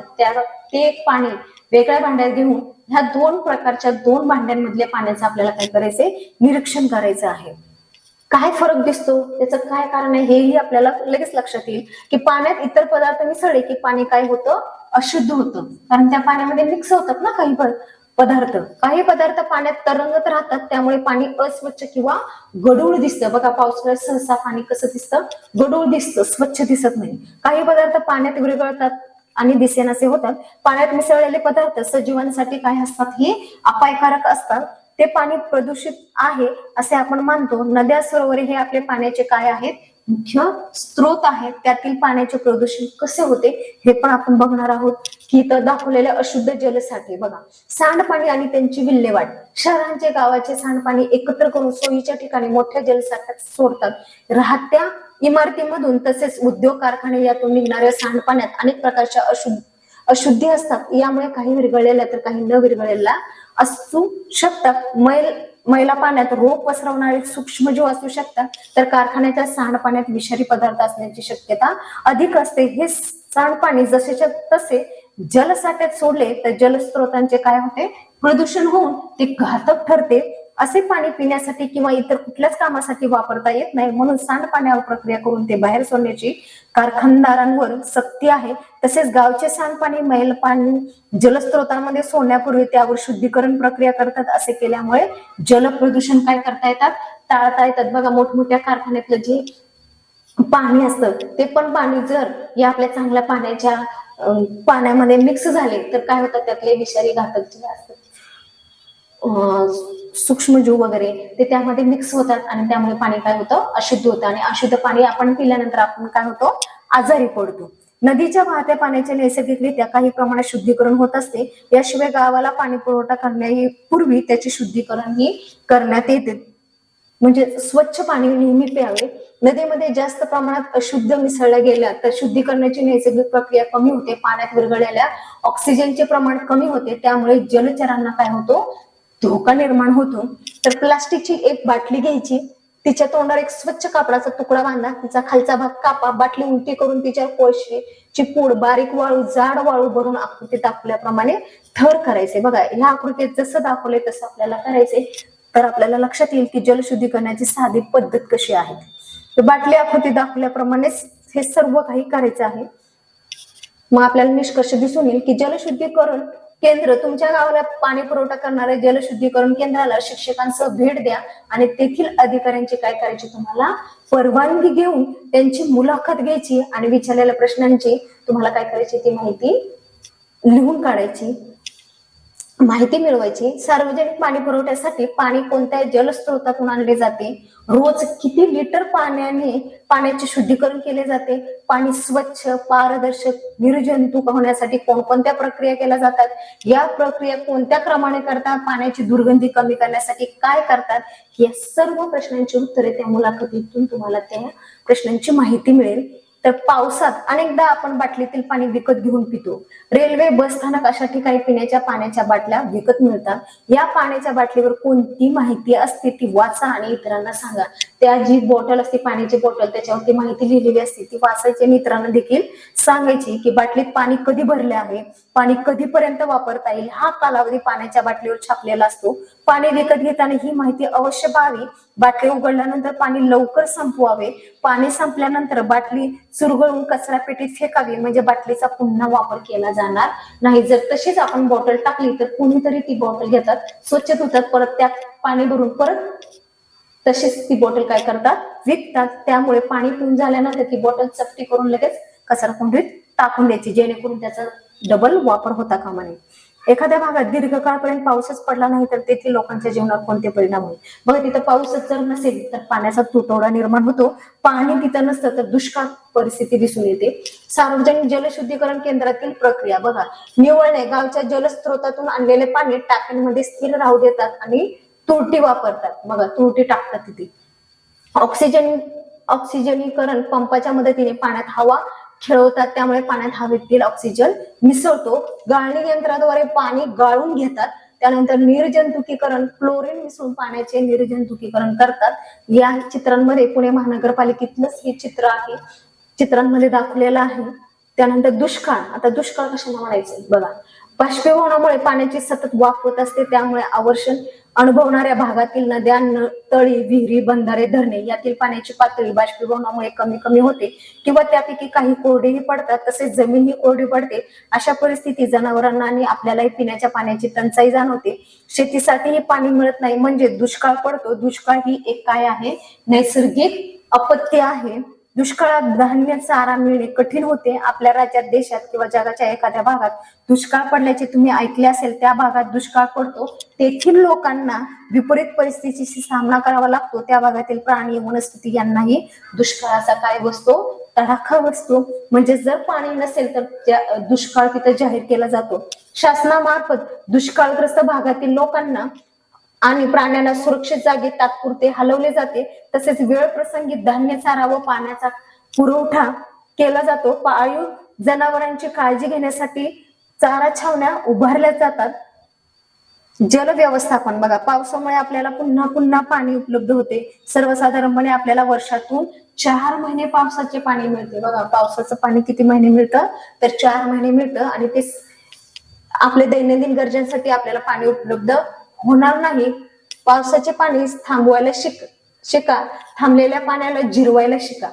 ते पाणी वेगळ्या भांड्यात घेऊन ह्या दोन भांड्यांमधल्या पाण्याचं आपल्याला काय करायचंय, निरीक्षण करायचं आहे. काय फरक दिसतो, त्याचं काय कारण आहे, हेही आपल्याला लगेच लक्षात येईल. की पाण्यात इतर पदार्थ मिसळले की पाणी काय होतं, अशुद्ध होतं. कारण त्या पाण्यामध्ये मिक्स होतात ना काही पदार्थ पाण्यात तरंगत राहतात, त्यामुळे पाणी अस्वच्छ किंवा गढूळ दिसतं. बघा, पावसाळ्यात सहसा पाणी कसं दिसतं, गढूळ दिसतं, स्वच्छ दिसत नाही. काही पदार्थ पाण्यात विरघळतात आणि दिसेनासे होतात. पाण्यात मिसळलेले पदार्थ सजीवांसाठी काय असतात, हे अपायकारक असतात. ते पाणी प्रदूषित आहे असे आपण मानतो. नद्या सरोवरे हे आपले पाण्याचे काय आहेत, मुख्य स्रोत आहेत. त्यातील पाण्याचे प्रदूषण कसे होते हे पण आपण बघणार आहोत. की इथं दाखवलेल्या अशुद्ध जलसाठे बघा, सांडपाणी आणि त्यांची विल्हेवाट. शहरांचे गावाचे सांडपाणी एकत्र करून सोयीच्या ठिकाणी मोठ्या जलसाठ्यात सोडतात. राहत्या इमारतीमधून तसेच उद्योग कारखाने यातून निघणाऱ्या सांडपाण्यात अनेक प्रकारच्या अशुद्धी असतात. यामुळे काही विरघळलेल्या तर काही न विरघळलेल्या असू शकतात. मैला पाण्यात रोग पसरवणारे सूक्ष्मजीव असू शकतात. तर कारखान्याच्या सांडपाण्यात विषारी पदार्थ असण्याची शक्यता अधिक असते. हे सांडपाणी जसेच्या तसे जलसाठ्यात सोडले तर जलस्रोतांचे काय होते, प्रदूषण होऊन ते घातक ठरते. असे पाणी पिण्यासाठी किंवा इतर कुठल्याच कामासाठी वापरता येत नाही. म्हणून सांडपाण्यावर प्रक्रिया करून ते बाहेर सोडण्याची कारखानदारांवर सक्ती आहे. तसेच गावचे सांडपाणी मैल पाणी जलस्रोतांमध्ये सोडण्यापूर्वी त्यावर शुद्धीकरण प्रक्रिया करतात. असे केल्यामुळे जल प्रदूषण काय करता येतात, टाळता येतात. बघा, मोठमोठ्या कारखान्यातलं जे पाणी असतं ते पण पाणी जर या आपल्या चांगल्या पाण्यामध्ये मिक्स झाले तर काय होतात, त्यातले विषारी घातक जे असतात सूक्ष्मजीव वगैरे ते त्यामध्ये मिक्स होतात आणि त्यामुळे पाणी काय होतं, अशुद्ध होतं. आणि अशुद्ध पाणी आपण पिल्यानंतर आपण काय होतो, आजारी पडतो. नदीच्या वाहत्या पाण्याचे नैसर्गिकरित्या काही प्रमाणात शुद्धीकरण होत असते. याशिवाय गावाला पाणी पुरवठा करण्यापूर्वी त्याचे शुद्धीकरण ही करण्यात येते. म्हणजे स्वच्छ पाणी नेहमी प्यावे. नदीमध्ये जास्त प्रमाणात अशुद्ध मिसळल्या गेल्या तर शुद्धीकरणाची नैसर्गिक प्रक्रिया कमी होते. पाण्यात विरघळलेल्या ऑक्सिजनचे प्रमाण कमी होते. त्यामुळे जलचरांना काय होतो, धोका निर्माण होतो. तर प्लास्टिकची एक बाटली घ्यायची, तिच्या तोंडावर एक स्वच्छ कापडाचा तुकडा बांधा, तिचा खालचा भाग कापा, बाटली उलटी करून तिच्यावर कोळशेची पूड, बारीक वाळू, जाड वाळू भरून आकृतीत दाखवल्याप्रमाणे थर करायचे. बघा, ह्या आकृतीत जसं दाखवलंय तसं आपल्याला करायचे. तर आपल्याला लक्षात येईल की जलशुद्धीकरणाची साधी पद्धत कशी आहे. तर बाटली आकृती दाखवल्याप्रमाणेच हे सर्व काही करायचं आहे. मग आपल्याला निष्कर्ष दिसून येईल की जलशुद्धीकरण केंद्र, तुमच्या गावाला पाणी पुरवठा करणाऱ्या जलशुद्धीकरण केंद्राला शिक्षकांसह भेट द्या आणि तेथील अधिकाऱ्यांची काय करायची, तुम्हाला परवानगी घेऊन त्यांची मुलाखत घ्यायची आणि विचारलेल्या प्रश्नांची तुम्हाला काय करायची, ती माहिती लिहून काढायची, माहिती मिळवायची. सार्वजनिक पाणी पुरवठ्यासाठी पाणी कोणत्या जलस्रोतातून आणले जाते, रोज किती लिटर पाण्याचे शुद्धीकरण केले जाते, पाणी स्वच्छ पारदर्शक निर्जंतुक होण्यासाठी कोणकोणत्या प्रक्रिया केल्या जातात, या प्रक्रिया कोणत्या क्रमाने करतात, पाण्याची दुर्गंधी कमी करण्यासाठी काय करतात, या सर्व प्रश्नांची उत्तरे त्या मुलाखतीतून तुम्हाला त्या प्रश्नांची माहिती मिळेल. तर पावसात अनेकदा आपण बाटलीतील पाणी विकत घेऊन पितो. रेल्वे, बस स्थानक अशा ठिकाणी पिण्याच्या पाण्याच्या बाटल्या विकत मिळतात. या पाण्याच्या बाटलीवर कोणती माहिती असते ती वाचा आणि इतरांना सांगा. त्या जी बॉटल असते, पाण्याची बॉटल, त्याच्यावरती माहिती लिहिलेली असते ती वाचायची आणि इतरांना देखील सांगायची. की बाटलीत पाणी कधी भरले आहे, पाणी कधीपर्यंत वापरता येईल, हा कालावधी पाण्याच्या बाटलीवर छापलेला असतो. पाणी विकत घेताना ही माहिती अवश्य पाहावी. बाटली उघडल्यानंतर पाणी लवकर संपवावे. पाणी संपल्यानंतर बाटली चुरगळून कचरा पेटीत फेकावी, म्हणजे बाटलीचा पुन्हा वापर केला जाणार नाही. जर तशीच आपण बॉटल टाकली तर कोणीतरी ती बॉटल घेतात, स्वच्छ धुतात, परत त्यात पाणी भरून परत तशीच ती बॉटल काय करतात, विकतात. त्यामुळे पाणी पिऊन झाल्यानंतर ती बॉटल चपटी करून लगेच कचरा कुंडीत टाकून द्यायची, जेणेकरून त्याचा डबल वापर होता कामा नये. एखाद्या भागात दीर्घकाळपर्यंत पाऊसच पडला नाही तर तेथील लोकांच्या जीवनावर कोणते परिणाम होईल. बघा, तिथं पाऊसच जर नसेल तर पाण्याचा तुटवडा निर्माण होतो. पाणी तिथं नसतं तर दुष्काळ परिस्थिती दिसून येते. सार्वजनिक जलशुद्धीकरण केंद्रातील प्रक्रिया बघा, निवळणे, गावच्या जलस्रोतातून आणलेले पाणी टाक्यांमध्ये स्थिर राहू देतात आणि तुरटी वापरतात, बघा तुरटी टाकतात तिथे. ऑक्सिजनीकरण पंपाच्या मदतीने पाण्यात हवा खेळवतात, त्यामुळे पाण्यात हवेतील ऑक्सिजन मिसळतो. गाळणी यंत्राद्वारे पाणी गाळून घेतात. त्यानंतर निर्जंतुकीकरण, क्लोरीन मिसळून पाण्याचे निर्जंतुकीकरण करतात. या चित्रांमध्ये पुणे महानगरपालिकेतलंच हे चित्र आहे, चित्रांमध्ये दाखवलेलं आहे. त्यानंतर दुष्काळ. आता दुष्काळ कशाला म्हणायचं बघा, बाष्पीभवनामुळे पाण्याची सतत वाफ होत असते, त्यामुळे आवर्षण अनुभवणाऱ्या भागातील नद्या, तळी, विहिरी, बंधारे, धरणे यातील पाण्याची पातळी बाष्पीभवनामुळे कमी कमी होते किंवा त्यापैकी काही कोरडेही पडतात, तसेच जमीन ही कोरडी पडते. अशा परिस्थितीत जनावरांना आणि आपल्यालाही पिण्याच्या पाण्याची टंचाई जाणवते. शेतीसाठीही पाणी मिळत नाही, म्हणजे दुष्काळ पडतो. दुष्काळ ही एक काय आहे, नैसर्गिक आपत्ती आहे. दुष्काळात धान्य चारा मिळणे कठीण होते. आपल्या राज्यात, देशात किंवा जगाच्या एखाद्या भागात दुष्काळ पडल्याचे तुम्ही ऐकले असेल. त्या भागात दुष्काळ पडतो, तेथील लोकांना विपरीत परिस्थितीशी सामना करावा लागतो. त्या भागातील प्राणी, वनस्पती यांनाही दुष्काळाचा काय बसतो, तडाखा बसतो. म्हणजे जर पाणी नसेल तर दुष्काळ तिथे जाहीर केला जातो. शासनामार्फत दुष्काळग्रस्त भागातील लोकांना आणि प्राण्यांना सुरक्षित जागी तात्पुरते हलवले जाते. तसेच वेळ प्रसंगी धान्य, चारा व पाण्याचा पुरवठा केला जातो. पाळीव जनावरांची काळजी घेण्यासाठी चारा छावण्या उभारल्या जातात. जल व्यवस्थापन. बघा, पावसामुळे आपल्याला पुन्हा पुन्हा पाणी उपलब्ध होते. सर्वसाधारणपणे आपल्याला वर्षातून 4 महिने पावसाचे पाणी मिळते. बघा, पावसाचं पाणी किती महिने मिळतं, तर 4 महिने मिळतं. आणि ते आपले दैनंदिन गरजांसाठी आपल्याला पाणी उपलब्ध होणार नाही. पावसाचे पाणी थांबवायला शिका, थांबलेल्या पाण्याला जिरवायला शिका.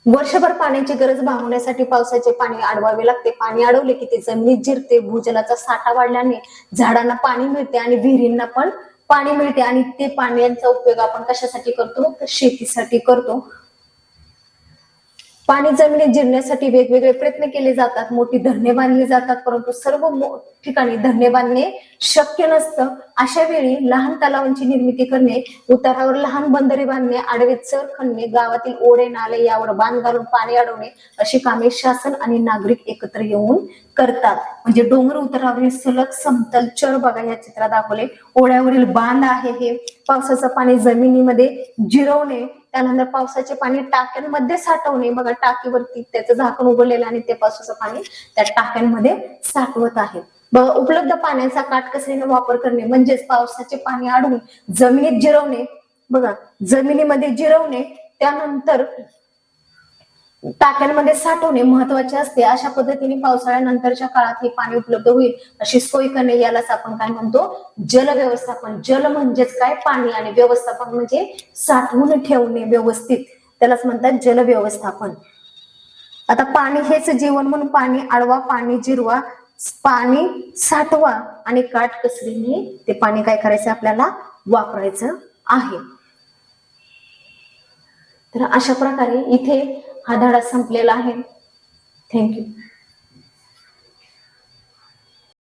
वर्षभर पाण्याची गरज भागवण्यासाठी पावसाचे पाणी अडवावे लागते. पाणी अडवले की ते जमिनीत जिरते. भूजलाचा साठा वाढल्याने झाडांना पाणी मिळते आणि विहिरींना पण पाणी मिळते. आणि ते पाण्याचा उपयोग आपण कशासाठी करतो, तर शेतीसाठी करतो. पाणी जमिनीत जिरण्यासाठी वेगवेगळे प्रयत्न केले जातात. मोठी धरणे बांधली जातात, परंतु सर्व ठिकाणी धरणे बांधणे शक्य नसतं. अशा वेळी लहान तलावांची निर्मिती करणे, उतारावर लहान बंदरे बांधणे, आडवे चर खणणे, गावातील ओढे, नाले यावर बांध घालून पाणी अडवणे अशी कामे शासन आणि नागरिक एकत्र येऊन करतात. म्हणजे डोंगर उतारावरील सलग समतल चर बघा या चित्रात दाखवले. ओढ्यावरील बांध आहे हे. पावसाचं पाणी जमिनीमध्ये जिरवणे, त्यानंतर पावसाचे पाणी टाक्यांमध्ये साठवणे. बघा, टाकीवरती त्याचं झाकण उघडलेलं आणि ते पावसाचं पाणी त्या टाक्यांमध्ये साठवत आहे. बघा, उपलब्ध पाण्याचा काटकसरीने वापर करणे म्हणजेच पावसाचे पाणी अडवून जमिनीत जिरवणे. बघा, जमिनीमध्ये जिरवणे, त्यानंतर टाक्यांमध्ये साठवणे महत्वाचे असते. अशा पद्धतीने पावसाळ्यानंतरच्या काळात हे पाणी उपलब्ध होईल अशी सोय करणे, यालाच आपण काय म्हणतो, जल व्यवस्थापन. जल म्हणजेच काय, पाणी, आणि व्यवस्थापन म्हणजे साठवून ठेवणे व्यवस्थित, त्यालाच म्हणतात जल व्यवस्थापन. आता पाणी हेच जीवन म्हणून पाणी अडवा, पाणी जिरवा, पाणी साठवा आणि काटकसरीने ते पाणी काय करायचं, आपल्याला वापरायचं आहे. तर अशा प्रकारे इथे हा धडा संपलेला आहे. थँक्यू.